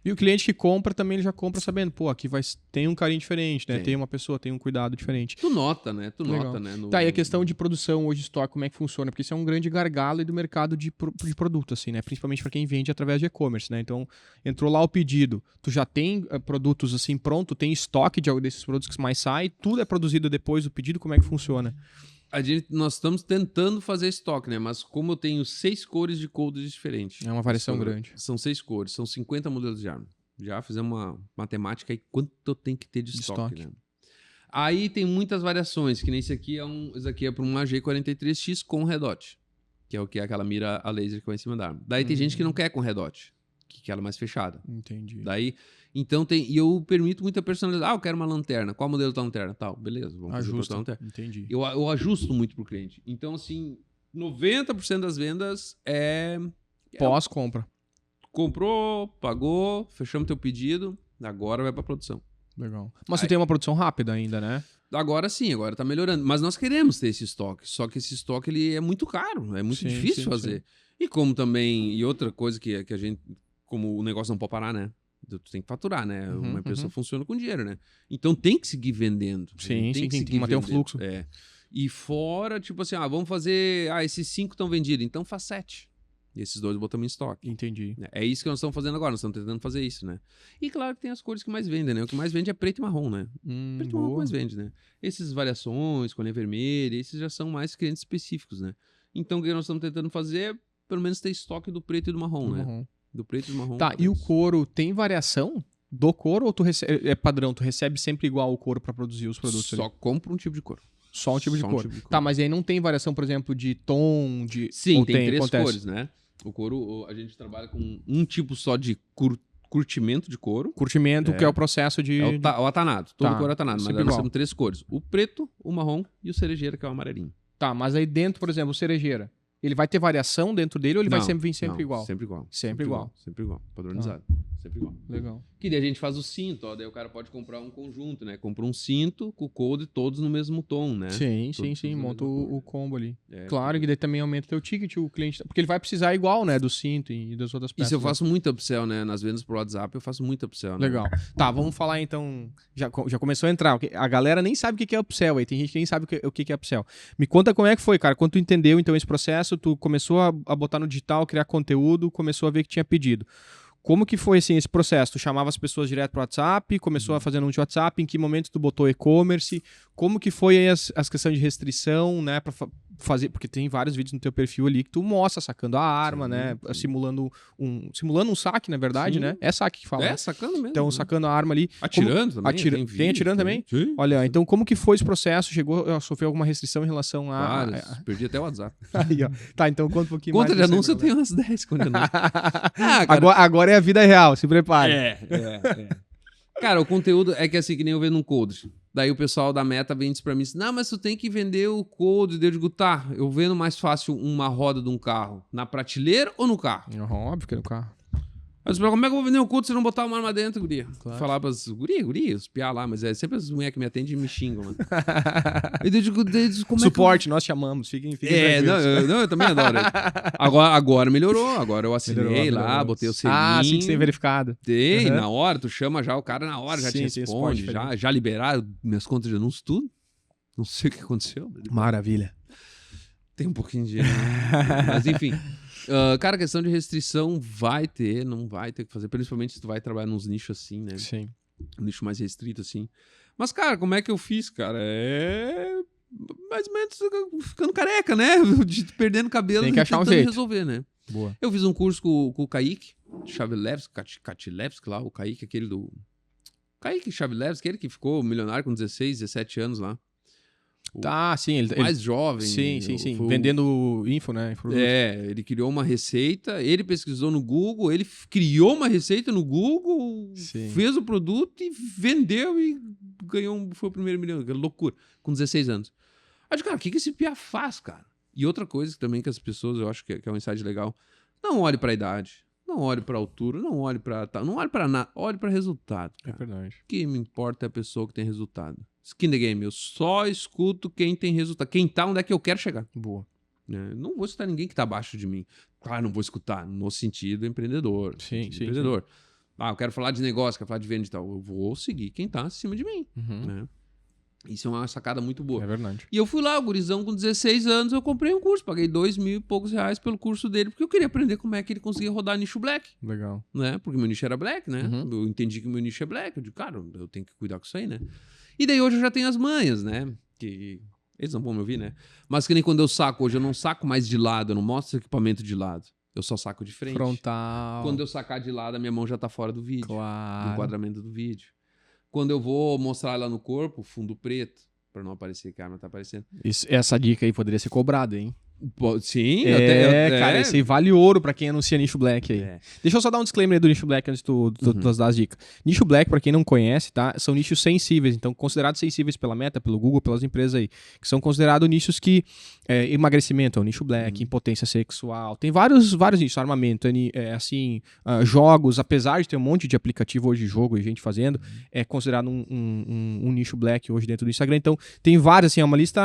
E o cliente que compra também, ele já compra sabendo, pô, aqui tem um carinho diferente, né? Tem uma pessoa, tem um cuidado diferente. Tu nota, né? Legal. Tá, e a questão de produção hoje, estoque, como é que funciona? Porque isso é um grande gargalo aí do mercado de produto, assim, né? Principalmente para quem vende através de e-commerce, né? Então, entrou lá o pedido, tu já tem produtos assim pronto, tem estoque desses produtos que mais sai, tudo é produzido depois do pedido, como é que funciona? Nós estamos tentando fazer estoque, né? Mas como eu tenho 6 cores de coldres diferentes. É uma variação grande. São 6 cores, são 50 modelos de arma. Já fizemos uma matemática aí, quanto eu tenho que ter de estoque, né? Aí tem muitas variações, que nem esse aqui é para uma G43X com red dot, que é aquela mira a laser que vai em cima da arma. Daí tem gente que não quer com red dot, que quer ela mais fechada. Entendi. Daí, então e eu permito muita personalização. Eu quero uma lanterna. Qual modelo da lanterna? Tal, beleza, vamos fazer a lanterna. Entendi. Eu ajusto muito pro cliente. Então, assim, 90% das vendas é... Pós-compra. Comprou, pagou, fechamos teu pedido, agora vai pra produção. Legal. Mas você tem uma produção rápida ainda, né? Agora sim, agora tá melhorando. Mas nós queremos ter esse estoque. Só que esse estoque ele é muito caro, é muito difícil fazer. Sim. E como também... E outra coisa que a gente... Como o negócio não pode parar, né? Tu tem que faturar, né? Uma empresa funciona com dinheiro, né? Então tem que seguir vendendo. Sim, tem que manter um fluxo. É. E fora, tipo assim, vamos fazer... esses 5 estão vendidos, então faz 7. E esses 2 botamos em estoque. Entendi. É isso que nós estamos fazendo agora, nós estamos tentando fazer isso, né? E claro que tem as cores que mais vendem, né? O que mais vende é preto e marrom, né? Preto e marrom que mais vende, né? Essas variações, com a linha vermelha, esses já são mais clientes específicos, né? Então o que nós estamos tentando fazer é, pelo menos, ter estoque do preto e do marrom, né? Marrom. Do preto e do marrom. Tá, e o couro tem variação do couro ou é padrão? Tu recebe sempre igual o couro para produzir os produtos? Só compra um tipo de couro. Só um tipo de couro. Tá, mas aí não tem variação, por exemplo, de tom, de... Sim, tem 3 cores, né? O couro, a gente trabalha com um tipo só de curtimento de couro. Curtimento, que é o processo de... É o atanado, todo Tá, couro é atanado. Mas sempre nós igual. temos 3 cores. O preto, o marrom e o cerejeira, que é o amarelinho. Tá, mas aí dentro, por exemplo, o cerejeira, ele vai ter variação dentro dele ou ele vai sempre vir sempre igual? Sempre igual. Sempre igual. Sempre igual. Padronizado. Sempre igual. Legal. Que daí a gente faz o cinto, ó. Daí o cara pode comprar um conjunto, né? Compra um cinto com o coldre todos no mesmo tom, né? Sim, Todos sim. no Monta mesmo tom. o combo ali. É, Claro que daí também aumenta o teu ticket, o cliente... Porque ele vai precisar igual, né? Do cinto e das outras peças. Isso eu né? faço muito upsell, né? Nas vendas pro WhatsApp eu faço muito upsell, né? Legal. Tá, vamos falar então. Já começou a entrar. A galera nem sabe o que é upsell aí. Tem gente que nem sabe o que é upsell. Me conta como é que foi, cara. Quando tu entendeu então esse processo, tu começou a botar no digital, criar conteúdo, começou a ver que tinha pedido. Como que foi assim esse processo? Tu chamava as pessoas direto pro WhatsApp, começou a fazer anúncio de WhatsApp, em que momento tu botou e-commerce? Como que foi aí as questões de restrição, né, para fazer, porque tem vários vídeos no teu perfil ali que tu mostra sacando a arma, Sim, né, sim. simulando um saque, na verdade, Sim. né? É saque que fala. É, né? sacando mesmo. Então, né? sacando a arma ali. Atirando também. Tem atirando também? Sim. Olha, então como que foi esse processo? Chegou a sofrer alguma restrição em relação a... Vários. Perdi até o WhatsApp. Aí, ó. Tá, então conta um pouquinho Conta mais. de disso aí anúncio eu pra tenho umas 10 conta de anúncio. galera. cara. Agora é a vida real, se prepare. É. Cara, o conteúdo é que assim, que nem eu vendo um coldre. Daí o pessoal da Meta vem e diz pra mim assim, não, mas tu tem que vender o coldre. Daí eu digo, tá, eu vendo mais fácil uma roda de um carro na prateleira ou no carro? Óbvio que é no carro. Aí eu falo, como é que eu vou vender um coldre se eu não botar uma arma dentro, guria? Claro. Falar pras guria, os piá lá, mas é sempre as mulheres que me atendem e me xingam, mano. E daí eu digo, como Suporte, nós chamamos. Fiquem tranquilos. eu também adoro. Agora melhorou. Agora eu assinei Melhorou. lá, botei o selinho. Ah, sim, que tem verificado. Tem, Uhum. na hora, tu chama já o cara na hora, já Sim, te tem responde, suporte já liberaram minhas contas de anúncio, tudo. Não sei o que aconteceu. Maravilha. Tem um pouquinho de... Mas enfim. Cara, questão de restrição não vai ter que fazer, principalmente se tu vai trabalhar nos nichos assim, né? Sim. Um nicho mais restrito assim. Mas, cara, como é que eu fiz, cara? É... mais ou menos ficando careca, né? Perdendo cabelo Tem e que achar um tentando jeito. resolver, né? Boa. Eu fiz um curso com o Kaique Katilevski lá, o Kaique, aquele do... Kaique Chavilevski, aquele que ficou milionário com 16, 17 anos lá. Tá, sim. Ele, Mais jovem. sim. Vendendo info, né? Ele criou uma receita, ele pesquisou no Google, ele criou uma receita no Google, Sim. fez o produto e vendeu e ganhou, foi o primeiro milhão. Loucura, com 16 anos. Aí eu digo, cara, o que esse piá faz, cara? E outra coisa também que as pessoas, eu acho que é um insight legal, não olhe pra idade, não olhe pra altura, não olhe pra nada, olhe pra resultado, É cara. verdade. O que me importa é a pessoa que tem resultado. Skin the game, eu só escuto quem tem resultado. Quem tá onde é que eu quero chegar. Boa. Né? Não vou escutar ninguém que tá abaixo de mim. Claro, não vou escutar no sentido empreendedor. Sim. Empreendedor. Ah, eu quero falar de negócio, quero falar de venda e tal. Eu vou seguir quem tá acima de mim. Uhum. Né? Isso é uma sacada muito boa. É verdade. E eu fui lá, o gurizão com 16 anos, eu comprei um curso. Paguei 2 mil e poucos reais pelo curso dele, porque eu queria aprender como é que ele conseguia rodar nicho black. Legal. Né? Porque meu nicho era black, né? Uhum. Eu entendi que meu nicho é black. Eu digo, cara, eu tenho que cuidar com isso aí, né? E daí hoje eu já tenho as manhas, né? Que eles não vão me ouvir, né? Mas que nem quando eu saco hoje, eu não saco mais de lado, eu não mostro equipamento de lado. Eu só saco de frente. Frontal. Quando eu sacar de lado, a minha mão já tá fora do vídeo. Do Claro. enquadramento do vídeo. Quando eu vou mostrar lá no corpo, fundo preto, pra não aparecer que a arma tá aparecendo. Essa dica aí poderia ser cobrada, hein? Sim, Cara, esse aí vale ouro pra quem anuncia nicho black aí. É. Deixa eu só dar um disclaimer aí do nicho black antes de tu dar as dicas. Nicho black, pra quem não conhece, tá? São nichos sensíveis, então considerados sensíveis pela Meta, pelo Google, pelas empresas aí, que são considerados nichos que emagrecimento é um nicho black, impotência sexual, tem vários nichos, armamento, jogos, apesar de ter um monte de aplicativo hoje de jogo e gente fazendo, é considerado um nicho black hoje dentro do Instagram. Então tem vários, assim, é uma lista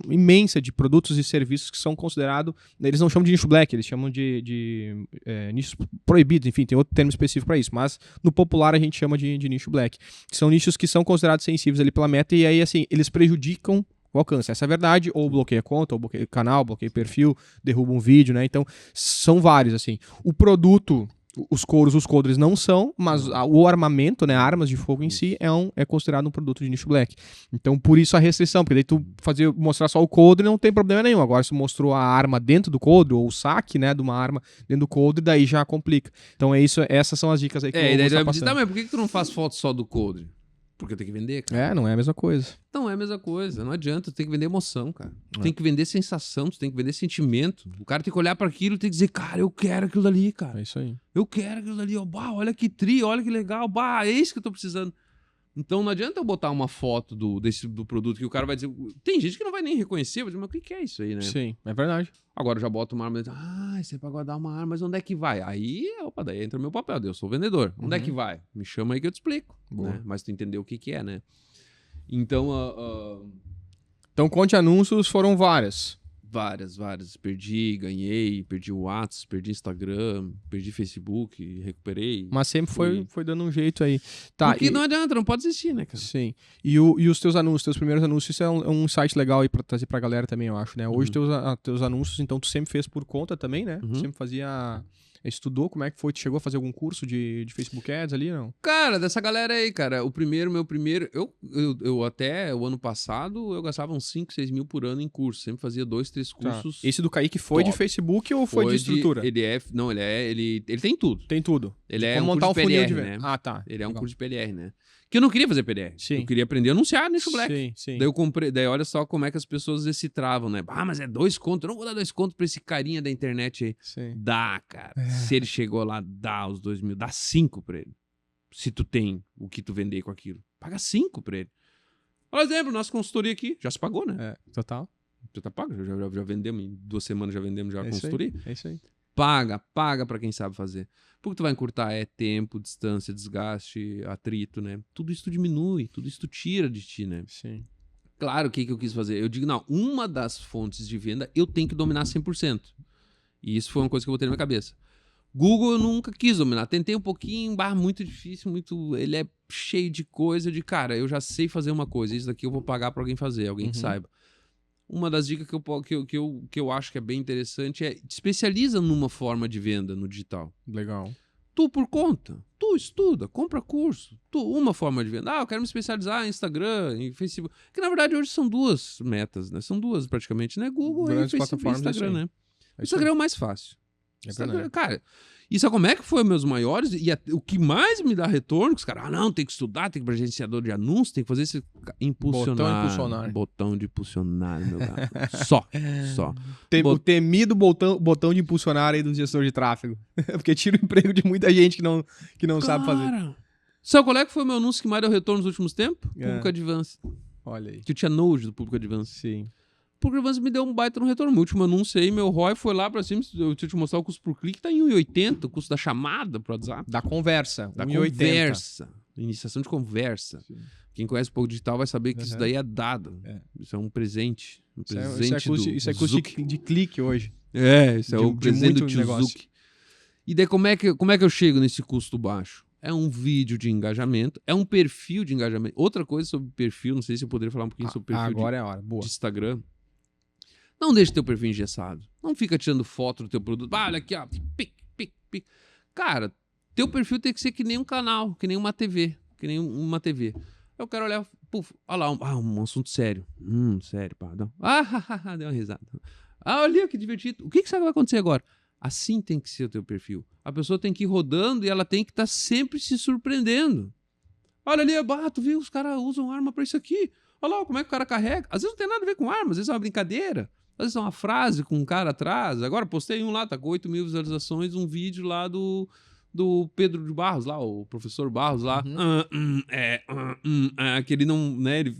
imensa de produtos e serviços que são considerados, eles não chamam de nicho black, eles chamam de nichos proibidos, enfim, tem outro termo específico para isso, mas no popular a gente chama de nicho black. São nichos que são considerados sensíveis ali pela Meta e aí, assim, eles prejudicam o alcance. Essa é a verdade, ou bloqueia a conta, ou bloqueia o canal, bloqueia o perfil, derruba um vídeo, né? Então, são vários, assim. O produto, os coldres não são, mas o armamento, né, armas de fogo em si, é considerado um produto de nicho black. Então, por isso a restrição, porque daí tu mostrar só o coldre não tem problema nenhum. Agora, se mostrou a arma dentro do coldre, ou o saque, né, de uma arma dentro do coldre, daí já complica. Então, essas são as dicas aí que eu vou e daí estar vai me dizer, passando. tá, mas por que tu não faz foto só do coldre? Porque tem que vender, cara. Não é a mesma coisa. Não é a mesma coisa. Não adianta. Tu tem que vender emoção, cara. Tu tem que vender sensação, tu tem que vender sentimento. O cara tem que olhar pra aquilo e tem que dizer, cara, eu quero aquilo dali, cara. É isso aí. Eu quero aquilo dali. Ó, bah, olha que olha que legal. Bah, é isso que eu tô precisando. Então não adianta eu botar uma foto do produto que o cara vai dizer... Tem gente que não vai nem reconhecer, vai dizer, mas o que é isso aí, né? Sim, é verdade. Agora eu já boto uma arma e diz, isso é pra guardar uma arma, mas onde é que vai? Aí, daí entra o meu papel, eu sou o vendedor. Onde é que vai? Me chama aí que eu te explico. Né? Mas tu entendeu o que é, né? Então, Então, conte anúncios foram várias. Várias. Perdi, ganhei, perdi o WhatsApp, perdi Instagram, perdi Facebook, recuperei. Mas sempre foi dando um jeito aí. Tá, porque não adianta, não pode desistir, né, cara? Sim. E os teus anúncios, teus primeiros anúncios, isso é um site legal aí pra trazer pra galera também, eu acho, né? Hoje teus anúncios, então, tu sempre fez por conta também, né? Tu sempre fazia... Estudou, como é que foi? Tu chegou a fazer algum curso de Facebook Ads ali, não? Cara, dessa galera aí, cara, meu primeiro... Eu até o ano passado, eu gastava uns 5, 6 mil por ano em curso. Sempre fazia 2, 3 cursos. Esse do Kaique foi top. De Facebook ou foi de estrutura? Ele tem tudo. Tem tudo. Ele é um curso de PLR, né? Ah, tá. Ele é um curso de PLR, né? Que eu não queria fazer PLR. Sim. Eu queria aprender a anunciar nicho black. Sim. Daí eu comprei. Daí olha só como é que as pessoas se travam, né? Mas é 2 contos. Eu não vou dar 2 contos pra esse carinha da internet aí. Sim. Dá, cara. Se ele chegou lá, dá os 2 mil. Dá 5 pra ele. Se tu tem o que tu vender com aquilo. Paga 5 pra ele. Por exemplo, nossa consultoria aqui. Já se pagou, né? Total. Já tá pago. Já vendemos. Em 2 semanas já vendemos a consultoria. É isso aí. Paga pra quem sabe fazer. Porque tu vai encurtar tempo, distância, desgaste, atrito, né? Tudo isso tu diminui, tudo isso tu tira de ti, né? Sim. Claro, o que eu quis fazer? Eu digo, não, uma das fontes de venda eu tenho que dominar 100%. E isso foi uma coisa que eu botei na minha cabeça. Google eu nunca quis dominar. Tentei um pouquinho, muito difícil, ele é cheio de coisa, cara, eu já sei fazer uma coisa, isso daqui eu vou pagar pra alguém fazer, alguém que saiba. Uma das dicas que eu acho que é bem interessante é te especializa numa forma de venda no digital. Legal. Tu por conta, tu estuda, compra curso, uma forma de venda. Eu quero me especializar em Instagram, em Facebook. Que na verdade hoje são 2 metas, né? São 2 praticamente, né? Google e Facebook, Instagram, né? Instagram é o mais fácil. Instagram, cara, e sabe como é que foi meus maiores? E o que mais me dá retorno, que os caras, não, tem que estudar, tem que ir pra agenciador de anúncios, tem que fazer esse impulsionar. Botão de impulsionar, meu gato. Só. O temido botão de impulsionar aí do gestor de tráfego. Porque tira o emprego de muita gente que não sabe fazer. Sabe qual é que foi o meu anúncio que mais deu retorno nos últimos tempos? Público Advance. Olha aí. Que eu tinha nojo do Público Advance. Sim. O Público Advance me deu um baita no retorno. Meu último anúncio aí, meu ROI foi lá pra cima. Eu te mostrar o custo por clique, tá em 1,80. O custo da chamada pro WhatsApp. Da conversa. Da conversa. Iniciação de conversa. Sim. Quem conhece um pouco digital vai saber que isso daí é dado. Isso é um presente. Isso é custo de clique hoje. Isso é o presente do tio Zuc. E daí como é que eu chego nesse custo baixo? É um vídeo de engajamento, é um perfil de engajamento. Outra coisa sobre perfil, não sei se eu poderia falar um pouquinho sobre perfil agora é a hora. Boa. De Instagram. Não deixe teu perfil engessado. Não fica tirando foto do teu produto. Olha aqui, ó. Pic. Cara, teu perfil tem que ser que nem um canal, que nem uma TV. Eu quero olhar, olha lá, um assunto sério. Sério, pá. Deu uma risada. Olha que divertido. O que sabe que vai acontecer agora? Assim tem que ser o teu perfil. A pessoa tem que ir rodando e ela tem que estar sempre se surpreendendo. Olha ali, tu viu? Os caras usam arma pra isso aqui. Olha lá como é que o cara carrega. Às vezes não tem nada a ver com arma, às vezes é uma brincadeira. Às vezes é uma frase com um cara atrás. Agora postei um lá, tá com 8 mil visualizações, um vídeo lá do Pedro de Barros, lá, o professor Barros lá. Que ele não, né, ele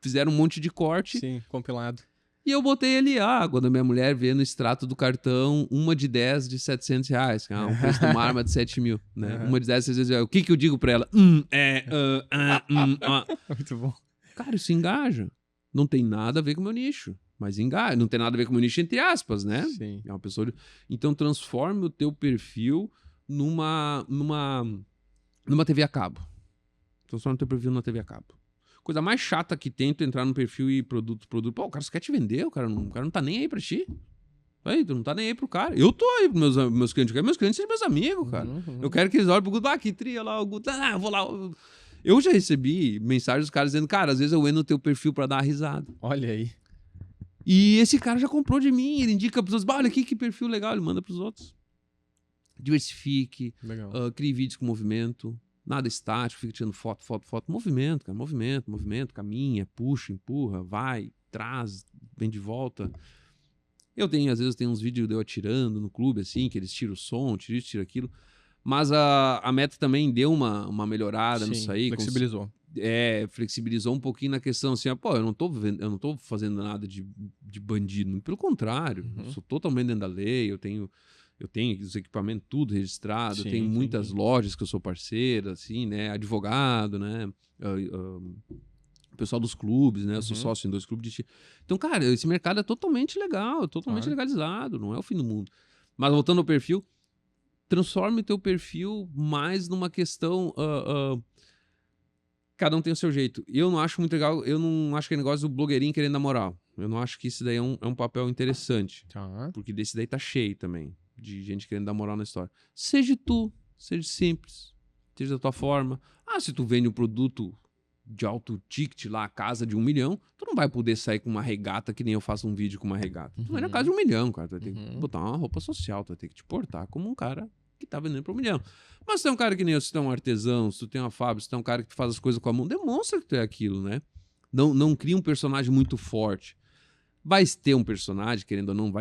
fizeram um monte de corte. Sim, compilado. E eu botei ali, quando a minha mulher vê no extrato do cartão, uma de 10 de R$700, que é o preço de uma arma de 7 mil, né? Uma de 10 de 600 reais. O que eu digo pra ela? Muito bom. Cara, isso engaja. Não tem nada a ver com o meu nicho, mas engaja. Não tem nada a ver com o meu nicho, entre aspas, né? Sim. É uma pessoa... Então, transforme o teu perfil numa TV a cabo. Transforme o teu perfil numa TV a cabo. Coisa mais chata que tem, tu entrar no perfil e produto. Pô, o cara só quer te vender, o cara não tá nem aí pra ti. Aí, tu não tá nem aí pro cara. Eu tô aí pros meus clientes. Eu quero meus clientes serem meus amigos, cara. Eu quero que eles olhem pro Guto, que tria lá, o Guto, eu vou lá. Eu já recebi mensagens dos caras dizendo, cara, às vezes eu entro no teu perfil pra dar uma risada. Olha aí. E esse cara já comprou de mim, ele indica pros outros, olha aqui que perfil legal, ele manda pros outros. Diversifique, crie vídeos com movimento. nada estático, fica tirando foto, movimento, cara, movimento, caminha, puxa, empurra, vai, traz, vem de volta. Às vezes tem uns vídeos de eu atirando no clube, assim, que eles tiram o som, tira isso, tira aquilo. Mas a Meta também deu uma melhorada nisso aí. Flexibilizou. Flexibilizou um pouquinho na questão assim, eu não tô fazendo nada de bandido, pelo contrário, eu sou totalmente dentro da lei, eu tenho os equipamentos tudo registrado, eu tenho muitas lojas que eu sou parceiro, assim, né, advogado, né, o pessoal dos clubes, né, eu sou sócio em 2 clubes de tiro. Então, cara, esse mercado é totalmente legal, totalmente legalizado, não é o fim do mundo. Mas voltando ao perfil, transforme o teu perfil mais numa questão... cada um tem o seu jeito. Eu não acho muito legal, eu não acho que é negócio do blogueirinho querendo dar moral. Eu não acho que isso daí é um papel interessante. Porque desse daí tá cheio também, de gente querendo dar moral na história. Seja tu, seja simples, seja da tua forma. Se tu vende um produto de alto ticket lá, a casa de 1 milhão, tu não vai poder sair com uma regata que nem eu faço um vídeo com uma regata. Tu vai na casa de 1 milhão, cara. Tu vai ter que botar uma roupa social, tu vai ter que te portar como um cara que tá vendendo por 1 milhão. Mas se tu é um cara que nem eu, se tu é um artesão, se tu tem uma fábrica, se tu é um cara que faz as coisas com a mão, demonstra que tu é aquilo, né? Não cria um personagem muito forte. Vai ter um personagem, querendo ou não,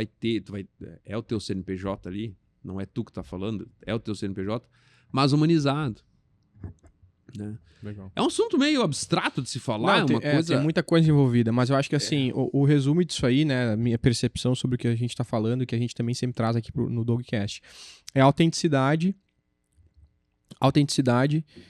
é o teu CNPJ ali, não é tu que tá falando, é o teu CNPJ, mas humanizado. Né? Legal. É um assunto meio abstrato de se falar, tem muita coisa envolvida, mas eu acho que assim, o resumo disso aí, né, a minha percepção sobre o que a gente tá falando, que a gente também sempre traz aqui no Dogcast, é a autenticidade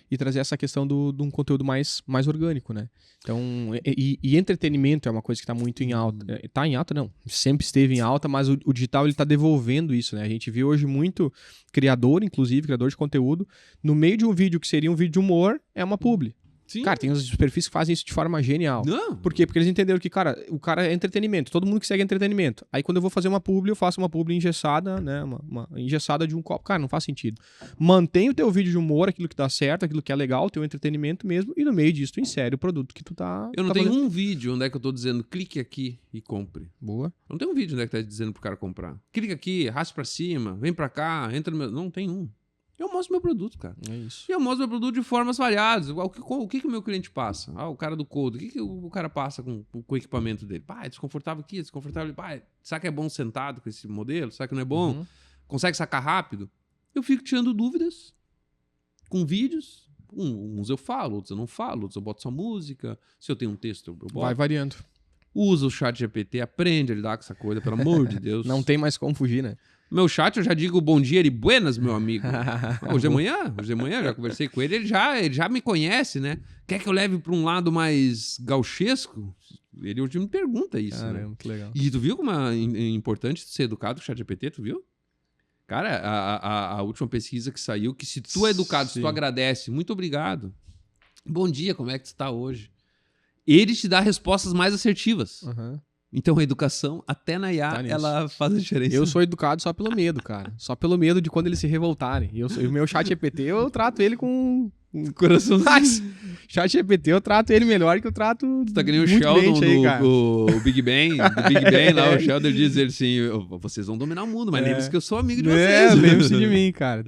e trazer essa questão de um conteúdo mais orgânico, né? Então, e entretenimento é uma coisa que está muito em alta. Está em alta, não. Sempre esteve em alta, mas o digital ele está devolvendo isso, né? A gente vê hoje muito criador de conteúdo, no meio de um vídeo que seria um vídeo de humor, é uma publi. Sim. Cara, tem uns perfis que fazem isso de forma genial. Não. Por quê? Porque eles entenderam que, cara, o cara é entretenimento. Todo mundo que segue é entretenimento. Aí quando eu vou fazer uma publi, eu faço uma publi engessada, né? Uma engessada de um copo. Cara, não faz sentido. Mantém o teu vídeo de humor, aquilo que dá certo, aquilo que é legal, o teu entretenimento mesmo, e no meio disso tu insere o produto que tu tá... Eu não tenho um vídeo onde é que eu tô dizendo clique aqui e compre. Boa. Eu não tenho um vídeo onde é que tá dizendo pro cara comprar. Clica aqui, arrasta pra cima, vem pra cá, entra no meu... Não tem um. Eu mostro meu produto, cara. É isso. E eu mostro meu produto de formas variadas. O que o meu cliente passa? O cara do code. O que o cara passa com o equipamento dele? É desconfortável aqui, é desconfortável ali. Será que é bom sentado com esse modelo? Será que não é bom? Consegue sacar rápido? Eu fico tirando dúvidas com vídeos. Uns eu falo, outros eu não falo, outros eu boto só música. Se eu tenho um texto, eu boto. Vai variando. Usa o chat GPT, aprende a lidar com essa coisa, pelo amor de Deus. Não tem mais como fugir, né? Meu chat, eu já digo bom dia e buenas, meu amigo. Hoje de manhã, eu já conversei com ele, ele já me conhece, né? Quer que eu leve para um lado mais gauchesco? Ele hoje me pergunta isso. Caramba, né? Que legal. E tu viu como é importante ser educado com o chat GPT, tu viu? Cara, a última pesquisa que saiu, que se tu é educado, se tu agradece, muito obrigado. Bom dia, como é que tu tá hoje? Ele te dá respostas mais assertivas. Então a educação, até na IA, ela faz a diferença. Eu sou educado só pelo medo, cara. Só pelo medo de quando eles se revoltarem. O meu chat GPT, eu trato ele com coração. Chat GPT, eu trato ele melhor que eu trato. Tu tá que nem o Sheldon do Big Bang. Do Big Bang lá, o Sheldon diz ele assim: vocês vão dominar o mundo, mas lembre-se que eu sou amigo de vocês. Lembre-se de mim, cara.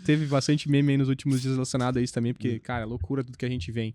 Teve bastante meme aí nos últimos dias relacionado a isso também, porque, cara, é loucura tudo que a gente vem.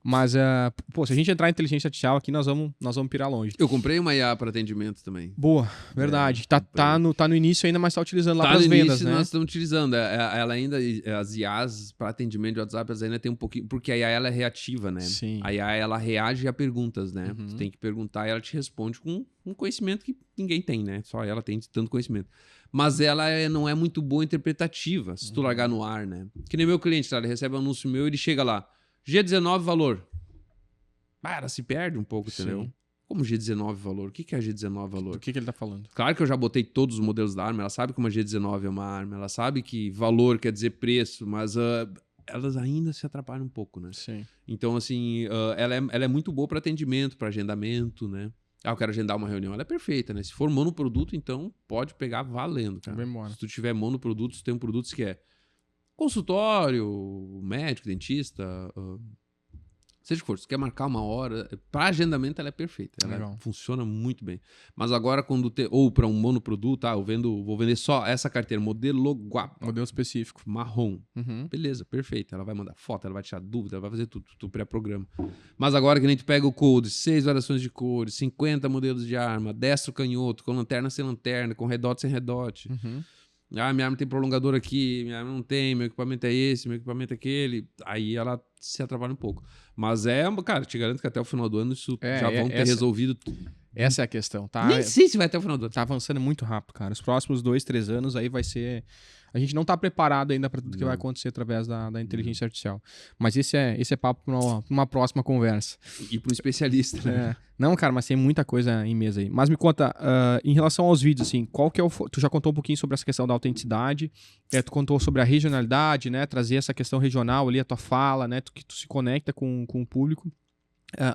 Mas, se a gente entrar em inteligência artificial aqui, nós vamos pirar longe. Eu comprei uma IA para atendimento também. Boa, verdade. Tá no início ainda, mas tá utilizando lá para as vendas, né? Nós estamos utilizando. Ela ainda, as IAs para atendimento de WhatsApp, elas ainda tem um pouquinho... Porque a IA, ela é reativa, né? Sim. A IA, ela reage a perguntas, né? Tu tem que perguntar e ela te responde com um conhecimento que ninguém tem, né? Só ela tem tanto conhecimento. Mas ela não é muito boa interpretativa, se tu largar no ar, né? Que nem meu cliente, tá? Ele recebe um anúncio meu e ele chega lá. G19 valor. Ela se perde um pouco, entendeu? Sim. Como G19 valor? O que é G19 valor? Do que ele tá falando? Claro que eu já botei todos os modelos da arma. Ela sabe que uma G19 é uma arma. Ela sabe que valor quer dizer preço. Mas elas ainda se atrapalham um pouco, né? Sim. Então, assim, ela é muito boa para atendimento, para agendamento, né? Eu quero agendar uma reunião. Ela é perfeita, né? Se for monoproduto, então pode pegar valendo, cara. Se tu tiver monoproduto, tu tem um produto que é consultório, médico, dentista, Seja o que for, se quer marcar uma hora, para agendamento ela é perfeita. Ela Legal. funciona muito bem. Mas agora, ou para um monoproduto, vou vender só essa carteira, modelo guapa, Modelo específico. marrom. Uhum. Beleza, perfeito. Ela vai mandar foto, ela vai tirar dúvida, ela vai fazer tudo, tu pré-programa. Mas agora que a gente pega o code, 6 variações de cores, 50 modelos de arma, destro canhoto, com lanterna sem lanterna, com redote sem redote. Uhum. Minha arma tem prolongador aqui, minha arma não tem, meu equipamento é esse, meu equipamento é aquele. Aí ela se atrapalha um pouco. Mas cara, te garanto que até o final do ano isso já vão ter resolvido. Essa é a questão, tá? Nem sei se vai até o final do ano. Tá avançando muito rápido, cara. Os próximos 2, 3 anos aí vai ser... A gente não tá preparado ainda para tudo que vai acontecer através da inteligência artificial. Mas esse é papo pra uma próxima conversa. E para um especialista, né? Não, cara, mas tem muita coisa em mesa aí. Mas me conta, em relação aos vídeos, assim, qual que é o... Tu já contou um pouquinho sobre essa questão da autenticidade, tu contou sobre a regionalidade, né? Trazer essa questão regional ali, a tua fala, né? Que tu se conecta com o público.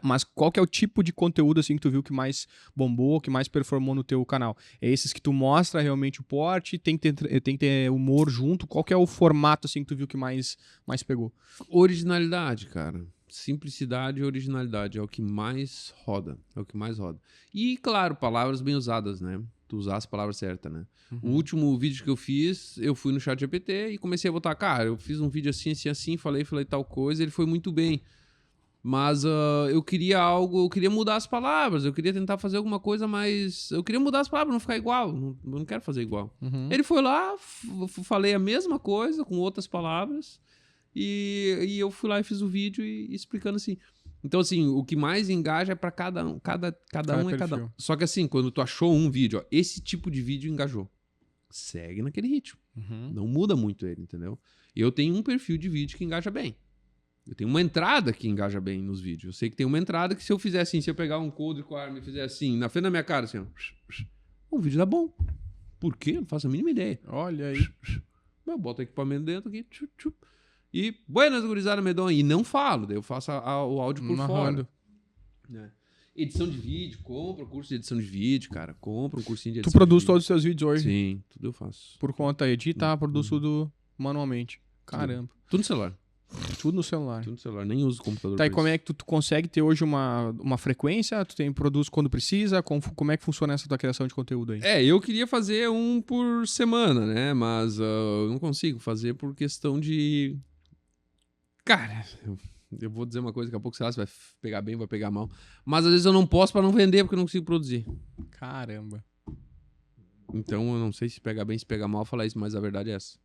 Mas qual que é o tipo de conteúdo assim que tu viu que mais bombou, que mais performou no teu canal? É esses que tu mostra realmente o porte, tem que ter humor junto? Qual que é o formato assim que tu viu que mais pegou? Originalidade, cara. Simplicidade e originalidade é o que mais roda. É o que mais roda. E, claro, palavras bem usadas, né? Tu usar as palavras certas, né? Uhum. O último vídeo que eu fiz, eu fui no ChatGPT e comecei a botar, cara, eu fiz um vídeo assim, falei tal coisa, ele foi muito bem. Mas eu queria mudar as palavras, eu queria tentar fazer alguma coisa mais... Eu queria mudar as palavras, não ficar igual, eu não quero fazer igual. Uhum. Ele foi lá, falei a mesma coisa com outras palavras e eu fui lá e fiz o vídeo explicando assim. Então, assim, o que mais engaja é pra cada um, cada um é cada um. Só que assim, quando tu achou um vídeo, esse tipo de vídeo engajou. Segue naquele ritmo. Uhum. Não muda muito ele, entendeu? Eu tenho um perfil de vídeo que engaja bem. Eu tenho uma entrada que engaja bem nos vídeos. Eu sei que tem uma entrada que se eu fizer assim, se eu pegar um coldre com a arma e fizer assim, na frente da minha cara, assim, ó, o vídeo dá bom. Por quê? Eu não faço a mínima ideia. Olha aí. Eu boto o equipamento dentro aqui, e buenas, gurizada medonha. E não falo, daí eu faço o áudio por fora. Né? Edição de vídeo, compra um curso de edição de vídeo, cara. Compra um cursinho de edição. Tu produz todos os seus vídeos hoje? Sim, tudo eu faço. Por conta, edita, produz tudo manualmente. Caramba. Tudo no celular. Tudo no celular. Tudo no celular, nem uso o computador. Tá, e como é que tu consegue ter hoje uma frequência? Tu produz quando precisa? Como é que funciona essa tua criação de conteúdo aí? Eu queria fazer um por semana, né? Mas eu não consigo fazer por questão de... Cara, eu vou dizer uma coisa, daqui a pouco, sei lá, se vai pegar bem, vai pegar mal. Mas às vezes eu não posso pra não vender, porque eu não consigo produzir. Caramba. Então eu não sei se pega bem, se pega mal falar isso, mas a verdade é essa.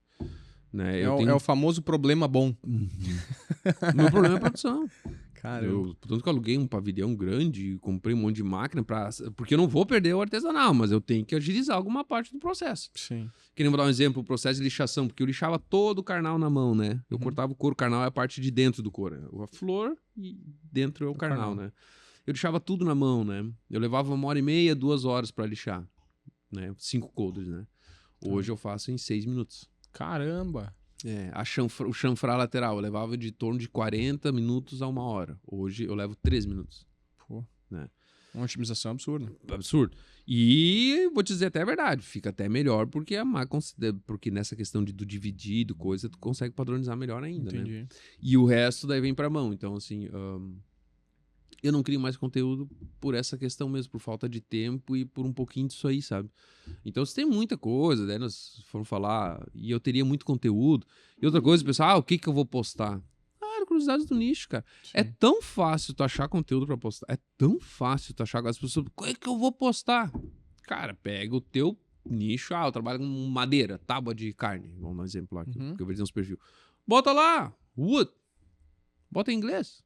Né? É o famoso problema bom. O meu problema é a produção. Caramba. Tanto que eu aluguei um pavilhão grande, comprei um monte de máquina, porque eu não vou perder o artesanal, mas eu tenho que agilizar alguma parte do processo. Sim. Queria dar um exemplo, o processo de lixação, porque eu lixava todo o carnal na mão, né? Eu cortava o couro, o carnal é a parte de dentro do couro. A flor e dentro é o carnal, né? Eu lixava tudo na mão, né? Eu levava 1h30, 2 horas pra lixar, né? 5 coldres, né? Hoje eu faço em 6 minutos. Caramba! O chanfrar lateral eu levava de torno de 40 minutos a 1 hora. Hoje eu levo 3 minutos. Pô. Né? Uma otimização absurda. Absurdo. E vou te dizer até a verdade, fica até melhor porque porque nessa questão do dividir, do coisa, tu consegue padronizar melhor ainda, Entendi. né? E o resto daí vem pra mão. Então, assim, eu não crio mais conteúdo por essa questão mesmo, por falta de tempo e por um pouquinho disso aí, sabe? Então, você tem muita coisa, né? Nós fomos falar, e eu teria muito conteúdo. E outra coisa, pessoal, o que eu vou postar? Curiosidades do nicho, cara. Sim. É tão fácil tu achar conteúdo pra postar. É tão fácil tu achar as pessoas. Como é que eu vou postar? Cara, pega o teu nicho. Eu trabalho com madeira, tábua de carne. Vamos dar um exemplo lá, que eu vejo uns perfil. Bota lá, wood. Bota em inglês.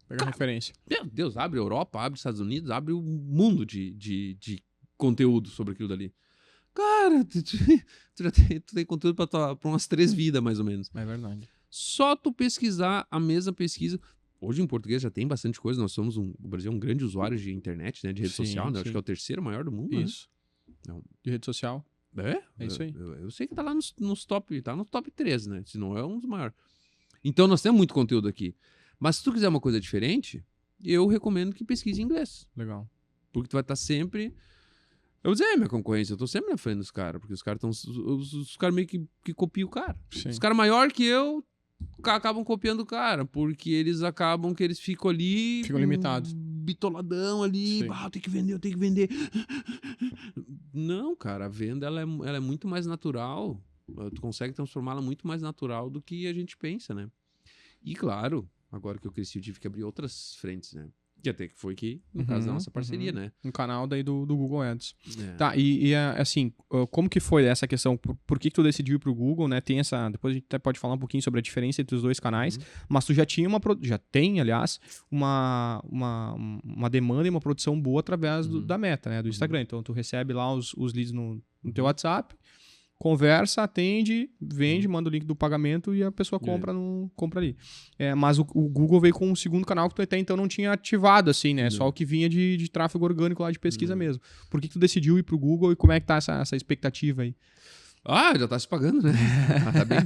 Pega a referência. Meu Deus, abre Europa, abre Estados Unidos, abre o mundo de conteúdo sobre aquilo dali. Cara, tu tem conteúdo pra umas 3 vidas, mais ou menos. É verdade. Só tu pesquisar a mesma pesquisa. Hoje em português já tem bastante coisa. Nós somos o Brasil é um grande usuário de internet, né? De rede social, né? Acho que é o 3º maior do mundo. Isso. Né? De rede social. É isso aí. Eu sei que tá lá nos top, tá no top 3, né? Se não é um dos maiores. Então nós temos muito conteúdo aqui. Mas se tu quiser uma coisa diferente, eu recomendo que pesquise em inglês. Legal. Porque tu vai estar sempre... Eu vou dizer, minha concorrência, eu tô sempre na frente dos caras, porque os caras estão... Os caras meio que copiam o cara. Sim. Os caras maior que eu... acabam copiando o cara, porque eles acabam que eles ficam ali... Ficam limitados. Bitoladão ali, eu tenho que vender, eu tenho que vender. Não, cara, a venda ela é muito mais natural. Tu consegue transformá-la muito mais natural do que a gente pensa, né? E claro, agora que eu cresci, eu tive que abrir outras frentes, né? Que até que foi que, no caso da nossa parceria, né? Um canal daí do Google Ads. É. Tá, assim, como que foi essa questão? Por que tu decidiu ir pro Google, né? Tem essa... Depois a gente até pode falar um pouquinho sobre a diferença entre os dois canais, mas tu já tinha já tem, aliás, uma demanda e uma produção boa através da Meta, né? Do Instagram. Então, tu recebe lá os leads no teu WhatsApp, conversa, atende, vende, manda o link do pagamento e a pessoa compra ali. Mas o Google veio com um segundo canal que tu até então não tinha ativado, assim, né? Só o que vinha de tráfego orgânico lá de pesquisa mesmo. Por que tu decidiu ir pro Google e como é que tá essa expectativa aí? Já tá se pagando, né? Tá bem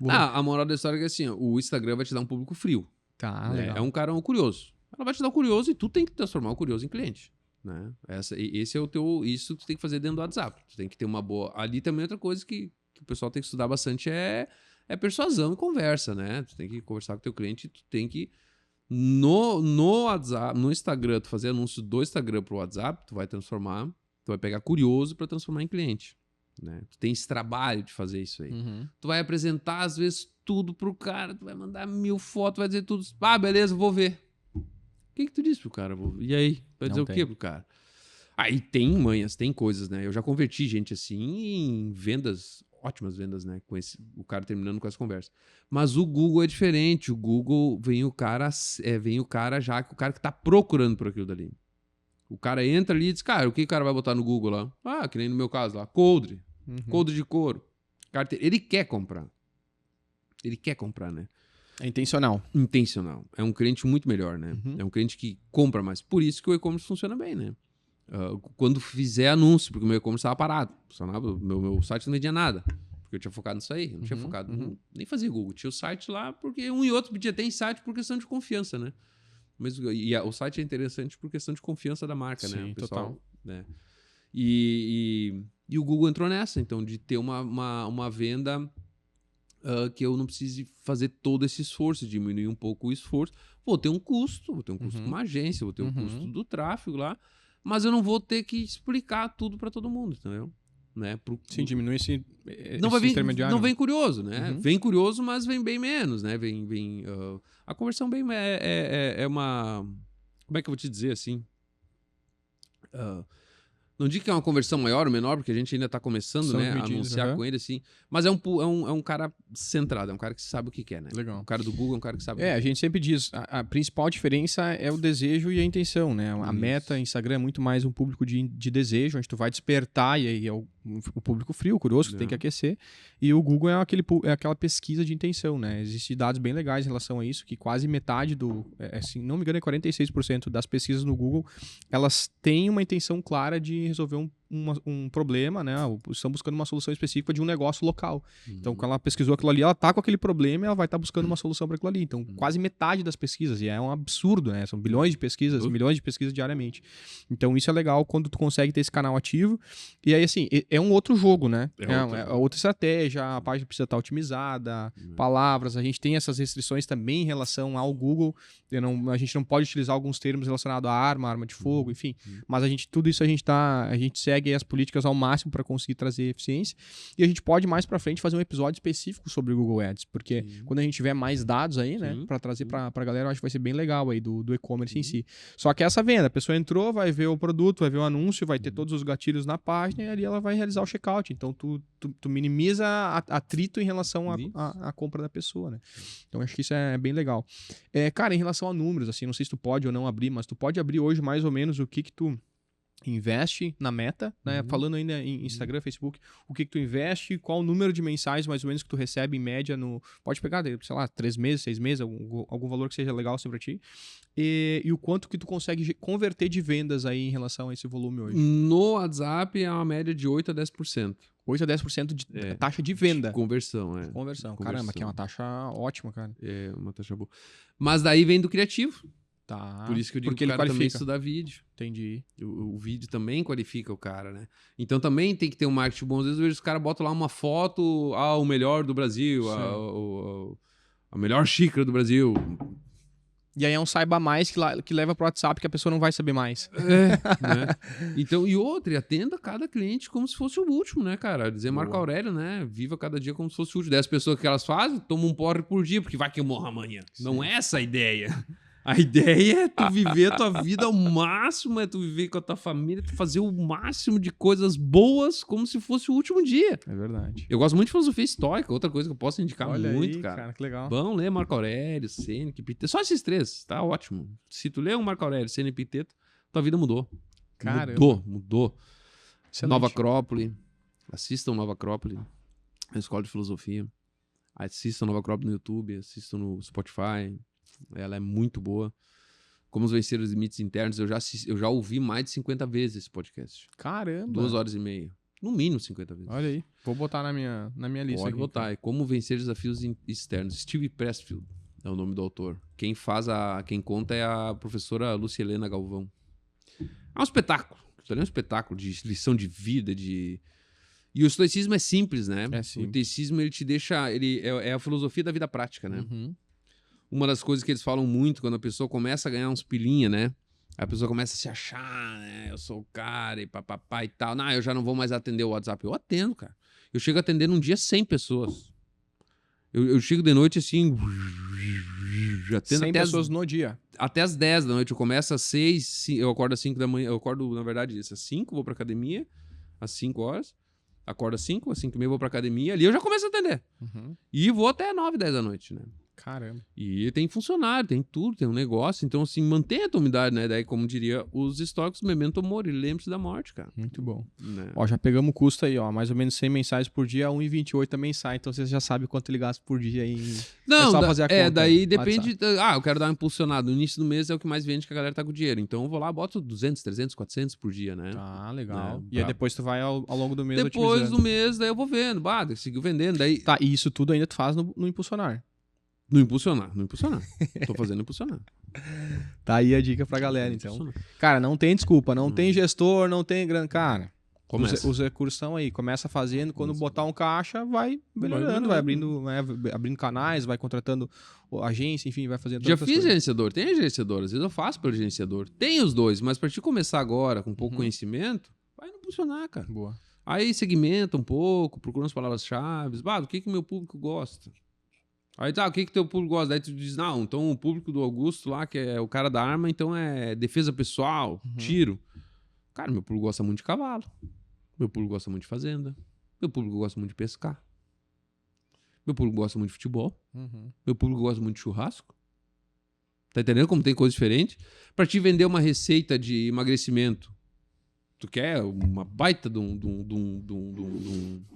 boa. A moral da história é que assim, o Instagram vai te dar um público frio. Tá, né? legal. É um cara curioso. Ela vai te dar o curioso e tu tem que transformar o curioso em cliente. Né? Esse é o teu. Isso que tu tem que fazer dentro do WhatsApp. Tu tem que ter uma boa. Ali também outra coisa que o pessoal tem que estudar bastante é persuasão e conversa, né? Tu tem que conversar com o teu cliente, tu tem que. No WhatsApp, no Instagram, tu fazer anúncio do Instagram pro WhatsApp, tu vai pegar curioso para transformar em cliente. Né? Tu tem esse trabalho de fazer isso aí. Tu vai apresentar, às vezes, tudo pro cara, tu vai mandar 1000 fotos, vai dizer tudo. Beleza, vou ver. O que tu disse pro cara? E aí? Vai dizer o quê pro cara? Aí tem manhas, tem coisas, né? Eu já converti gente assim em vendas, ótimas vendas, né? Com o cara terminando com essa conversa. Mas o Google é diferente. O Google vem o cara já, o cara que tá procurando por aquilo dali. O cara entra ali e diz, cara, o que o cara vai botar no Google lá? Que nem no meu caso lá, coldre. Coldre de couro. Ele quer comprar. Ele quer comprar, né? É intencional. Intencional. É um cliente muito melhor, né? É um cliente que compra mais. Por isso que o e-commerce funciona bem, né? Quando fizer anúncio, porque o meu e-commerce estava parado. Meu site não vendia nada. Porque eu tinha focado nisso aí. Eu não tinha focado, nem fazia Google. Tinha o site lá, porque um e outro podia ter em site por questão de confiança, né? O site é interessante por questão de confiança da marca, né? Sim, O pessoal, total. Né? E o Google entrou nessa, então, de ter uma venda... que eu não precise fazer todo esse esforço, diminuir um pouco o esforço. Vou ter um custo com uma agência, vou ter um custo do tráfego lá, mas eu não vou ter que explicar tudo para todo mundo, entendeu? Né? Sim, diminui esse intermediário. Não vem curioso, né? Vem curioso, mas vem bem menos, né? A conversão bem é uma... Como é que eu vou te dizer assim? Não digo que é uma conversão maior ou menor, porque a gente ainda está começando, né, a anunciar com ele, assim. Mas é um cara centrado, é um cara que sabe o que quer, né? Legal. O cara do Google é um cara que sabe o que quer. A gente sempre diz, a principal diferença é o desejo e a intenção, né? A Meta, Instagram é muito mais um público de desejo, onde tu vai despertar, e aí é o público frio, curioso, que tem que aquecer. E o Google é aquela pesquisa de intenção, né? Existem dados bem legais em relação a isso, que quase metade se não me engano, é 46% das pesquisas no Google, elas têm uma intenção clara de resolver um problema, né? Estão buscando uma solução específica de um negócio local. Então, quando ela pesquisou aquilo ali, ela tá com aquele problema e ela vai estar buscando uma solução para aquilo ali. Então, quase metade das pesquisas, e é um absurdo, né? São bilhões de pesquisas, milhões de pesquisas diariamente. Então, isso é legal quando tu consegue ter esse canal ativo. E aí, assim, é um outro jogo, né? É outra estratégia, a página precisa estar otimizada, palavras, a gente tem essas restrições também em relação ao Google. A gente não pode utilizar alguns termos relacionados a arma de fogo, enfim. Mas tudo isso a gente segue as políticas ao máximo para conseguir trazer eficiência. E a gente pode mais para frente fazer um episódio específico sobre o Google Ads, porque quando a gente tiver mais dados aí, né, para trazer para a galera, eu acho que vai ser bem legal aí do e-commerce em si. Só que essa venda, a pessoa entrou, vai ver o produto, vai ver o anúncio, vai ter todos os gatilhos na página e ali ela vai realizar o checkout. Então tu minimiza atrito em relação à compra da pessoa, né? Então acho que isso é bem legal. Cara, em relação a números, assim, não sei se tu pode ou não abrir, mas tu pode abrir hoje mais ou menos o que tu investe na Meta, né? Falando ainda em Instagram, Facebook, o que tu investe, qual o número de mensais mais ou menos que tu recebe em média pode pegar, sei lá, 3 meses, 6 meses, algum valor que seja legal assim pra ti, e o quanto que tu consegue converter de vendas aí em relação a esse volume hoje. No WhatsApp é uma média de 8 a 10%. 8 a 10% de taxa de venda. De conversão, Conversão. Caramba, que é uma taxa ótima, cara. É uma taxa boa. Mas daí vem do criativo. Tá. Por isso que eu digo que o cara também estudar vídeo. Entendi. O vídeo também qualifica o cara, né? Então também tem que ter um marketing bom. Às vezes eu vejo os caras botam lá uma foto, o melhor do Brasil, a melhor xícara do Brasil. E aí é um saiba mais que leva pro WhatsApp que a pessoa não vai saber mais. Né? Então, e outra, e atenda cada cliente como se fosse o último, né, cara? Dizer Marco Aurélio, né? Viva cada dia como se fosse o último. 10 pessoas que elas fazem, tomam um porre por dia, porque vai que eu morro amanhã. Sim. Não é essa a ideia. A ideia é tu viver a tua vida ao máximo, é tu viver com a tua família, tu fazer o máximo de coisas boas como se fosse o último dia. É verdade. Eu gosto muito de filosofia estoica, outra coisa que eu posso indicar. Olha muito, aí, cara. Que legal. Bom ler Marco Aurélio, Sêneca, Epiteto. Só esses três, tá ótimo. Se tu ler um Marco Aurélio, Sêneca e Epiteto, tua vida mudou. Caramba. Mudou. Excelente. Nova Acrópole. Assistam Nova Acrópole. A escola de filosofia. Assistam Nova Acrópole no YouTube, assistam no Spotify. Ela é muito boa. Como vencer os limites internos, eu já ouvi mais de 50 vezes esse podcast. Caramba! 2 horas e meia. No mínimo 50 vezes. Olha aí. Vou botar na minha lista. Pode aqui, botar. então. É Como Vencer Desafios Externos. Steve Pressfield é o nome do autor. Quem conta é a professora Lúcia Helena Galvão. É um espetáculo. É um espetáculo de lição de vida, E o estoicismo é simples, né? É simples. O estoicismo, ele te deixa... É a filosofia da vida prática, né? Uhum. Uma das coisas que eles falam muito quando a pessoa começa a ganhar uns pilinha, né? A pessoa começa a se achar, né? Eu sou o cara e papapá e tal. Não, eu já não vou mais atender o WhatsApp. Eu atendo, cara. Eu chego a atender num dia 100 pessoas. Eu chego de noite assim... Atendo 100 pessoas no dia. Até às 10 da noite. Eu começo às 6, eu acordo às 5 da manhã. Eu acordo, na verdade, às 5, vou pra academia. Às 5 horas. Acordo às 5, às 5 e meia vou pra academia. Ali eu já começo a atender. Uhum. E vou até 9, 10 da noite, né? Caramba. E tem funcionário, tem tudo, tem um negócio. Então, assim, mantenha a tua umidade, né? Daí, como diria os estoicos, memento mori, lembre-se da morte, cara. Muito bom. Né? Ó, já pegamos o custo aí, ó. Mais ou menos 100 mensagens por dia, 1,28 mensais. Então vocês já sabem quanto ele gasta por dia aí. Não, é só fazer a conta. Daí depende. Eu quero dar uma impulsionada. No início do mês é o que mais vende, que a galera tá com dinheiro. Então eu vou lá, boto 200, 300, 400 por dia, né? Ah, legal. É, E aí depois tu vai ao longo do mês Depois otimizando. do mês, daí eu vou vendo. Seguiu vendendo. Daí... Tá, e isso tudo ainda tu faz no Impulsionar. No impulsionar. Tô fazendo impulsionar. Tá aí a dica pra galera, então. Cara, não tem desculpa, não tem gestor, não tem grana. Cara, os recursos estão aí. Começa fazendo, quando botar um caixa, vai melhorando, vai abrindo canais, vai contratando agência, enfim, vai fazendo Já fiz gerenciador, tem gerenciador. Às vezes eu faço pelo gerenciador. Tem os dois, mas pra te começar agora, com pouco conhecimento, vai no impulsionar, cara. Boa. Aí segmenta um pouco, procura umas palavras-chave. Do que meu público gosta? Aí tá, o que teu público gosta? Daí tu diz, não, então o público do Augusto lá, que é o cara da arma, então é defesa pessoal, tiro. Cara, meu público gosta muito de cavalo. Meu público gosta muito de fazenda. Meu público gosta muito de pescar. Meu público gosta muito de futebol. Meu público gosta muito de churrasco. Tá entendendo como tem coisa diferente? Pra te vender uma receita de emagrecimento, tu quer uma baita de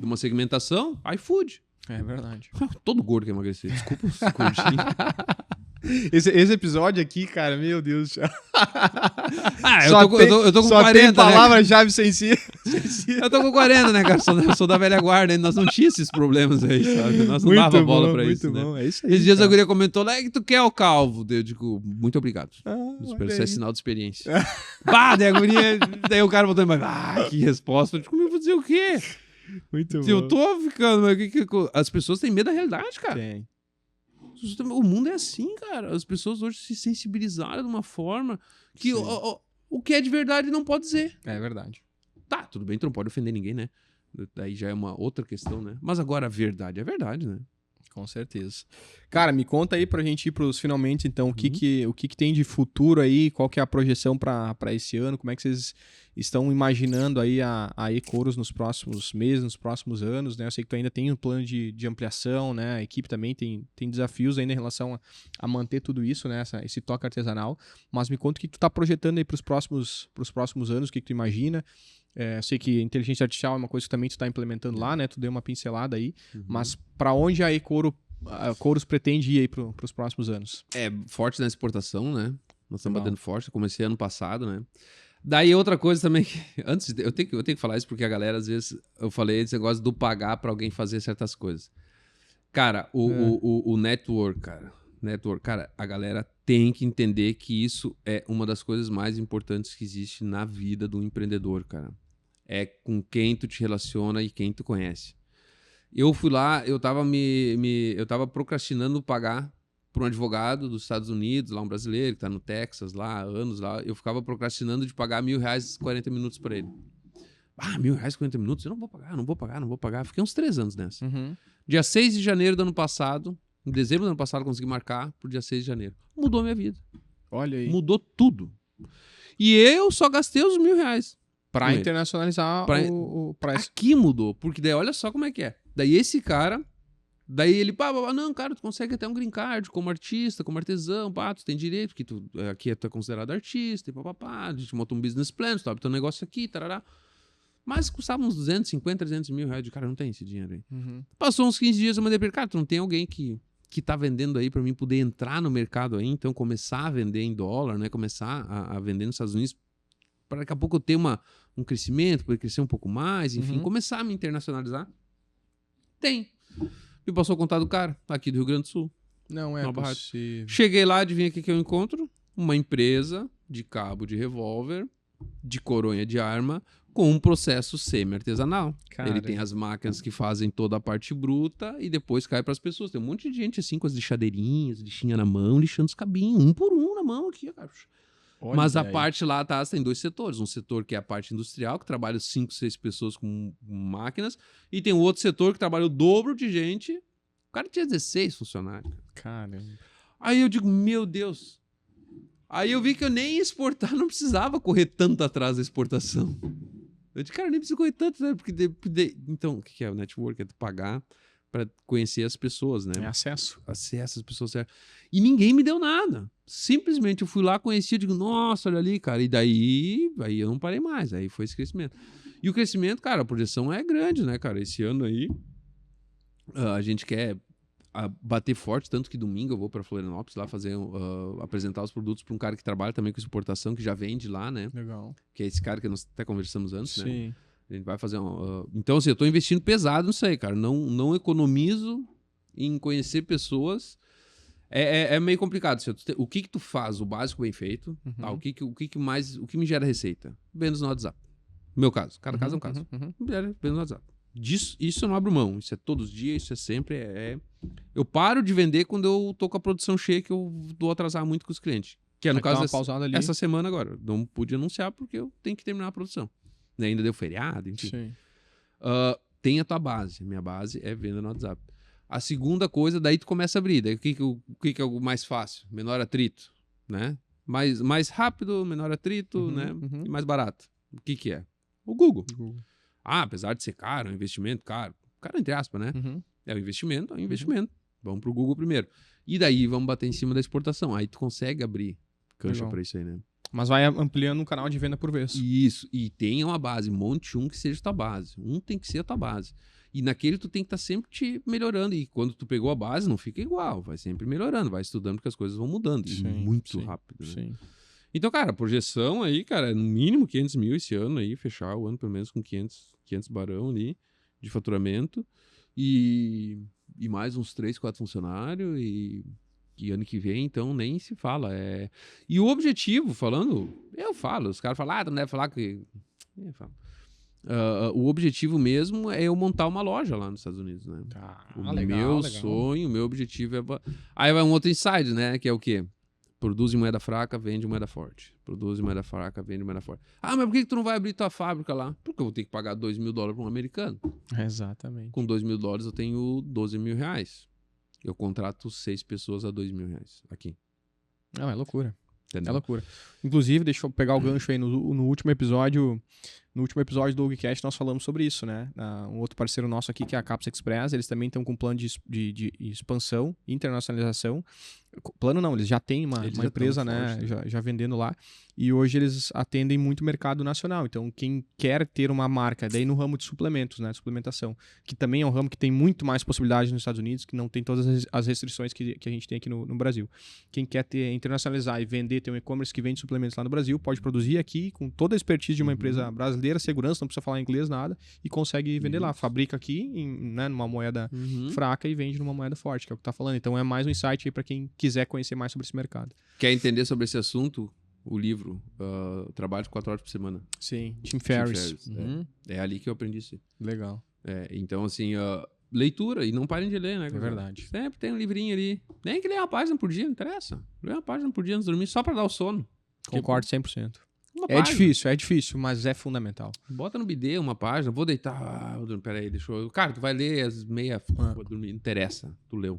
uma segmentação? iFood. É verdade. Todo gordo quer emagrecer. Desculpa os gordinhos. Esse episódio aqui, cara, meu Deus do céu. Eu tô com 40, tem palavra-chave sem si. Eu tô com 40, né, cara? Sou da velha guarda. Nós não tínhamos esses problemas aí, sabe? Nós não dava bola pra isso, né? É isso aí, esses dias a guria comentou, que tu quer o calvo? Eu digo, muito obrigado. Isso é sinal de experiência. Daí a guria... Daí o cara botou, que resposta. Eu digo, eu vou dizer o quê? Muito bom. Eu tô ficando... Mas as pessoas têm medo da realidade, cara. Tem. O mundo é assim, cara. As pessoas hoje se sensibilizaram de uma forma que o que é de verdade não pode dizer. É verdade. Tá, tudo bem, tu não pode ofender ninguém, né? Daí já é uma outra questão, né? Mas agora a verdade é verdade, né? Com certeza. Cara, me conta aí pra gente ir pros finalmente, então, o que tem de futuro aí, qual que é a projeção pra esse ano, como é que vocês estão imaginando aí a eCouros nos próximos meses, nos próximos anos, né? Eu sei que tu ainda tem um plano de ampliação, né? A equipe também tem desafios ainda em relação a manter tudo isso, né? Esse toque artesanal, mas me conta o que tu tá projetando aí pros próximos anos, o que tu imagina. Eu sei que inteligência artificial é uma coisa que também tu tá implementando lá, né? Tu deu uma pincelada aí, mas para onde a eCouros pretende ir aí pros próximos anos? É forte na exportação, né? Nós estamos batendo forte. Eu comecei ano passado, né? Daí outra coisa também, eu tenho que falar isso porque a galera, às vezes, eu falei esse negócio do pagar para alguém fazer certas coisas. Cara, o network, cara, a galera tem que entender que isso é uma das coisas mais importantes que existe na vida do empreendedor, cara. É com quem tu te relaciona e quem tu conhece. Eu fui lá, eu tava eu tava procrastinando pagar por um advogado dos Estados Unidos, lá um brasileiro que tá no Texas, lá há anos lá. Eu ficava procrastinando de pagar R$1.000 40 minutos pra ele. R$1.000 40 minutos? Eu não vou pagar. Fiquei uns 3 anos nessa. Dia 6 de janeiro do ano passado, em dezembro do ano passado, eu consegui marcar pro dia 6 de janeiro. Mudou a minha vida. Olha aí. Mudou tudo. E eu só gastei os R$1.000. Pra internacionalizar o preço. Aqui mudou, porque daí olha só como é que é. Daí esse cara, daí ele, não, cara, tu consegue até um green card como artista, como artesão, tu tem direito, porque aqui tu é considerado artista, e a gente monta um business plan, tu abre teu negócio aqui, tarará. Mas custava uns 250, 300 mil reais. Cara, não tem esse dinheiro aí. Passou uns 15 dias, eu mandei pra ele, cara, tu não tem alguém que tá vendendo aí pra mim poder entrar no mercado aí, então começar a vender em dólar, né? Começar a vender nos Estados Unidos, para daqui a pouco eu ter um crescimento, poder crescer um pouco mais, enfim, começar a me internacionalizar. Tem. Me passou o contato do cara, aqui do Rio Grande do Sul. Não é possível. Cheguei lá, adivinha o que eu encontro? Uma empresa de cabo de revólver, de coronha de arma, com um processo semi-artesanal. Ele tem as máquinas que fazem toda a parte bruta e depois cai para as pessoas. Tem um monte de gente assim com as lixadeirinhas, lixinha na mão, lixando os cabinhos, um por um na mão aqui, cara. Olha. Mas a parte lá, tem 2 setores. Um setor que é a parte industrial, que trabalha 5, 6 pessoas com máquinas, e tem um outro setor que trabalha o dobro de gente. O cara tinha 16 funcionários. Caramba. Aí eu digo, meu Deus. Aí eu vi que eu nem exportar, não precisava correr tanto atrás da exportação. Eu disse, cara, nem preciso correr tanto, né? Então, o que é o network? É tu pagar para conhecer as pessoas, né? É acesso. Acesso às pessoas certas. E ninguém me deu nada. Simplesmente eu fui lá, conheci, eu digo, nossa, olha ali, cara. E daí, aí eu não parei mais. Aí foi esse crescimento. E o crescimento, cara, a projeção é grande, né, cara? Esse ano aí, a gente quer bater forte, tanto que domingo eu vou para Florianópolis lá fazer, apresentar os produtos para um cara que trabalha também com exportação, que já vende lá, né? Legal. Que é esse cara que nós até conversamos antes, né? Sim. A gente vai fazer então, assim, eu tô investindo pesado nisso aí, cara. Não economizo em conhecer pessoas. É meio complicado. O que tu faz? O básico bem feito. Tá? O que me gera receita? Vendas no WhatsApp. No meu caso. Cada caso é um caso. Vendas no WhatsApp. Isso eu não abro mão. Isso é todos os dias, isso é sempre. Eu paro de vender quando eu tô com a produção cheia, que eu vou atrasar muito com os clientes. Que é no caso essa semana agora. Não pude anunciar porque eu tenho que terminar a produção. Ainda deu feriado, enfim. Sim. Tem a tua base. Minha base é venda no WhatsApp. A segunda coisa, daí tu começa a abrir. Daí o que é o mais fácil? Menor atrito, né? Mais rápido, menor atrito, né? E mais barato. O que é? O Google. Apesar de ser caro, é um investimento caro. Caro entre aspas, né? É um investimento. Vamos pro Google primeiro. E daí vamos bater em cima da exportação. Aí tu consegue abrir cancha pra isso aí, né? Mas vai ampliando um canal de venda por vez. Isso. E tem uma base. Monte um que seja tua base. Um tem que ser a tua base. E naquele tu tem que estar sempre te melhorando. E quando tu pegou a base, não fica igual. Vai sempre melhorando. Vai estudando porque as coisas vão mudando. Muito rápido. Né? Sim. Então, cara, a projeção aí, cara, é no mínimo 500 mil esse ano aí. Fechar o ano pelo menos com 500 barão ali de faturamento. E mais uns 3, 4 funcionários. E ano que vem, então, nem se fala. E o objetivo, eu falo. Os caras falam, tu não deve falar que... Eu falo. O objetivo mesmo é eu montar uma loja lá nos Estados Unidos, né? Legal. Sonho, o meu objetivo é... Aí vai um outro insight, né? Que é o quê? Produz em moeda fraca, vende em moeda forte. Produz em moeda fraca, vende em moeda forte. Mas por que tu não vai abrir tua fábrica lá? Porque eu vou ter que pagar $2.000 para um americano. Exatamente. Com $2.000 eu tenho R$12.000. Eu contrato 6 pessoas a R$2.000 aqui. Não, é loucura. Entendeu? É loucura. Inclusive, deixa eu pegar o gancho aí. No último episódio do Dogcast, nós falamos sobre isso, né? Um outro parceiro nosso aqui, que é a Caps Express, eles também estão com um plano de expansão, internacionalização. Plano não, eles já têm uma empresa, né? Já vendendo lá. E hoje eles atendem muito mercado nacional. Então, quem quer ter uma marca, daí no ramo de suplementos, né? Suplementação, que também é um ramo que tem muito mais possibilidades nos Estados Unidos, que não tem todas as restrições que a gente tem aqui no Brasil. Quem quer internacionalizar e vender, ter um e-commerce que vende suplementos lá no Brasil, pode produzir aqui com toda a expertise de uma empresa brasileira, segurança, não precisa falar inglês, nada, e consegue vender lá. Fabrica aqui numa moeda fraca e vende numa moeda forte, que é o que tá falando. Então é mais um insight aí para quem quiser conhecer mais sobre esse mercado. Quer entender sobre esse assunto? O livro, Trabalho de 4 horas por semana. Sim, Tim Ferriss. É ali que eu aprendi isso. Legal. Então, assim, leitura, e não parem de ler, né? É verdade. Sempre tem um livrinho ali. Nem que leia uma página por dia, não interessa. Lê uma página por dia antes de dormir, só pra dar o sono. Concordo 100%. Uma É página. difícil, mas é fundamental. Bota no bidê uma página, vou deitar. Peraí, deixa eu. Cara, tu vai ler às meia, vou dormir. Não interessa, tu leu.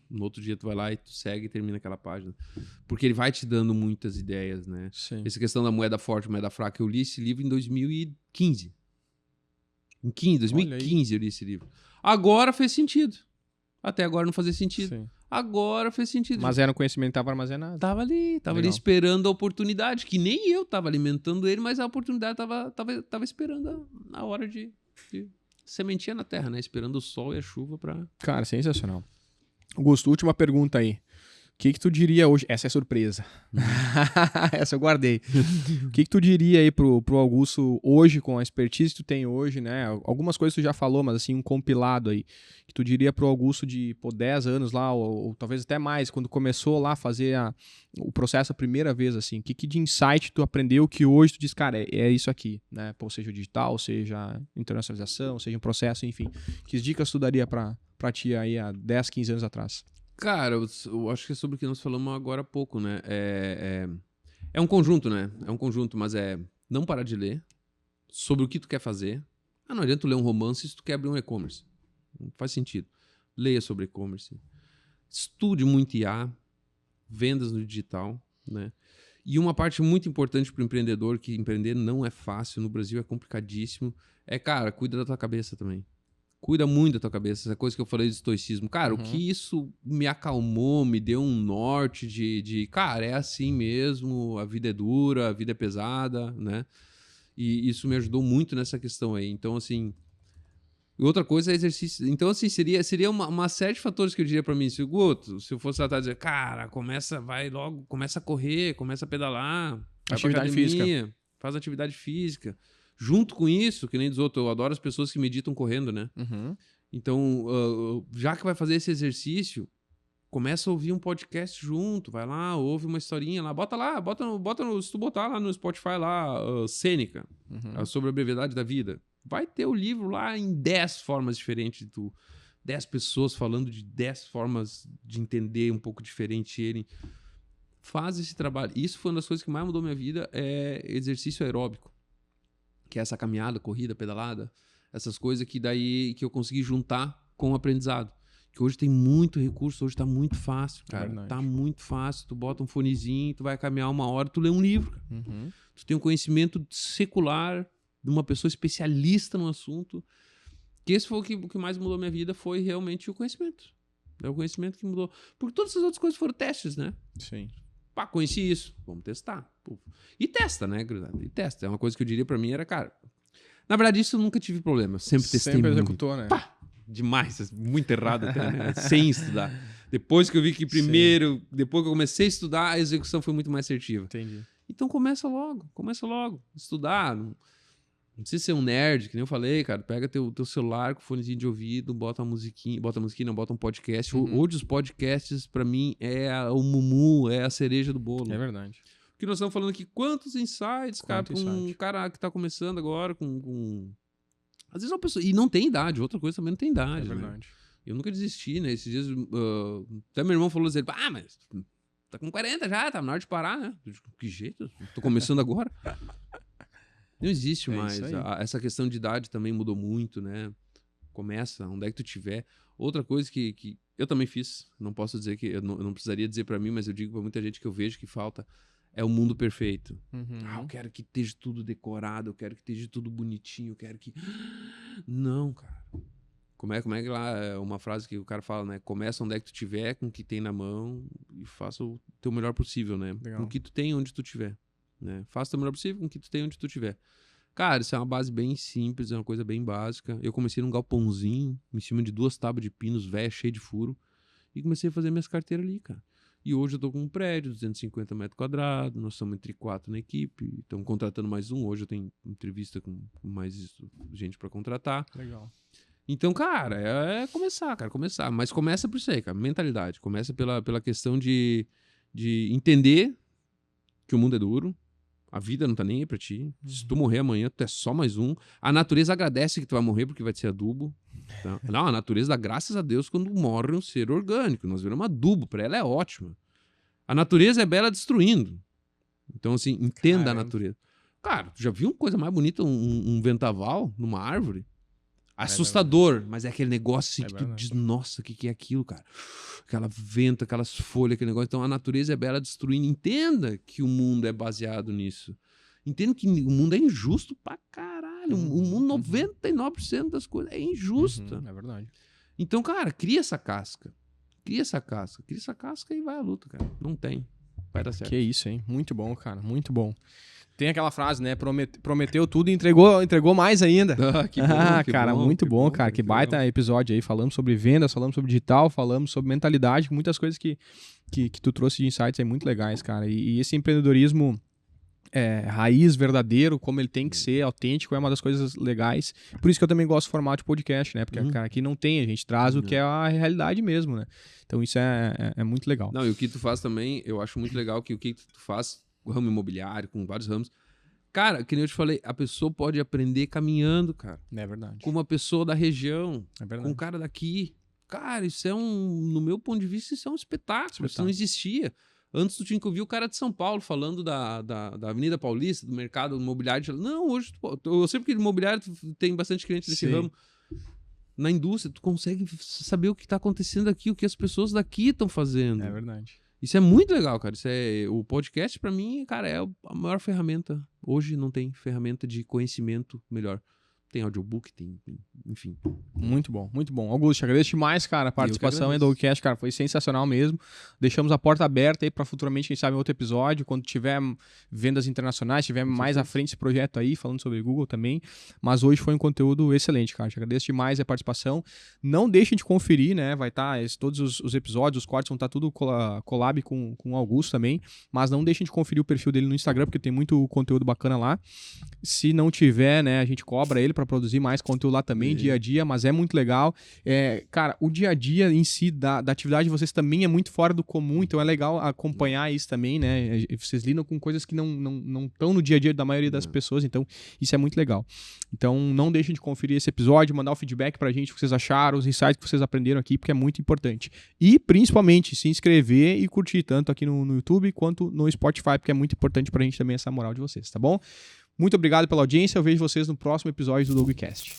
No outro dia tu vai lá e tu segue e termina aquela página. Porque ele vai te dando muitas ideias, né? Sim. Essa questão da moeda forte, moeda fraca. Eu li esse livro em 2015. Em 2015 eu li esse livro. Agora fez sentido. Até agora não fazia sentido. Sim. Agora fez sentido. Mas era um conhecimento que estava armazenado. Tava ali esperando a oportunidade, que nem eu tava alimentando ele, mas a oportunidade tava esperando a hora de sementinha na terra, né? Esperando o sol e a chuva pra... Cara, sensacional. Augusto, última pergunta aí. O que tu diria hoje? Essa é surpresa. Essa eu guardei. O que tu diria aí pro Augusto hoje, com a expertise que tu tem hoje, né? Algumas coisas tu já falou, mas assim, um compilado aí. Que tu diria pro Augusto de 10 anos lá, ou talvez até mais, quando começou lá a fazer o processo a primeira vez, assim. O que de insight tu aprendeu que hoje tu diz, cara, é isso aqui, né? Ou seja, o digital, seja internacionalização, seja um processo, enfim. Que dicas tu daria pra ti aí há 10, 15 anos atrás? Cara, eu acho que é sobre o que nós falamos agora há pouco, né? É um conjunto, né? É um conjunto, mas não parar de ler sobre o que tu quer fazer. Não adianta tu ler um romance se tu quer abrir um e-commerce. Não faz sentido. Leia sobre e-commerce. Estude muito IA, vendas no digital, né? E uma parte muito importante para o empreendedor, que empreender não é fácil, no Brasil é complicadíssimo, cara, cuida da tua cabeça também. Cuida muito da tua cabeça, essa coisa que eu falei de estoicismo. Cara, o que isso me acalmou, me deu um norte cara, é assim mesmo, a vida é dura, a vida é pesada, né? E isso me ajudou muito nessa questão aí. Então, assim... E outra coisa é exercício. Então, assim, seria uma série de fatores que eu diria pra mim. Se eu fosse tratar de dizer, cara, vai logo, começa a correr, começa a pedalar, vai pra academia, faz atividade física. Junto com isso, que nem diz outro, eu adoro as pessoas que meditam correndo, né? Uhum. Então, já que vai fazer esse exercício, começa a ouvir um podcast junto, vai lá, ouve uma historinha lá, se tu botar lá no Spotify lá, Sêneca, sobre a brevidade da vida, vai ter o livro lá em 10 formas diferentes de tu. 10 pessoas falando de 10 formas de entender um pouco diferente ele. Faz esse trabalho. Isso foi uma das coisas que mais mudou minha vida, é exercício aeróbico. Que é essa caminhada, corrida, pedalada, essas coisas que eu consegui juntar com o aprendizado. Que hoje tem muito recurso, hoje tá muito fácil, cara. Tá muito fácil. Tu bota um fonezinho, tu vai caminhar 1 hora, tu lê um livro. Cara. Tu tem um conhecimento secular de uma pessoa especialista no assunto. Que esse foi o que mais mudou minha vida, foi realmente o conhecimento. É o conhecimento que mudou. Porque todas essas outras coisas foram testes, né? Sim. Pá, conheci isso, vamos testar. E testa, né, grudado? E testa. É uma coisa que eu diria pra mim era, cara... Na verdade, isso eu nunca tive problema. Eu sempre testei muito. Sempre executou, né? Pá, demais. Muito errado até, né? Sem estudar. Depois que eu vi que depois que eu comecei a estudar, a execução foi muito mais assertiva. Entendi. Então começa logo. Estudar. Não precisa ser um nerd, que nem eu falei, cara. Pega teu celular com fonezinho de ouvido, bota uma musiquinha, bota um podcast. Hoje os podcasts, pra mim, o mumu, é a cereja do bolo. É verdade. Porque nós estamos falando aqui, quantos insights, cara, pra um cara que tá começando agora Às vezes uma pessoa... E não tem idade, outra coisa também não tem idade, É verdade. Né? Eu nunca desisti, né? Esses dias, até meu irmão falou assim, mas tá com 40 já, tá na hora de parar, né? Eu digo, que jeito? Tô começando agora. Não existe mais. Essa questão de idade também mudou muito, né? Começa, onde é que tu tiver. Outra coisa que eu também fiz, não posso dizer que... Eu não precisaria dizer pra mim, mas eu digo pra muita gente que eu vejo que falta... É o mundo perfeito. Eu quero que esteja tudo decorado, eu quero que esteja tudo bonitinho, eu quero que... Não, cara. Como é que lá é uma frase que o cara fala, né? Começa onde é que tu tiver, com o que tem na mão e faça o teu melhor possível, né? Legal. Com o que tu tem onde tu tiver, né? Faça o teu melhor possível com o que tu tem onde tu tiver. Cara, isso é uma base bem simples, é uma coisa bem básica. Eu comecei num galpãozinho, em cima de 2 tábuas de pinos velhas, cheio de furo, e comecei a fazer minhas carteiras ali, cara. E hoje eu tô com um prédio, 250 metros quadrados, nós somos entre 4 na equipe, estamos contratando mais um, hoje eu tenho entrevista com mais gente para contratar. Legal. Então, cara, começar. Mas começa por isso aí, cara, mentalidade. Começa pela questão de entender que o mundo é duro, A vida não tá nem aí pra ti. Se tu morrer amanhã, tu é só mais um. A natureza agradece que tu vai morrer porque vai ser adubo. Tá? Não, a natureza dá graças a Deus quando morre um ser orgânico. Nós viramos adubo. Pra ela é ótima. A natureza é bela destruindo. Então, assim, entenda a natureza. Cara, tu já viu uma coisa mais bonita, um vendaval numa árvore? Assustador, mas é aquele negócio assim que tu diz, nossa, o que é aquilo, cara? Aquela vento, aquelas folhas, aquele negócio. Então a natureza é bela destruindo. Entenda que o mundo é baseado nisso. Entenda que o mundo é injusto pra caralho. O mundo, 99% das coisas é injusta. É verdade. Então, cara, cria essa casca. Cria essa casca e vai à luta, cara. Não tem. Vai dar certo. Que isso, hein? Muito bom, cara. Muito bom. Tem aquela frase, né? Prometeu tudo e entregou mais ainda. Que bom, cara, bom, muito bom, cara. Que baita legal. episódio aí. Falamos sobre vendas, falamos sobre digital, falamos sobre mentalidade, muitas coisas que tu trouxe de insights aí muito legais, cara. E esse empreendedorismo raiz, verdadeiro, como ele tem que ser, autêntico, é uma das coisas legais. Por isso que eu também gosto do formato de podcast, né? Porque, cara, aqui não tem, a gente traz o que é a realidade mesmo, né? Então isso é muito legal. Não, e o que tu faz também, eu acho muito legal que o que tu faz, o ramo imobiliário, com vários ramos, cara, que nem eu te falei, a pessoa pode aprender caminhando, cara. É verdade. Com uma pessoa da região, É verdade. com um cara daqui. Cara, isso é no meu ponto de vista, isso é um espetáculo. Isso não existia. Antes tu tinha que ouvir o cara de São Paulo falando da Avenida Paulista, do mercado imobiliário. Não, hoje, eu sei porque imobiliário tem bastante cliente desse ramo. Na indústria, tu consegue saber o que está acontecendo aqui, o que as pessoas daqui estão fazendo. É verdade. Isso é muito legal, cara. O podcast, pra mim, cara, é a maior ferramenta. Hoje não tem ferramenta de conhecimento melhor. Tem audiobook, enfim. Muito bom, muito bom. Augusto, agradeço demais, cara, a participação aí do Dogcast, cara, foi sensacional mesmo. Deixamos a porta aberta aí para futuramente, quem sabe, em outro episódio, quando tiver vendas internacionais, tiver mais à frente esse projeto aí, falando sobre Google também. Mas hoje foi um conteúdo excelente, cara. Te agradeço demais a participação. Não deixem de conferir, né? Vai estar todos os episódios, os cortes vão estar tudo collab com o Augusto também. Mas não deixem de conferir o perfil dele no Instagram, porque tem muito conteúdo bacana lá. Se não tiver, né, a gente cobra ele para produzir mais conteúdo lá também, dia a dia, mas é muito legal. Cara, o dia a dia em si da atividade de vocês também é muito fora do comum, então é legal acompanhar isso também, né? Vocês lidam com coisas que não estão no dia a dia da maioria das pessoas, então isso é muito legal. Então não deixem de conferir esse episódio, mandar o feedback pra gente, o que vocês acharam, os insights que vocês aprenderam aqui, porque é muito importante. E principalmente se inscrever e curtir, tanto aqui no YouTube quanto no Spotify, porque é muito importante pra gente também essa moral de vocês, tá bom? Muito obrigado pela audiência, eu vejo vocês no próximo episódio do Dogcast.